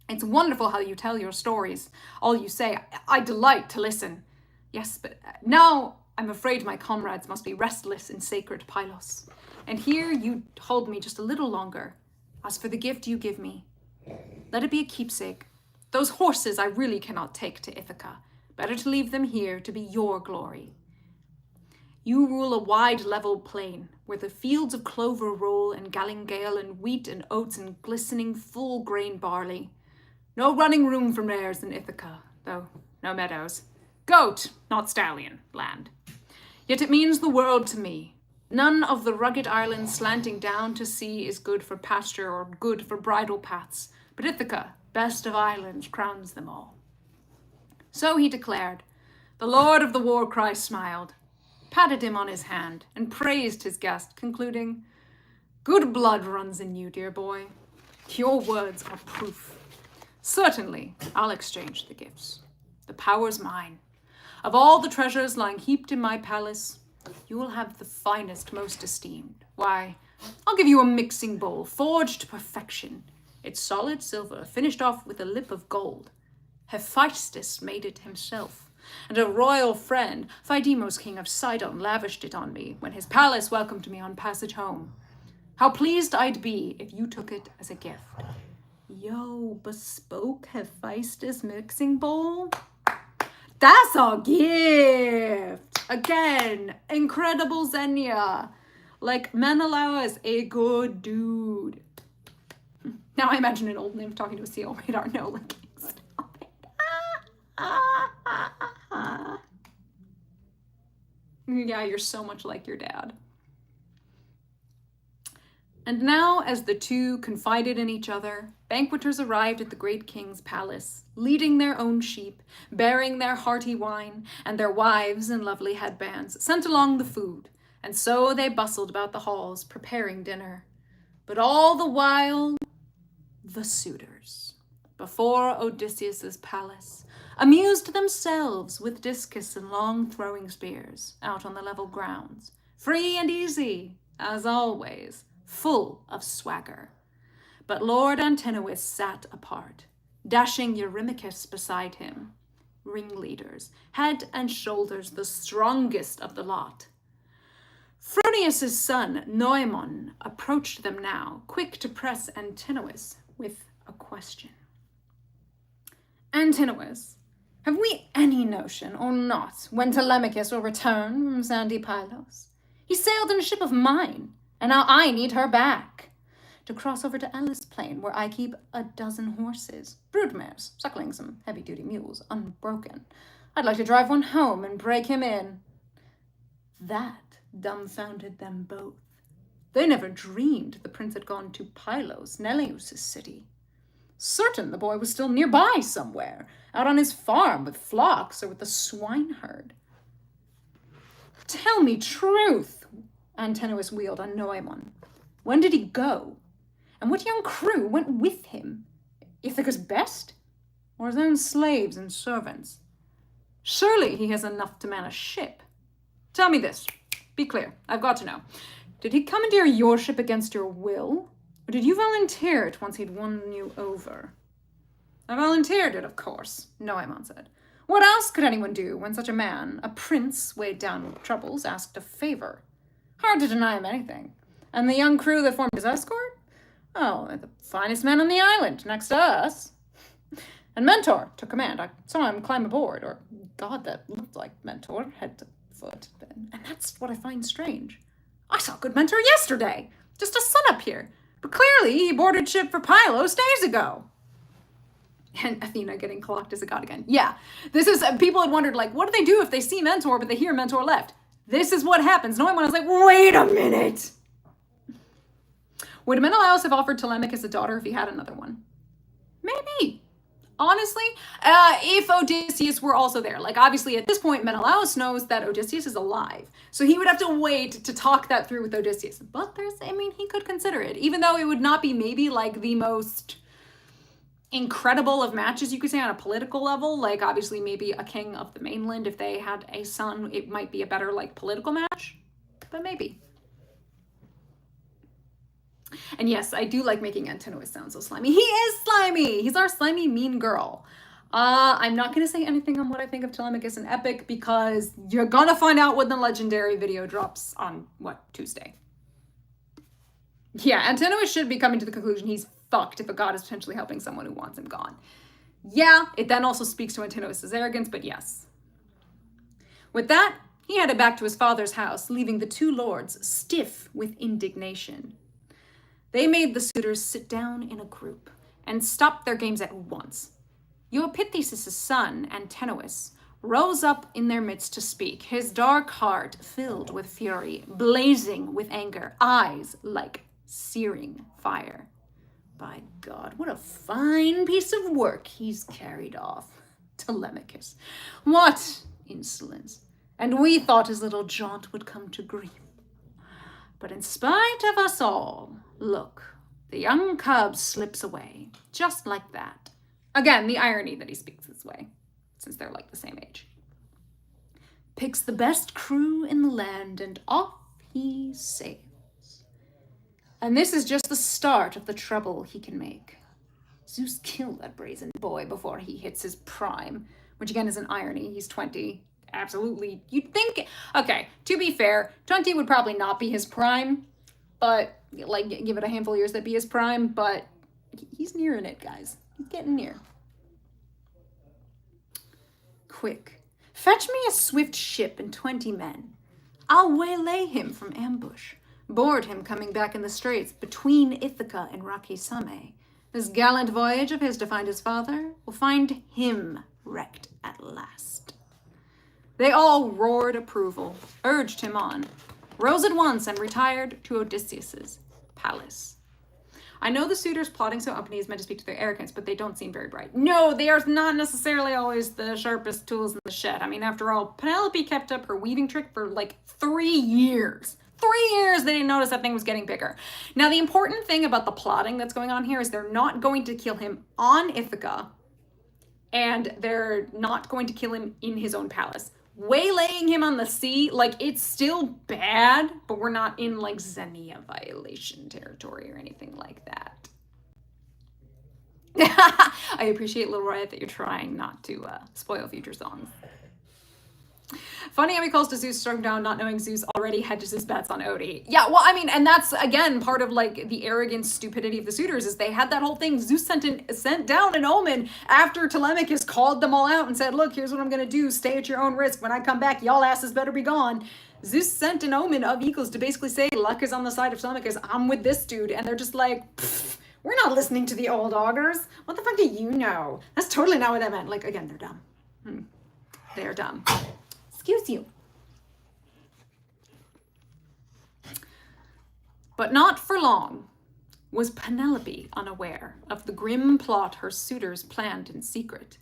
It's wonderful how you tell your stories. All you say, I delight to listen. Yes, but now I'm afraid my comrades must be restless in sacred Pylos. And here you hold me just a little longer. As for the gift you give me, let it be a keepsake. Those horses I really cannot take to Ithaca. Better to leave them here to be your glory. You rule a wide level plain, where the fields of clover roll and galingale and wheat and oats and glistening full grain barley. No running room for mares in Ithaca, though no meadows. Goat, not stallion, land. Yet it means the world to me. None of the rugged islands slanting down to sea is good for pasture or good for bridle paths, but Ithaca, best of islands, crowns them all." So he declared. The lord of the war cry smiled, patted him on his hand, and praised his guest, concluding, "Good blood runs in you, dear boy. Your words are proof. Certainly, I'll exchange the gifts. The power's mine. Of all the treasures lying heaped in my palace, you will have the finest, most esteemed. Why, I'll give you a mixing bowl, forged to perfection. It's solid silver, finished off with a lip of gold. Hephaestus made it himself, and a royal friend, Phidemos, king of Sidon, lavished it on me when his palace welcomed me on passage home. How pleased I'd be if you took it as a gift." Yo, bespoke Hephaestus mixing bowl? That's a gift! Again, incredible Xenia. Like Menelaus, a good dude. Now I imagine an old nymph talking to a seal radar. No, like, stop it. Yeah, you're so much like your dad. And now, as the two confided in each other, banqueters arrived at the great king's palace, leading their own sheep, bearing their hearty wine, and their wives in lovely headbands sent along the food, and so they bustled about the halls, preparing dinner. But all the while, the suitors, before Odysseus's palace, amused themselves with discus and long throwing spears out on the level grounds, free and easy, as always, full of swagger. But Lord Antinous sat apart, dashing Eurymachus beside him, ringleaders, head and shoulders the strongest of the lot. Proteus' son, Noemon, approached them now, quick to press Antinous with a question. Antinous, have we any notion, or not, when Telemachus will return from sandy Pylos? He sailed in a ship of mine, and now I need her back to cross over to Elis Plain, where I keep 12 horses, broodmares, suckling some heavy-duty mules, unbroken. I'd like to drive one home and break him in. That dumbfounded them both. They never dreamed the prince had gone to Pylos, Neleus' city. Certain the boy was still nearby somewhere, out on his farm with flocks or with the swineherd. Tell me truth, Antinous wheeled on Noemon. When did he go? And what young crew went with him? Ithaca's best? Or his own slaves and servants? Surely he has enough to man a ship. Tell me this. Be clear. I've got to know. Did he commandeer your ship against your will? Or did you volunteer it once he'd won you over? I volunteered it, of course, Noemon said. What else could anyone do when such a man, a prince weighed down with troubles, asked a favor? Hard to deny him anything. And the young crew that formed his escort? Oh, they're the finest men on the island, next to us. And Mentor took command. I saw him climb aboard, or God, that looked like Mentor, head to foot. And that's what I find strange. I saw good Mentor yesterday, just a sun-up here. But clearly he boarded ship for Pylos days ago. And Athena getting clocked as a god again. Yeah, this is, people had wondered, like, what do they do if they see Mentor, but they hear Mentor left? This is what happens. No one was like, wait a minute. Would Menelaus have offered Telemachus a daughter if he had another one? Maybe. Honestly, if Odysseus were also there. Like, obviously, at this point, Menelaus knows that Odysseus is alive. So he would have to wait to talk that through with Odysseus. But he could consider it. Even though it would not be maybe, like, the most incredible of matches, you could say, on a political level. Like, obviously, maybe a king of the mainland, if they had a son, it might be a better, like, political match. But maybe. And yes, I do like making Antinous sound so slimy. He is slimy! He's our slimy, mean girl. I'm not going to say anything on what I think of Telemachus and Epic, because you're going to find out when the legendary video drops on, Tuesday? Yeah, Antinous should be coming to the conclusion he's fucked if a god is potentially helping someone who wants him gone. Yeah, it then also speaks to Antinous' arrogance, but yes. With that, he headed back to his father's house, leaving the two lords stiff with indignation. They made the suitors sit down in a group and stopped their games at once. Eupeithes' son, Antinous, rose up in their midst to speak, his dark heart filled with fury, blazing with anger, eyes like searing fire. By God, what a fine piece of work he's carried off, Telemachus. What insolence! And we thought his little jaunt would come to grief. But in spite of us all, look, the young cub slips away, just like that. Again, the irony that he speaks this way, since they're like the same age. Picks the best crew in the land, and off he sails. And this is just the start of the trouble he can make. Zeus killed that brazen boy before he hits his prime, which again is an irony. He's 20. Absolutely. You'd think, okay, to be fair, 20 would probably not be his prime, but, like, give it a handful of years that'd be his prime, but he's nearing it, guys. He's getting near. Quick, fetch me a swift ship and 20 men. I'll waylay him from ambush, board him coming back in the straits between Ithaca and rocky Same. This gallant voyage of his to find his father will find him wrecked at last. They all roared approval, urged him on, rose at once and retired to Odysseus' palace. I know the suitors plotting so openly is meant to speak to their arrogance, but they don't seem very bright. No, they are not necessarily always the sharpest tools in the shed. I mean, after all, Penelope kept up her weaving trick for like 3 years. 3 years they didn't notice that thing was getting bigger. Now, the important thing about the plotting that's going on here is they're not going to kill him on Ithaca, and they're not going to kill him in his own palace. Waylaying him on the sea, like, it's still bad, but we're not in, like, Xenia violation territory or anything like that. I appreciate, Little Riot, that you're trying not to spoil future songs. Funny how he calls to Zeus, struck him down, not knowing Zeus already hedges his bets on Odie. Yeah, well, I mean, and that's, again, part of, like, the arrogant stupidity of the suitors, is they had that whole thing. Zeus sent down an omen after Telemachus called them all out and said, look, here's what I'm gonna do, stay at your own risk. When I come back, y'all asses better be gone. Zeus sent an omen of eagles to basically say, luck is on the side of Telemachus, I'm with this dude. And they're just like, we're not listening to the old augurs. What the fuck do you know? That's totally not what that meant. Like, again, they're dumb. They're dumb. Excuse you. But not for long was Penelope unaware of the grim plot her suitors planned in secret.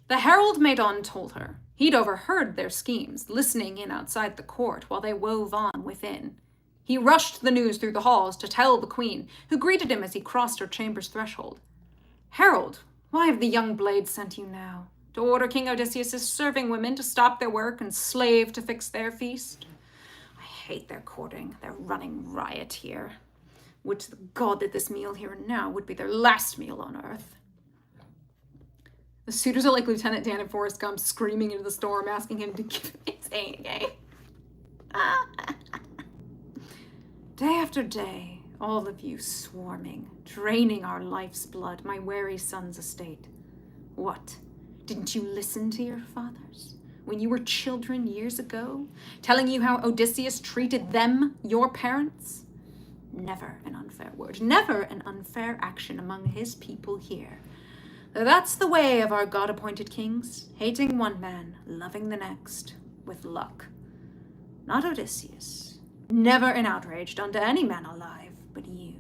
The herald Medon told her he'd overheard their schemes, listening in outside the court while they wove on within. He rushed the news through the halls to tell the queen, who greeted him as he crossed her chamber's threshold. Herald, why have the young blades sent you now? To order King Odysseus' serving women to stop their work and slave to fix their feast? I hate their courting, their running riot here. Would to the god that this meal here and now would be their last meal on earth. The suitors are like Lieutenant Dan and Forrest Gump screaming into the storm, asking him to give it a Day after day, all of you swarming, draining our life's blood, my wary son's estate. What? Didn't you listen to your fathers when you were children years ago, telling you how Odysseus treated them, your parents? Never an unfair word, never an unfair action among his people here. Though that's the way of our god-appointed kings, hating one man, loving the next, with luck. Not Odysseus. Never an outrage done to any man alive, but you.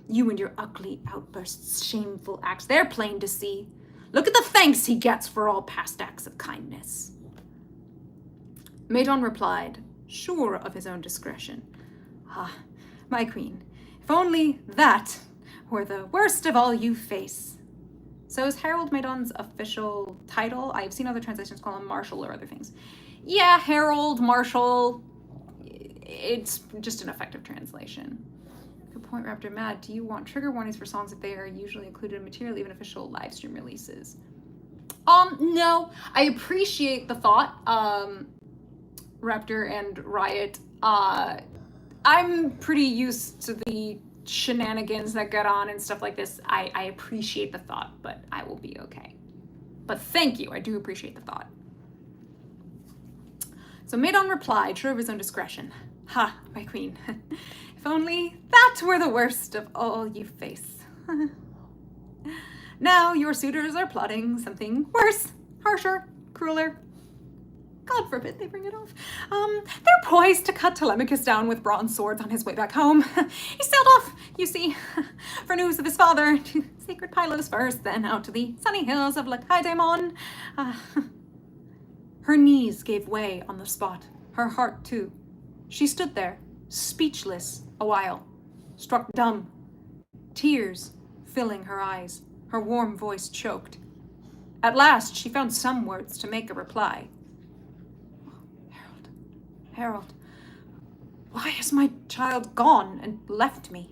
You and your ugly outbursts, shameful acts, they're plain to see. Look at the thanks he gets for all past acts of kindness. Medon replied, sure of his own discretion. Ah, my queen, if only that were the worst of all you face. So is Herald Medon's official title? I've seen other translations call him Marshal or other things. Yeah, Herald, Marshal, it's just an effective translation. Good point, Raptor. Matt, do you want trigger warnings for songs if they are usually included in material, even official live stream releases? No. I appreciate the thought, Raptor and Riot. I'm pretty used to the shenanigans that get on and stuff like this. I appreciate the thought, but I will be okay. But thank you. I do appreciate the thought. So Medon replied, sure of his own discretion. Ha, my queen. If only that were the worst of all you face. Now your suitors are plotting something worse, harsher, crueler. God forbid they bring it off. They're poised to cut Telemachus down with bronze swords on his way back home. He sailed off, you see, for news of his father, to sacred Pylos first, then out to the sunny hills of Lacedaemon. Her knees gave way on the spot, her heart too. She stood there, speechless a while, struck dumb, tears filling her eyes, her warm voice choked. At last she found some words to make a reply. Herald, why has my child gone and left me?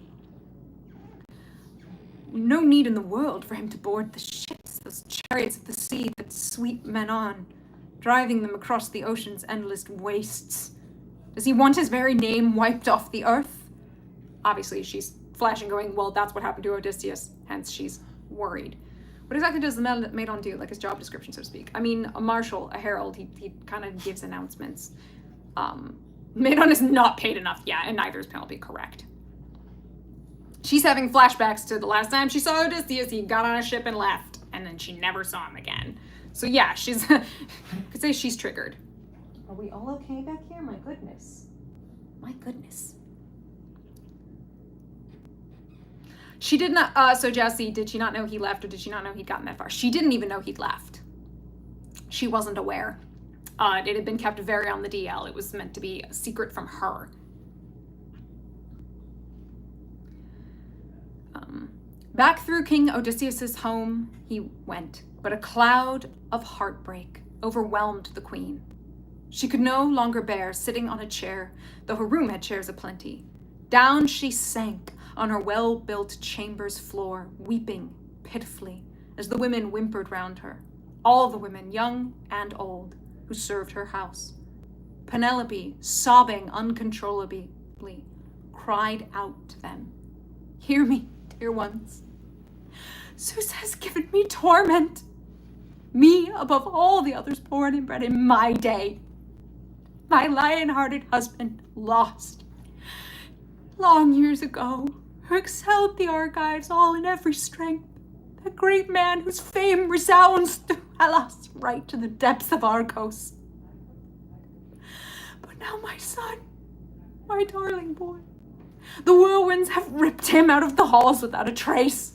No need in the world for him to board the ships, those chariots of the sea that sweep men on, driving them across the ocean's endless wastes. Does he want his very name wiped off the earth? Obviously, she's flashing, going, well, that's what happened to Odysseus, hence she's worried. What exactly does the Medon do, like his job description, so to speak? I mean, a marshal, a herald, he kind of gives announcements. Medon is not paid enough yet, and neither is Penelope, correct. She's having flashbacks to the last time she saw Odysseus. He got on a ship and left, and then she never saw him again. So yeah, she's, could say she's triggered. Are we all okay back here? My goodness. My goodness. She did not, so Jessie, did she not know he left, or did she not know he'd gotten that far? She didn't even know he'd left. She wasn't aware. It had been kept very on the DL. It was meant to be a secret from her. Back through King Odysseus' home he went, but a cloud of heartbreak overwhelmed the queen. She could no longer bear sitting on a chair, though her room had chairs aplenty. Down she sank on her well-built chamber's floor, weeping pitifully as the women whimpered round her. All the women, young and old. who served her house. Penelope, sobbing uncontrollably, cried out to them, "Hear me, dear ones. Zeus has given me torment. Me above all the others born and bred in my day. My lion-hearted husband lost long years ago, who excelled the Argives all in every strength. A great man whose fame resounds through Hellas right to the depths of Argos. But now my son, my darling boy, the whirlwinds have ripped him out of the halls without a trace.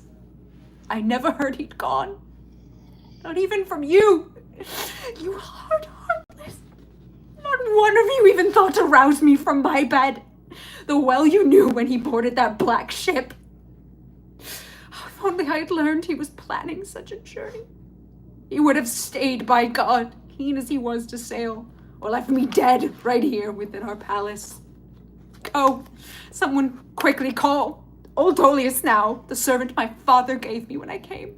I never heard he'd gone, not even from you, you heartless. Not one of you even thought to rouse me from my bed, though well you knew when he boarded that black ship. If only I had learned he was planning such a journey, he would have stayed, by God, keen as he was to sail, or left me dead right here within our palace. Go, someone quickly call old Odysseus now, the servant my father gave me when I came.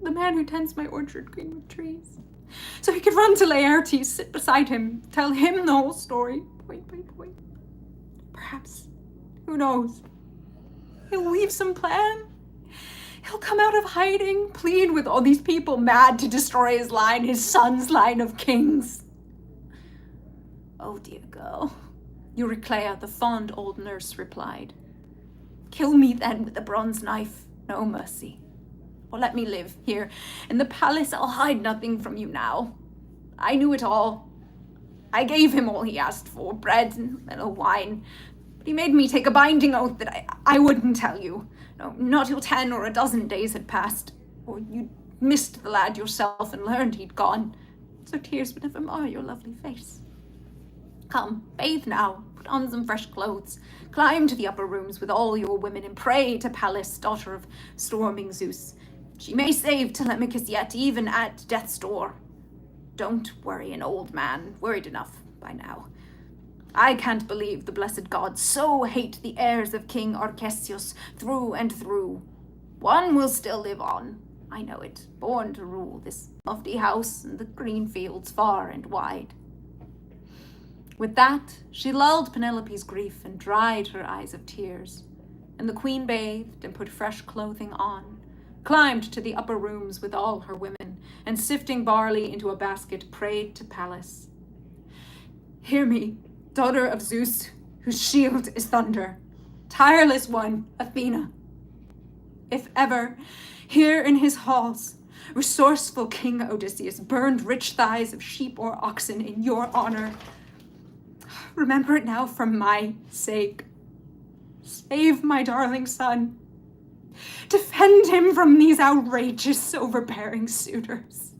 The man who tends my orchard green with trees. So he could run to Laertes, sit beside him, tell him the whole story, point by point. Perhaps, who knows, he'll weave some plan. He'll come out of hiding, plead with all these people mad to destroy his line, his son's line of kings. Oh, dear girl, Euryclea, the fond old nurse, replied. Kill me then with the bronze knife, no mercy. Or let me live here in the palace. I'll hide nothing from you now. I knew it all. I gave him all he asked for, bread and a wine. But he made me take a binding oath that I wouldn't tell you. No, not till 10 or a dozen days had passed, or you'd missed the lad yourself and learned he'd gone, so tears would never mar your lovely face. Come, bathe now, put on some fresh clothes, climb to the upper rooms with all your women, and pray to Pallas, daughter of storming Zeus. She may save Telemachus yet, even at death's door. Don't worry an old man, worried enough by now. I can't believe the blessed gods so hate the heirs of King Odysseus through and through. One will still live on, I know it, born to rule this lofty house and the green fields far and wide. With that, she lulled Penelope's grief and dried her eyes of tears, and the queen bathed and put fresh clothing on, climbed to the upper rooms with all her women, and sifting barley into a basket, prayed to Pallas. Hear me, daughter of Zeus, whose shield is thunder, tireless one, Athena. If ever, here in his halls, resourceful King Odysseus burned rich thighs of sheep or oxen in your honor, remember it now for my sake. Save my darling son. Defend him from these outrageous, overbearing suitors.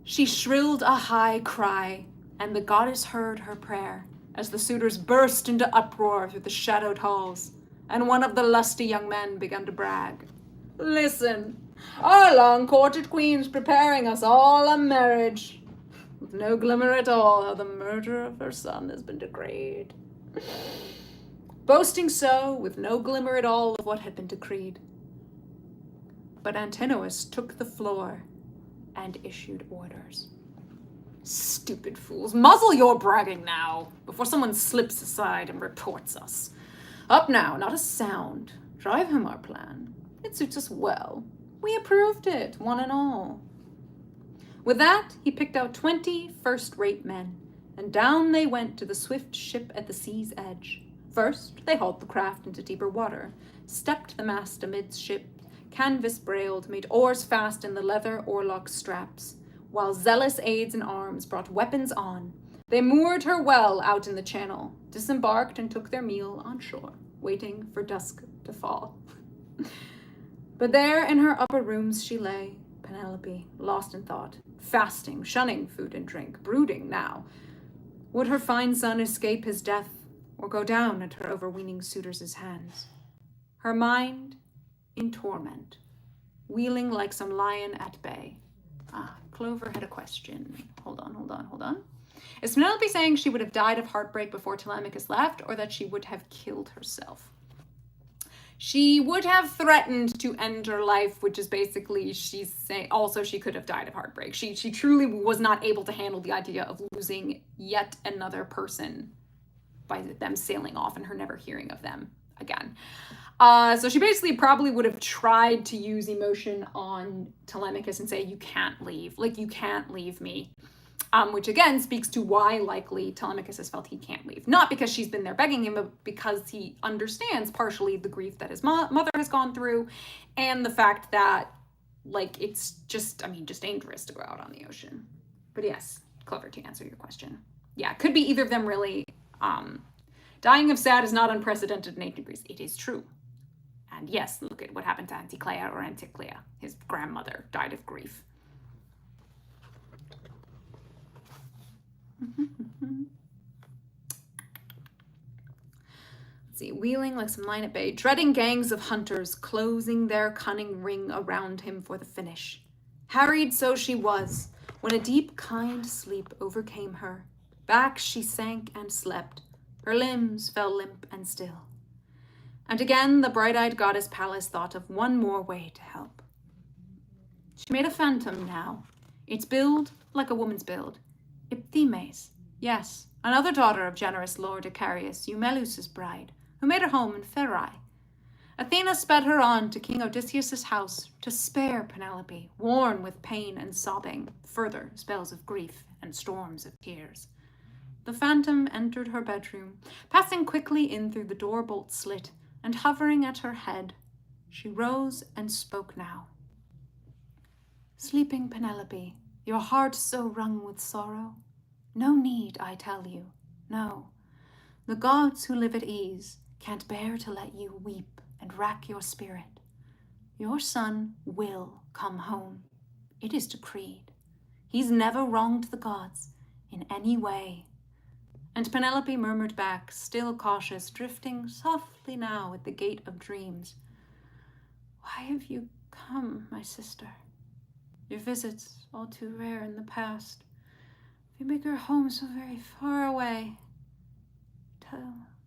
She shrilled a high cry, and the goddess heard her prayer as the suitors burst into uproar through the shadowed halls, and one of the lusty young men began to brag. Listen, our long-courted queen's preparing us all a marriage, with no glimmer at all how the murder of her son has been decreed. Boasting so, with no glimmer at all of what had been decreed. But Antinous took the floor and issued orders. Stupid fools, muzzle your bragging now, before someone slips aside and reports us. Up now, not a sound. Drive home our plan. It suits us well. We approved it, one and all. With that, he picked out 20 first-rate men, and down they went to the swift ship at the sea's edge. First, they hauled the craft into deeper water, stepped the mast amidship, canvas brailed, made oars fast in the leather oarlock straps, while zealous aids in arms brought weapons on. They moored her well out in the channel, disembarked and took their meal on shore, waiting for dusk to fall. But there in her upper rooms she lay, Penelope, lost in thought, fasting, shunning food and drink, brooding now. Would her fine son escape his death, or go down at her overweening suitors' hands? Her mind in torment, wheeling like some lion at bay. Clover had a question. Hold on. Is Penelope saying she would have died of heartbreak before Telemachus left, or that she would have killed herself? She would have threatened to end her life, which is basically, she's saying, also she could have died of heartbreak. She truly was not able to handle the idea of losing yet another person by them sailing off and her never hearing of them again. So she basically probably would have tried to use emotion on Telemachus and say, you can't leave. Like, you can't leave me. Which again speaks to why likely Telemachus has felt he can't leave. Not because she's been there begging him, but because he understands partially the grief that his mother has gone through and the fact that, like, it's just, I mean, just dangerous to go out on the ocean. But yes, clever to answer your question. Yeah, could be either of them really. Dying of sad is not unprecedented in ancient Greece. It is true. And yes, look at what happened to Anticlea or Anticlea. His grandmother died of grief. Let's see, wheeling like some line at bay, dreading gangs of hunters closing their cunning ring around him for the finish. Harried so she was, when a deep, kind sleep overcame her. Back she sank and slept. Her limbs fell limp and still. And again the bright-eyed goddess Pallas thought of one more way to help. She made a phantom now, its build like a woman's build. Iphthimes, yes, another daughter of generous Lord Icarius, Eumelus's bride, who made her home in Pherae. Athena sped her on to King Odysseus's house to spare Penelope, worn with pain and sobbing, further spells of grief and storms of tears. The phantom entered her bedroom, passing quickly in through the door bolt slit, and hovering at her head, she rose and spoke now. Sleeping Penelope, your heart so wrung with sorrow? No need, I tell you, no. The gods who live at ease can't bear to let you weep and rack your spirit. Your son will come home. It is decreed. He's never wronged the gods in any way. And Penelope murmured back, still cautious, drifting softly now at the gate of dreams. Why have you come, my sister? Your visits, all too rare in the past. You make your home so very far away.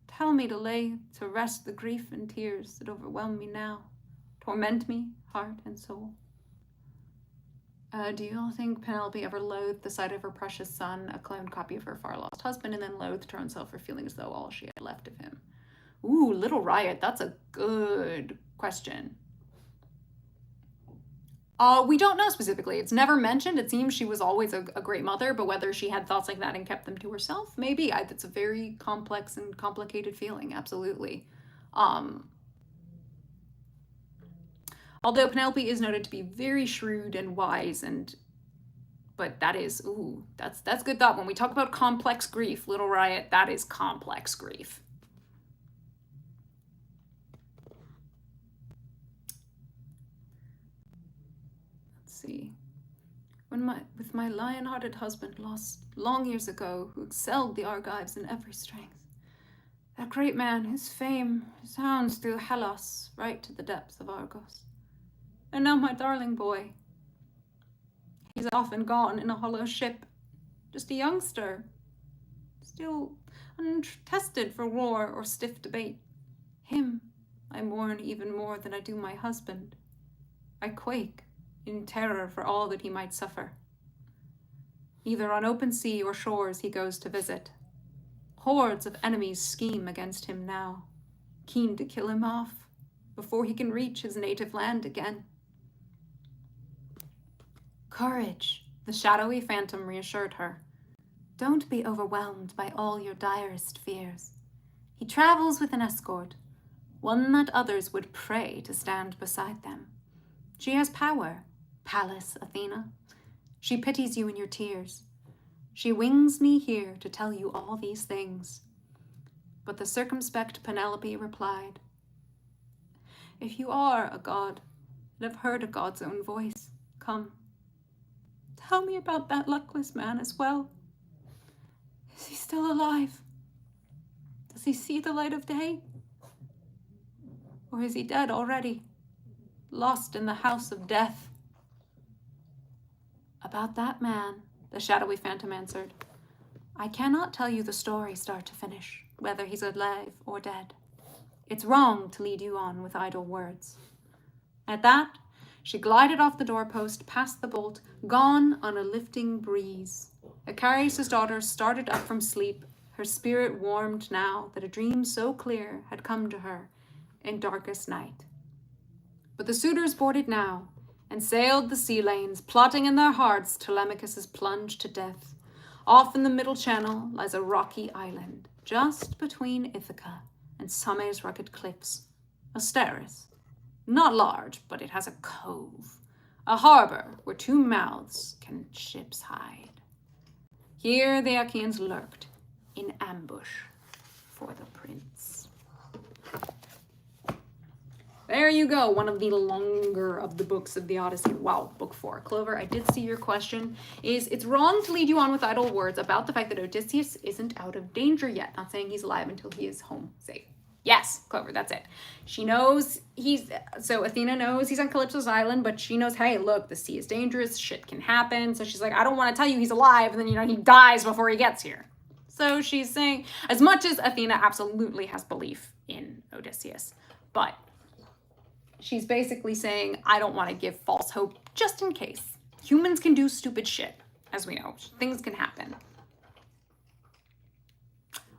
Tell me to lay to rest the grief and tears that overwhelm me now, torment me, heart and soul. Do you all think Penelope ever loathed the sight of her precious son, a cloned copy of her far-lost husband, and then loathed her own self for feeling as though all she had left of him? Ooh, Little Riot, that's a good question. We don't know specifically. It's never mentioned. It seems she was always a great mother, but whether she had thoughts like that and kept them to herself, maybe. It's a very complex and complicated feeling, absolutely. Although Penelope is noted to be very shrewd and wise, but that is, that's good thought. When we talk about complex grief, Little Riot, that is complex grief. See, with my lion-hearted husband lost long years ago, who excelled the Argives in every strength, that great man, whose fame sounds through Hellas, right to the depths of Argos. And now my darling boy, he's off and gone in a hollow ship, just a youngster, still untested for war or stiff debate. Him I mourn even more than I do my husband. I quake in terror for all that he might suffer. Either on open sea or shores he goes to visit. Hordes of enemies scheme against him now, keen to kill him off before he can reach his native land again. Courage, the shadowy phantom reassured her. Don't be overwhelmed by all your direst fears. He travels with an escort, one that others would pray to stand beside them. She has power, Pallas Athena. She pities you in your tears. She wings me here to tell you all these things. But the circumspect Penelope replied, if you are a god and have heard a god's own voice, come. Tell me about that luckless man as well. Is he still alive? Does he see the light of day? Or is he dead already, lost in the house of death? About that man, the shadowy phantom answered, I cannot tell you the story start to finish, whether he's alive or dead. It's wrong to lead you on with idle words. At that, she glided off the doorpost, past the bolt, gone on a lifting breeze. Icarius' daughter started up from sleep, her spirit warmed now that a dream so clear had come to her in darkest night. But the suitors boarded now, and sailed the sea lanes, plotting in their hearts Telemachus' plunge to death. Off in the middle channel lies a rocky island, just between Ithaca and Same's rugged cliffs. Asteris. Not large, but it has a cove, a harbor where two mouths can ships hide. Here the Achaeans lurked, in ambush for the prince. There you go, one of the longer of the books of the Odyssey. Wow, book 4. Clover, I did see your question. It's wrong to lead you on with idle words about the fact that Odysseus isn't out of danger yet. Not saying he's alive until he is home safe. Yes, Clover, that's it. She knows so Athena knows he's on Calypso's island, but she knows, hey, look, the sea is dangerous, shit can happen. So she's like, I don't want to tell you he's alive, and then, he dies before he gets here. So she's saying, as much as Athena absolutely has belief in Odysseus, but she's basically saying, I don't want to give false hope just in case. Humans can do stupid shit, as we know. Things can happen.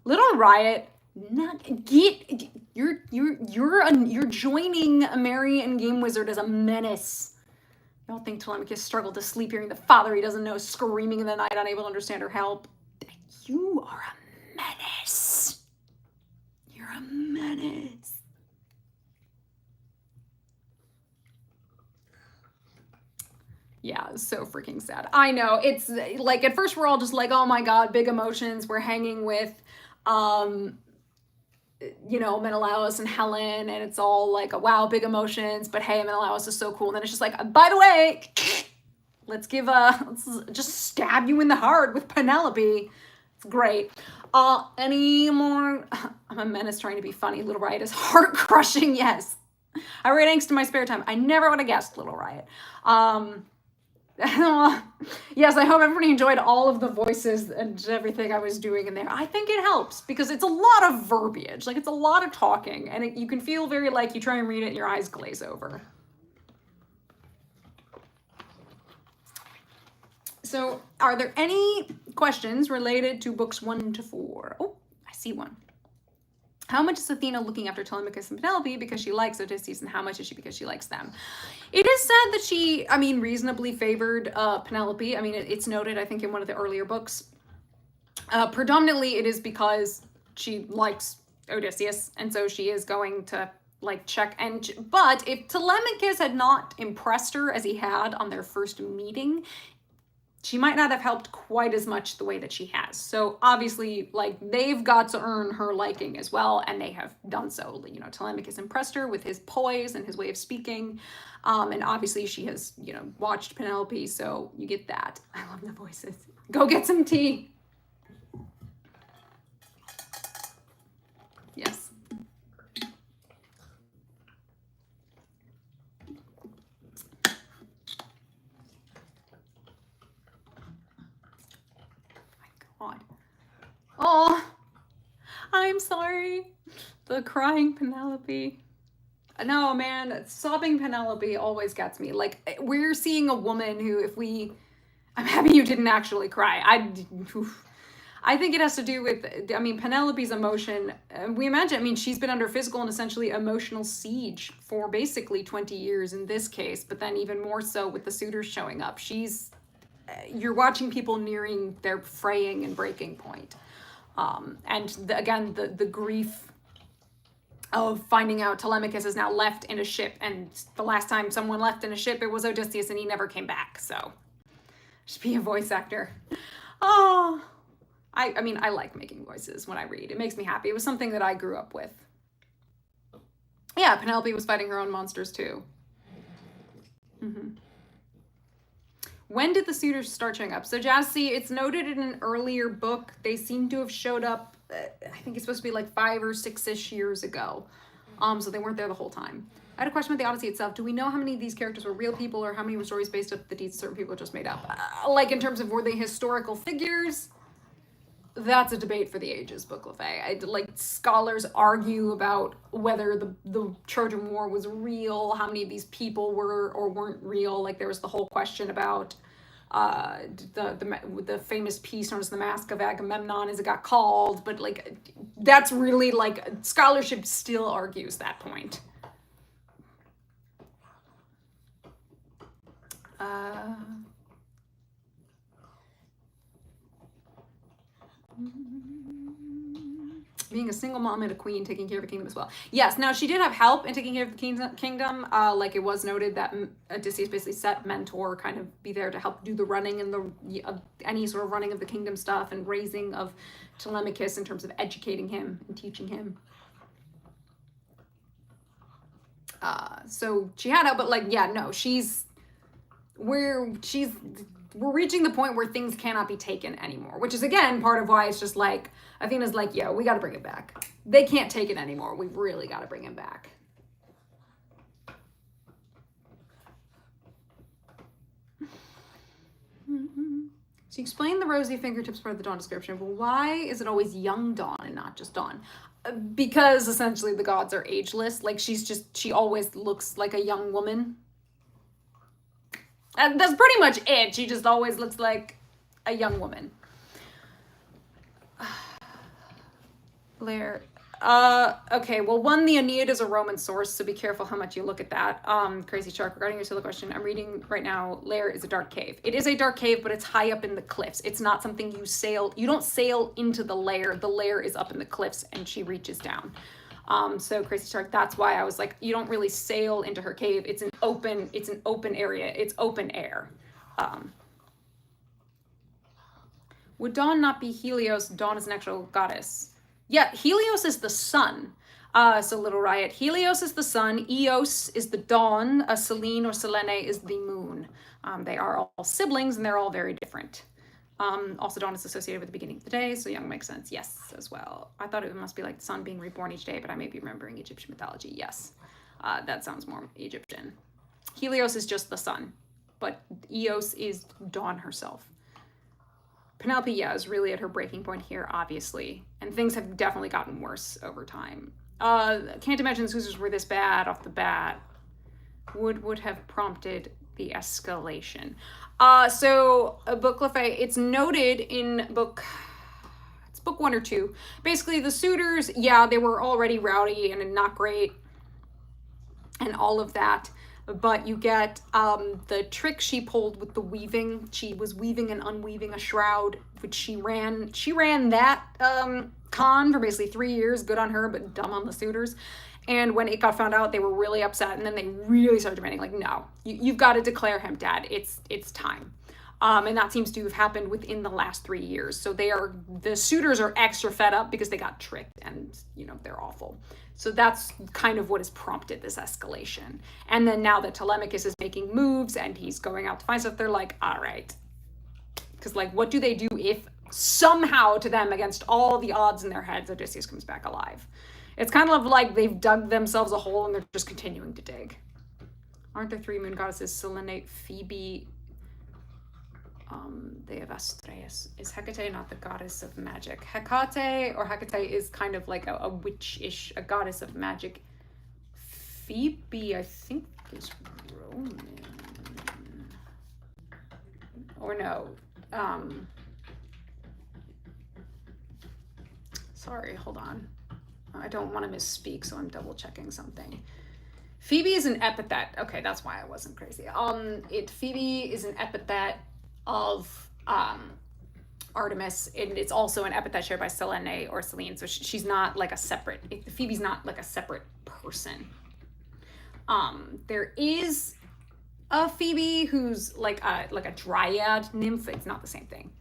Little Riot, you're joining a Marian game wizard as a menace. I don't think Telemachus struggled to sleep hearing the father he doesn't know screaming in the night, unable to understand or help. You are a menace. You're a menace. Yeah, so freaking sad. I know, it's like, at first we're all just like, oh my god, big emotions. We're hanging with, Menelaus and Helen, and it's all like, wow, big emotions, but hey, Menelaus is so cool. And then it's just like, by the way, let's just stab you in the heart with Penelope. It's great. Any more? I'm a menace trying to be funny. Little Riot is heart-crushing, yes. I read angst in my spare time. I never would have guessed Little Riot. Yes, I hope everybody enjoyed all of the voices and everything I was doing in there. I think it helps because it's a lot of verbiage. Like, it's a lot of talking, and you can feel very like you try and read it and your eyes glaze over. So, are there any questions related to books 1 to 4? Oh, I see one. How much is Athena looking after Telemachus and Penelope because she likes Odysseus, and how much is she because she likes them? It is said that she, reasonably favored Penelope. It's noted, I think, in one of the earlier books. Predominantly, it is because she likes Odysseus, and so she is going to, check. But if Telemachus had not impressed her as he had on their first meeting, she might not have helped quite as much the way that she has. So obviously, they've got to earn her liking as well, and they have done so. Telemachus impressed her with his poise and his way of speaking. And obviously she has, watched Penelope, so you get that. I love the voices. Go get some tea. Yes. Oh, I'm sorry. The crying Penelope. No, man, sobbing Penelope always gets me. We're seeing a woman who, I'm happy you didn't actually cry. I think it has to do with, Penelope's emotion. We imagine, she's been under physical and essentially emotional siege for basically 20 years in this case, but then even more so with the suitors showing up. You're watching people nearing their fraying and breaking point. The grief of finding out Telemachus is now left in a ship, and the last time someone left in a ship, it was Odysseus, and he never came back, so just be a voice actor. Oh, I like making voices when I read. It makes me happy. It was something that I grew up with. Yeah, Penelope was fighting her own monsters too. When did the suitors start showing up? So Jassy, it's noted in an earlier book. They seem to have showed up, I think it's supposed to be 5 or 6-ish years ago. So they weren't there the whole time. I had a question about the Odyssey itself. Do we know how many of these characters were real people, or how many were stories based up the deeds certain people just made up? In terms of, were they historical figures? that's a debate for the ages, Book Lefay. Like, scholars argue about whether the Trojan War was real, how many of these people were or weren't real. Like, there was the whole question about the famous piece known as the Mask of Agamemnon, as it got called. But, like, that's really, like, scholarship still argues that point. Being a single mom and a queen, taking care of a kingdom as well. Yes, now she did have help in taking care of the kingdom. Like, it was noted that Odysseus basically set mentor, kind of be there to help do the running and any sort of running of the kingdom stuff, and raising of Telemachus in terms of educating him and teaching him. So she had help, but like, yeah, no, we're reaching the point where things cannot be taken anymore, which is, again, part of why it's just like, Athena's like, yeah, we got to bring it back. They can't take it anymore. We've really got to bring him back. So you explain the rosy fingertips part of the Dawn description, but why is it always young Dawn and not just Dawn? Because essentially the gods are ageless. Like, she always looks like a young woman. And that's pretty much it. She just always looks like a young woman. Lair. Okay, well, one, the Aeneid is a Roman source, so be careful how much you look at that. Crazy Shark, regarding your silly question, I'm reading right now, Lair is a dark cave. It is a dark cave, but it's high up in the cliffs. It's not something you don't sail into the lair. The lair is up in the cliffs, and she reaches down. So Crazy Shark, that's why I was like, you don't really sail into her cave. It's an open area. It's open air. Would Dawn not be Helios? Dawn is an actual goddess. Yeah, Helios is the sun. So Little Riot. Helios is the sun. Eos is the dawn. Selene or Selene is the moon. They are all siblings, and they're all very different. Also, dawn is associated with the beginning of the day, so young makes sense. Yes, as well. I thought it must be like the sun being reborn each day, but I may be remembering Egyptian mythology. Yes, that sounds more Egyptian. Helios is just the sun, but Eos is dawn herself. Penelope, yeah, is really at her breaking point here, obviously, and things have definitely gotten worse over time. Can't imagine the suitors were this bad off the bat. Would have prompted the escalation. So Book Lefay, it's noted in book 1 or 2. Basically, the suitors, yeah, they were already rowdy and not great and all of that. But you get the trick she pulled with the weaving. She was weaving and unweaving a shroud, which she ran that con for basically 3 years. Good on her, but dumb on the suitors. And when it got found out, they were really upset, and then they really started demanding, like, no, you've got to declare him dead. It's time. And that seems to have happened within the last 3 years. So the suitors are extra fed up because they got tricked, and, they're awful. So that's kind of what has prompted this escalation. And then now that Telemachus is making moves and he's going out to find stuff, they're like, all right. Because, like, what do they do if somehow to them, against all the odds in their heads, Odysseus comes back alive? It's kind of like they've dug themselves a hole and they're just continuing to dig. Aren't there 3 moon goddesses? Selene, Phoebe, they have Astræus. Is Hecate not the goddess of magic? Hecate is kind of like a witch-ish, a goddess of magic. Phoebe, I think, is Roman. Or no. Sorry, hold on. I don't want to misspeak, so I'm double checking something. Phoebe is an epithet. Okay, that's why I wasn't crazy. Phoebe is an epithet of Artemis, and it's also an epithet shared by Selene or Selene. So she's not like a separate. Phoebe's not like a separate person. There is a Phoebe who's like a dryad nymph. It's not the same thing.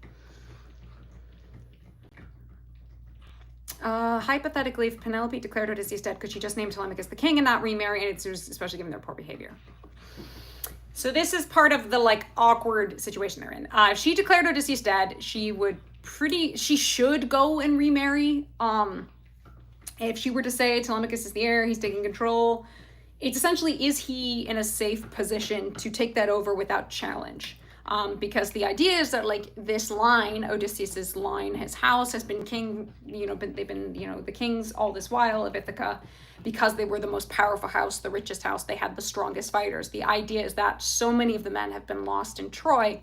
Hypothetically, if Penelope declared Odysseus dead, could she just name Telemachus the king and not remarry? And it's especially given their poor behavior. So this is part of the like awkward situation they're in. If she declared Odysseus dead, she should go and remarry. If she were to say Telemachus is the heir, he's taking control, it's essentially, is he in a safe position to take that over without challenge? Because the idea is that like this line, Odysseus's line, his house has been king, they've been, the kings all this while of Ithaca, because they were the most powerful house, the richest house, they had the strongest fighters. The idea is that so many of the men have been lost in Troy,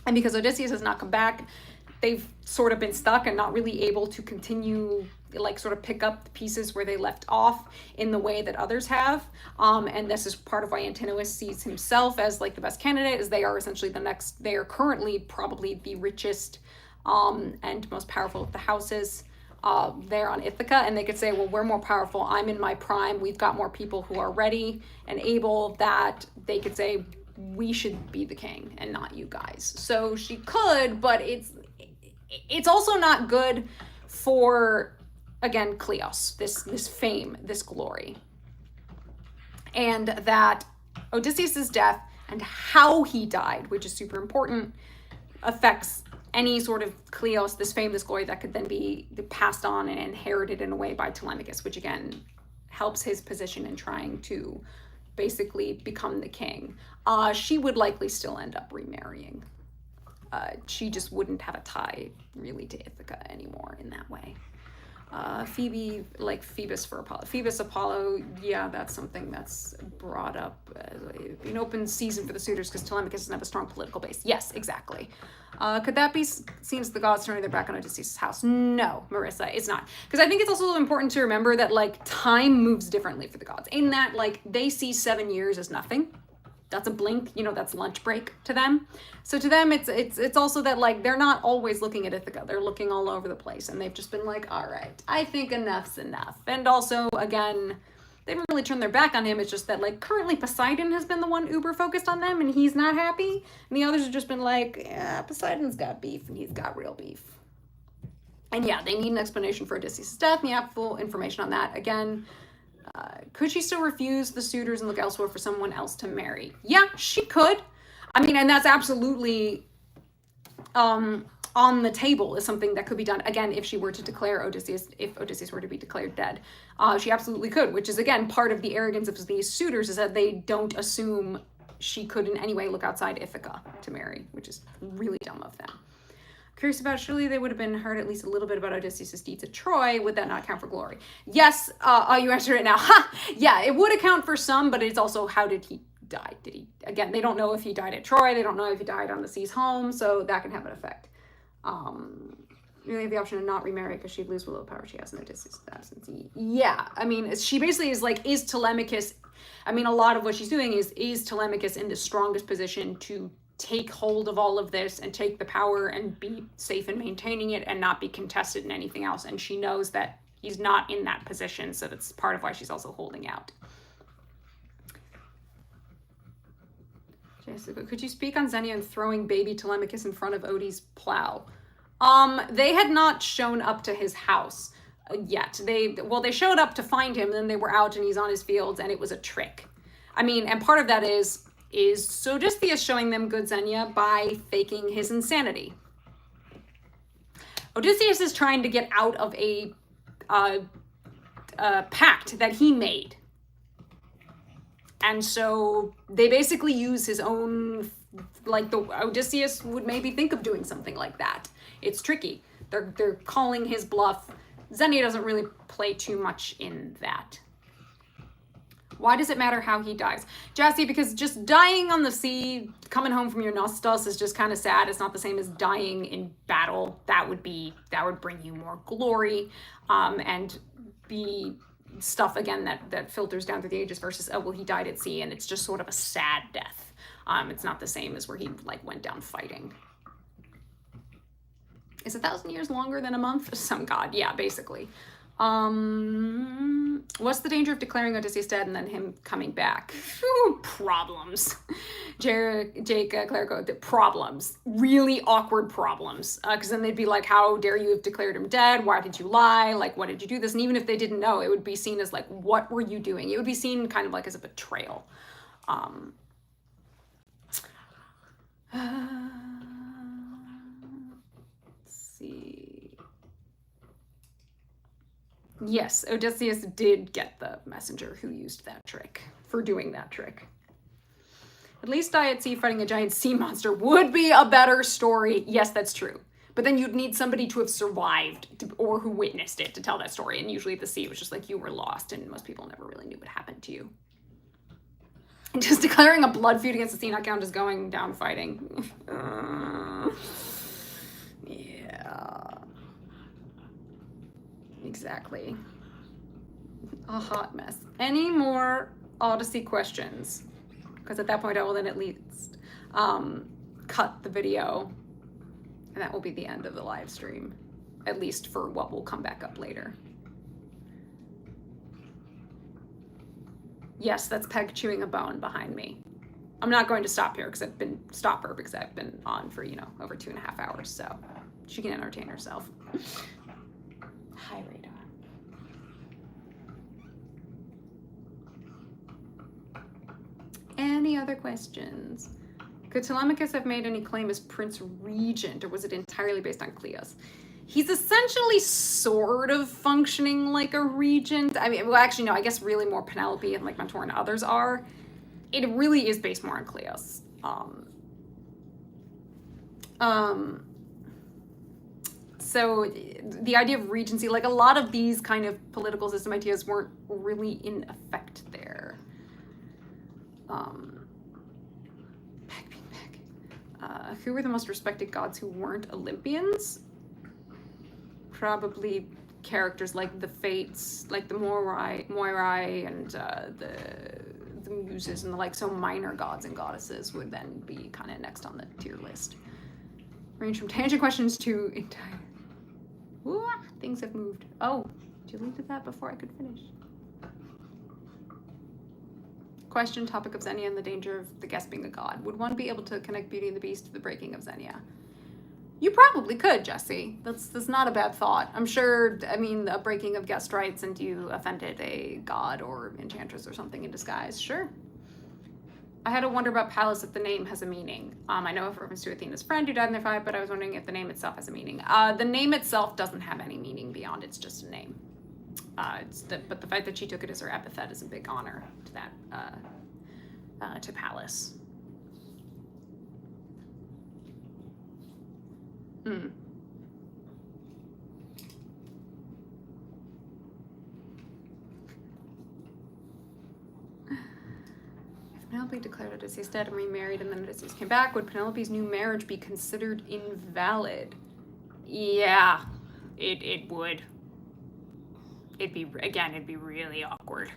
and because Odysseus has not come back, they've sort of been stuck and not really able to continue, like sort of pick up the pieces where they left off in the way that others have. And this is part of why Antinous sees himself as like the best candidate, is they are essentially they are currently probably the richest and most powerful of the houses there on Ithaca. And they could say, well, we're more powerful. I'm in my prime. We've got more people who are ready and able, that they could say, we should be the king and not you guys. So she could, but it's also not good for, again, Kleos, this fame, this glory. And that Odysseus's death and how he died, which is super important, affects any sort of Kleos, this fame, this glory that could then be passed on and inherited in a way by Telemachus, which again helps his position in trying to basically become the king. She would likely still end up remarrying. She just wouldn't have a tie really to Ithaca anymore in that way. Phoebe, like Phoebus for Apollo. Phoebus, Apollo, yeah, that's something that's brought up as an open season for the suitors because Telemachus doesn't have a strong political base. Yes, exactly. Could that be seen as the gods turning their back on Odysseus' house? No, Marissa, it's not. Because I think it's also important to remember that, like, time moves differently for the gods. In that, like, they see 7 years as nothing. That's a blink, that's lunch break to them. So to them, it's also that, like, they're not always looking at Ithaca. They're looking all over the place, and they've just been like, all right, I think enough's enough. And also, again, they haven't really turned their back on him. It's just that, like, currently Poseidon has been the one uber focused on them, and he's not happy. And the others have just been like, yeah, Poseidon's got beef, and he's got real beef. And yeah, they need an explanation for Odysseus' death, and you have full information on that. Again, could she still refuse the suitors and look elsewhere for someone else to marry? Yeah, she could. I mean, and that's absolutely on the table, is something that could be done. Again, if she were to declare Odysseus, if Odysseus were to be declared dead, she absolutely could, which is, again, part of the arrogance of these suitors, is that they don't assume she could in any way look outside Ithaca to marry, which is really dumb of them. Curious about, surely they would have been heard at least a little bit about Odysseus' deeds at Troy. Would that not count for glory? Yes, you answered it now. Ha! Yeah, it would account for some, but it's also, how did he die? Again, they don't know if he died at Troy. They don't know if he died on the seas home, so that can have an effect. You have the option to not remarry because she'd lose the little power she has in Odysseus' absence. Yeah, I mean, she basically is like, is Telemachus, I mean, a lot of what she's doing is Telemachus in the strongest position to take hold of all of this and take the power and be safe in maintaining it and not be contested in anything else. And she knows that he's not in that position, so that's part of why she's also holding out. Jessica, could you speak on Xenia and throwing baby Telemachus in front of Odie's plow? They had not shown up to his house yet. They showed up to find him, then they were out and he's on his fields, and it was a trick. I mean, and part of that is Odysseus showing them good Xenia by faking his insanity. Odysseus is trying to get out of a pact that he made. And so they basically use his own, like, Odysseus would maybe think of doing something like that. It's tricky. They're calling his bluff. Xenia doesn't really play too much in that. Why does it matter how he dies? Jassy, because just dying on the sea, coming home from your Nostos is just kind of sad. It's not the same as dying in battle. That would bring you more glory, and be stuff, again, that filters down through the ages versus, oh, well, he died at sea, and it's just sort of a sad death. It's not the same as where he, like, went down fighting. Is 1,000 years longer than a month? Some god, yeah, basically. What's the danger of declaring Odysseus dead and then him coming back? Ooh, problems. Jake, Clerico, problems. Really awkward problems. Because then they'd be like, how dare you have declared him dead? Why did you lie? Like, why did you do this? And even if they didn't know, it would be seen as like, what were you doing? It would be seen kind of like as a betrayal. Let's see. Yes, Odysseus did get the messenger who used that trick, for doing that trick. At least die at sea fighting a giant sea monster would be a better story. Yes, that's true. But then you'd need somebody to have survived or who witnessed it to tell that story. And usually at the sea, it was just like you were lost and most people never really knew what happened to you. And just declaring a blood feud against the sea not count as going down fighting. Yeah. Exactly. A hot mess. Any more Odyssey questions? Because at that point I will then at least cut the video. And that will be the end of the live stream, at least for what will come back up later. Yes, that's Peg chewing a bone behind me. I'm not going to stop her because I've been on for, over 2.5 hours, so she can entertain herself. Hi, Radar. Any other questions? Could Telemachus have made any claim as Prince Regent, or was it entirely based on Cleos? He's essentially sort of functioning like a regent. I mean, well, actually, no, I guess really more Penelope and like Mentor and others are. It really is based more on Cleos. So the idea of regency, like a lot of these kind of political system ideas weren't really in effect there. Who were the most respected gods who weren't Olympians? Probably characters like the Fates, like the Moirai and the Muses and the like. So minor gods and goddesses would then be kind of next on the tier list. Range from tangent questions to entire... Ooh, things have moved. Oh, did you leave that before I could finish? Question, topic of Xenia and the danger of the guest being a god. Would one be able to connect Beauty and the Beast to the breaking of Xenia? You probably could, Jesse. That's not a bad thought. I'm sure, I mean, a breaking of guest rights and you offended a god or enchantress or something in disguise. Sure. I had to wonder about Pallas if the name has a meaning. I know it refers to Athena's friend who died in their fight, but I was wondering if the name itself has a meaning. The name itself doesn't have any meaning beyond it's just a name. But the fact that she took it as her epithet is a big honor to that, to Pallas. If Penelope declared Odysseus dead and remarried and then Odysseus came back, would Penelope's new marriage be considered invalid? Yeah, it would. It'd be really awkward.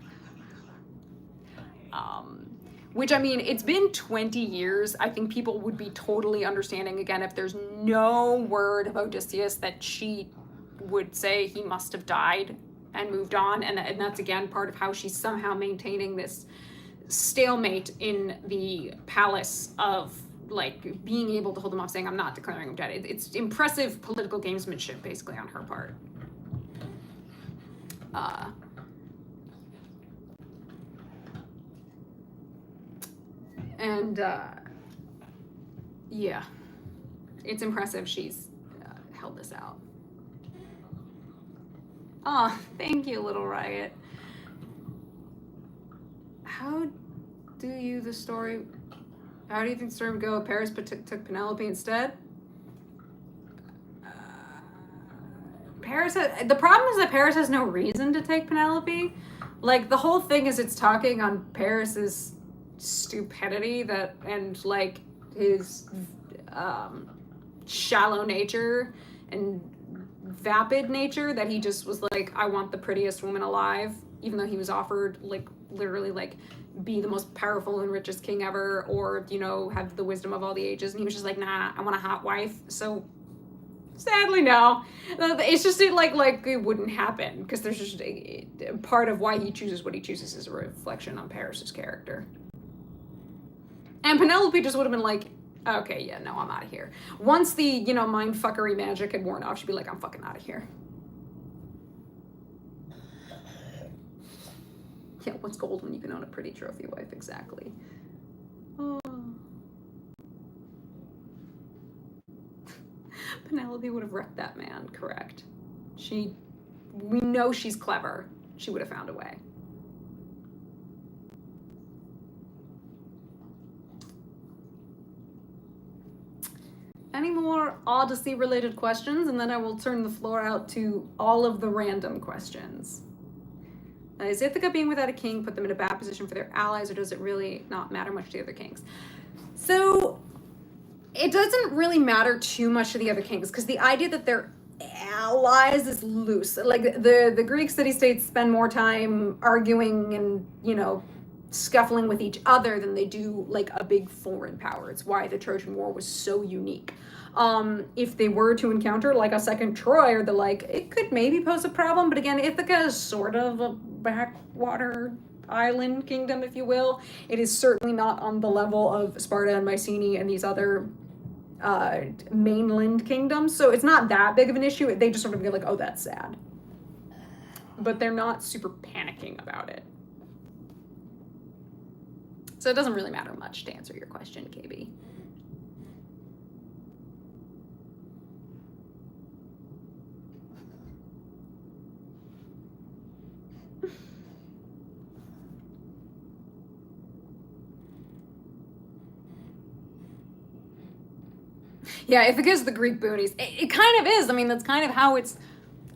Which, I mean, it's been 20 years. I think people would be totally understanding, again, if there's no word of Odysseus that she would say he must have died and moved on. And that's, again, part of how she's somehow maintaining this stalemate in the palace of, like, being able to hold him off, saying, I'm not declaring him dead. It's impressive political gamesmanship, basically, on her part. Yeah, it's impressive she's held this out. Oh, thank you, Little Riot. How do you think the story would go if Paris took Penelope instead? The problem is that Paris has no reason to take Penelope. Like, the whole thing is it's talking on Paris's stupidity and like his shallow nature and vapid nature, that he just was like, I want the prettiest woman alive, even though he was offered, like, literally, like, be the most powerful and richest king ever, or, have the wisdom of all the ages, and he was just like, nah, I want a hot wife. So sadly, no. It's just it wouldn't happen, because there's just a part of why he chooses what he chooses is a reflection on Paris's character. And Penelope just would have been like, okay, yeah, no, I'm out of here. Once the, mind fuckery magic had worn off, she'd be like, I'm fucking out of here. Yeah, what's gold when you can own a pretty trophy wife? Exactly. Oh. Penelope would have wrecked that man, correct. We know she's clever. She would have found a way. any more Odyssey-related questions, and then I will turn the floor out to all of the random questions. Is Ithaca being without a king put them in a bad position for their allies, or does it really not matter much to the other kings? So it doesn't really matter too much to the other kings, because the idea that they're allies is loose. Like the Greek city-states spend more time arguing and, you know, scuffling with each other than they do like a big foreign power. It's why the Trojan War was so unique. If they were to encounter like a second Troy or the like, it could maybe pose a problem. But again, Ithaca is sort of a backwater island kingdom, if you will. It is certainly not on the level of Sparta and Mycenae and these other mainland kingdoms. So it's not that big of an issue. They just sort of get like, oh, that's sad. But they're not super panicking about it. So it doesn't really matter much to answer your question, KB. Yeah, if it gives the Greek boonies, it kind of is. I mean, that's kind of how it's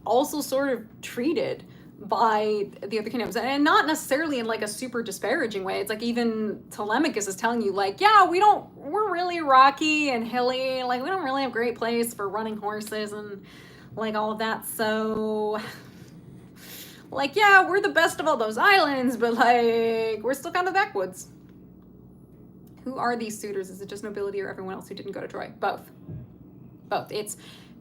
also sort of treated by the other kingdoms, and not necessarily in like a super disparaging way. It's like even Telemachus is telling you like, yeah, we're really rocky and hilly, like we don't really have great place for running horses and like all of that. So like, yeah, we're the best of all those islands, but like we're still kind of backwoods. Who are these suitors? Is it just nobility or everyone else who didn't go to Troy? Both. It's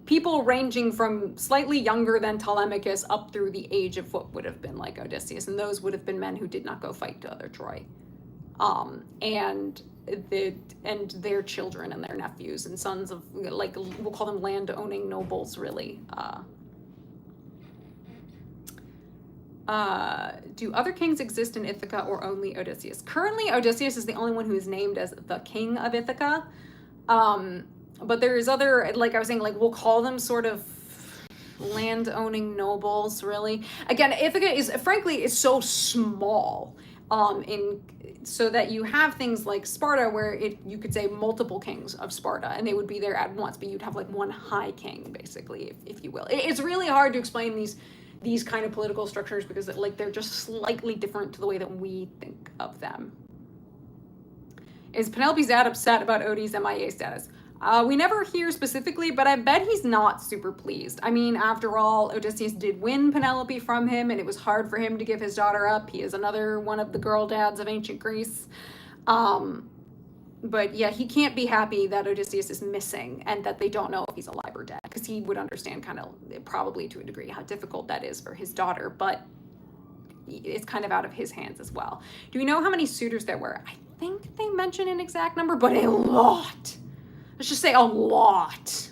people ranging from slightly younger than Telemachus up through the age of what would have been like Odysseus, and those would have been men who did not go fight to other Troy, and their children and their nephews and sons of, like, we'll call them land-owning nobles, really. Do other kings exist in Ithaca or only Odysseus? Currently, Odysseus is the only one who is named as the king of Ithaca. But there's other, like I was saying, like we'll call them sort of land-owning nobles, really. Again, Ithaca is, frankly, is so small, so that you have things like Sparta where you could say multiple kings of Sparta, and they would be there at once, but you'd have like one high king, basically, if you will. It's really hard to explain these kind of political structures because like they're just slightly different to the way that we think of them. Is Penelope's dad upset about Odie's MIA status? We never hear specifically, but I bet he's not super pleased. I mean, after all, Odysseus did win Penelope from him, and it was hard for him to give his daughter up. He is another one of the girl dads of ancient Greece. But yeah, he can't be happy that Odysseus is missing and that they don't know if he's alive or dead, because he would understand kind of, probably to a degree, how difficult that is for his daughter, but it's kind of out of his hands as well. Do we know how many suitors there were? I think they mention an exact number, but a lot. Let's just say a lot.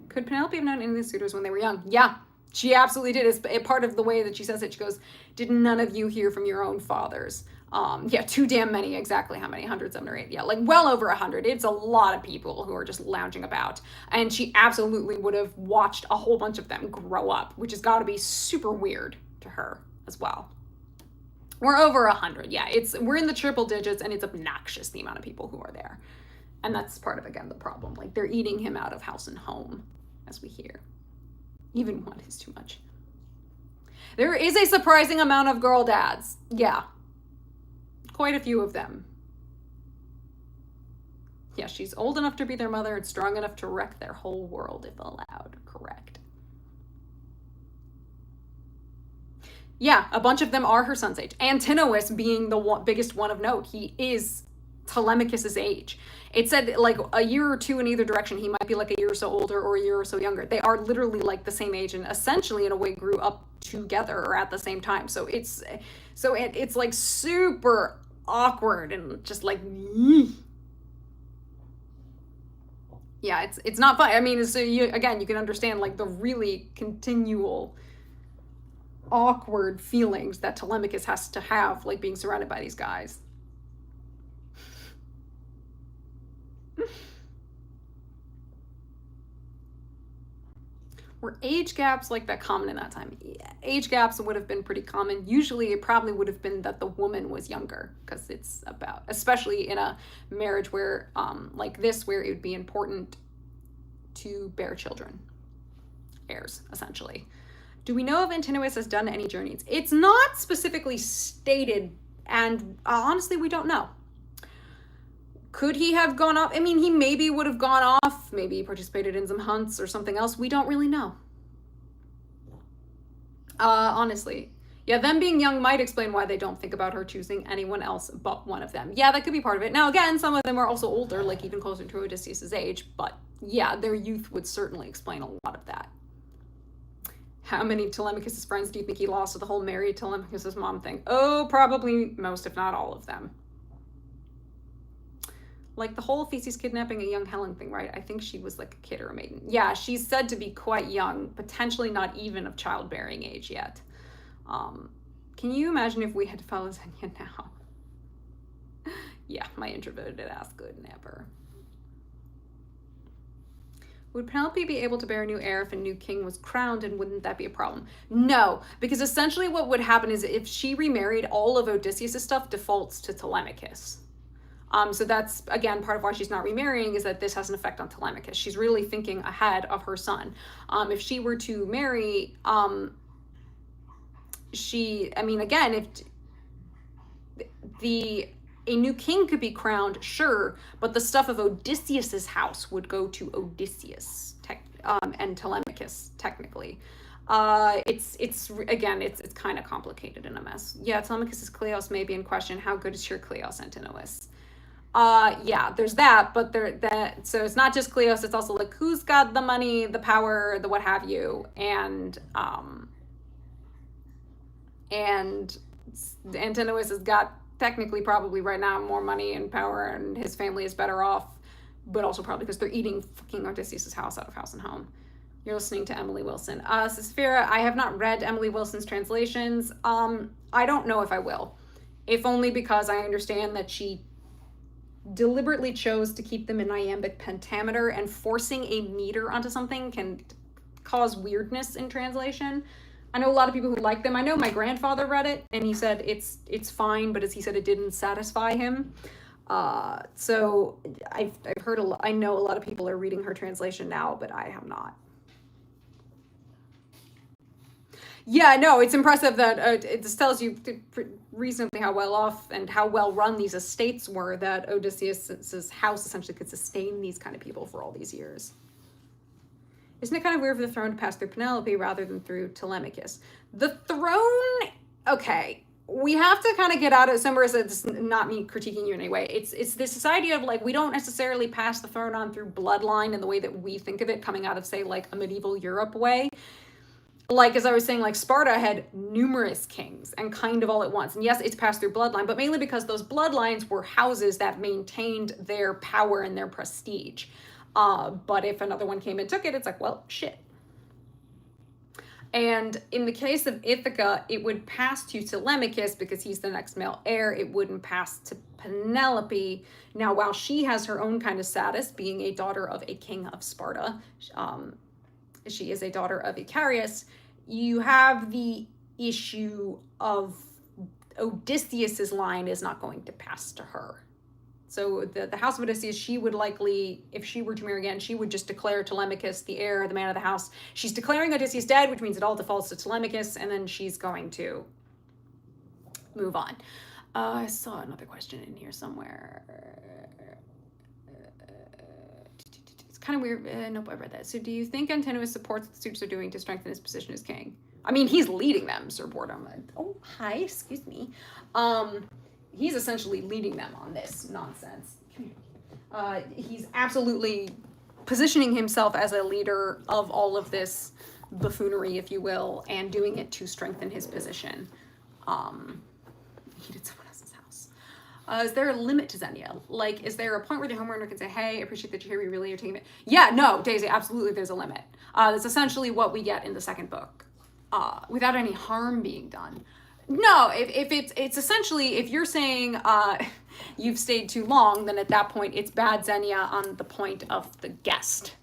Could Penelope have known any of the suitors when they were young? Yeah, she absolutely did. It's part of the way that she says it. She goes, did none of you hear from your own fathers? Yeah, too damn many. Exactly how many? 100, 7 or 8. Yeah, like well over 100. It's a lot of people who are just lounging about. And she absolutely would have watched a whole bunch of them grow up, which has got to be super weird to her as well. We're over 100. Yeah, we're in the triple digits, and it's obnoxious the amount of people who are there. And that's part of, again, the problem. Like, they're eating him out of house and home, as we hear. Even one is too much. There is a surprising amount of girl dads. Yeah. Quite a few of them. Yeah, she's old enough to be their mother and strong enough to wreck their whole world if allowed. Correct. Yeah, a bunch of them are her son's age. Antinous being the biggest one of note. He is Telemachus's age. It said like a year or two in either direction. He might be like a year or so older or a year or so younger. They are literally like the same age and essentially in a way grew up together or at the same time. So it's like super awkward and just like, yeah, it's not fun. I mean, so you can understand like the really continual awkward feelings that Telemachus has to have, like being surrounded by these guys. Were age gaps like that common in that time? Yeah, age gaps would have been pretty common. Usually it probably would have been that the woman was younger, because it's about, especially in a marriage where like this, where it would be important to bear children, heirs essentially. Do we know if Antinous has done any journeys? It's not specifically stated, and honestly we don't know. Could he have gone off? I mean, he maybe would have gone off, maybe participated in some hunts or something else. We don't really know. Honestly. Yeah, them being young might explain why they don't think about her choosing anyone else but one of them. Yeah, that could be part of it. Now, again, some of them are also older, like even closer to Odysseus' age, but yeah, their youth would certainly explain a lot of that. How many Telemachus' friends do you think he lost to the whole marry Telemachus' mom thing? Oh, probably most, if not all of them. Like the whole fthese kidnapping a young Helen thing, right? I think she was like a kid or a maiden. Yeah, she's said to be quite young, potentially not even of childbearing age yet. Can you imagine if we had to follow Xenia now? Yeah, my introverted ass could never. Would Penelope be able to bear a new heir if a new king was crowned, and wouldn't that be a problem? No, because essentially what would happen is if she remarried, all of Odysseus' stuff defaults to Telemachus. So that's, again, part of why she's not remarrying, is that this has an effect on Telemachus. She's really thinking ahead of her son. If she were to marry, I mean, again, if a new king could be crowned, sure, but the stuff of Odysseus's house would go to Odysseus, and Telemachus, technically. It's kind of complicated and a mess. Yeah, Telemachus' Kleos may be in question. How good is your Kleos, Antinous? Yeah, there's that, but so it's not just Kleos, it's also like who's got the money, the power, the what have you, and Antinous has got technically probably right now more money and power, and his family is better off, but also probably because they're eating fucking Odysseus' house out of house and home. You're listening to Emily Wilson. Saphira, I have not read Emily Wilson's translations. I don't know if I will, if only because I understand that she deliberately chose to keep them in iambic pentameter, and forcing a meter onto something can cause weirdness in translation. I know a lot of people who like them. I know my grandfather read it and he said it's fine, but as he said, it didn't satisfy him. So I've heard I know a lot of people are reading her translation now, but I have not. Yeah, no, it's impressive that it just tells you reasonably how well off and how well run these estates were, that Odysseus's house essentially could sustain these kind of people for all these years. Isn't it kind of weird for the throne to pass through Penelope rather than through Telemachus? The throne, okay, we have to kind of get out of somewhere. It's not me critiquing you in any way. It's this idea of like, we don't necessarily pass the throne on through bloodline in the way that we think of it, coming out of, say, like a medieval Europe way. Like, as I was saying, like Sparta had numerous kings and kind of all at once. And yes, it's passed through bloodline, but mainly because those bloodlines were houses that maintained their power and their prestige. But if another one came and took it, it's like, well, shit. And in the case of Ithaca, it would pass to Telemachus because he's the next male heir. It wouldn't pass to Penelope. Now, while she has her own kind of status, being a daughter of a king of Sparta, she is a daughter of Icarius, you have the issue of Odysseus's line is not going to pass to her. So the house of Odysseus, she would likely, if she were to marry again, she would just declare Telemachus the heir, the man of the house. She's declaring Odysseus dead, which means it all defaults to Telemachus, and then she's going to move on. I saw another question in here somewhere. It's kind of weird. Nope, I read that. So do you think Antinous supports what the suitors are doing to strengthen his position as king? I mean, he's leading them, Sir Boredom. Oh, hi, excuse me. He's essentially leading them on this nonsense. He's absolutely positioning himself as a leader of all of this buffoonery, if you will, and doing it to strengthen his position. He did someone else's house. Is there a limit to Xenia? Like, is there a point where the homeowner can say, hey, I appreciate that you're here, we really are taking it? Yeah, no, Daisy, absolutely there's a limit. That's essentially what we get in the second book, without any harm being done. No, if it's essentially, if you're saying you've stayed too long, then at that point it's bad Xenia on the point of the guest.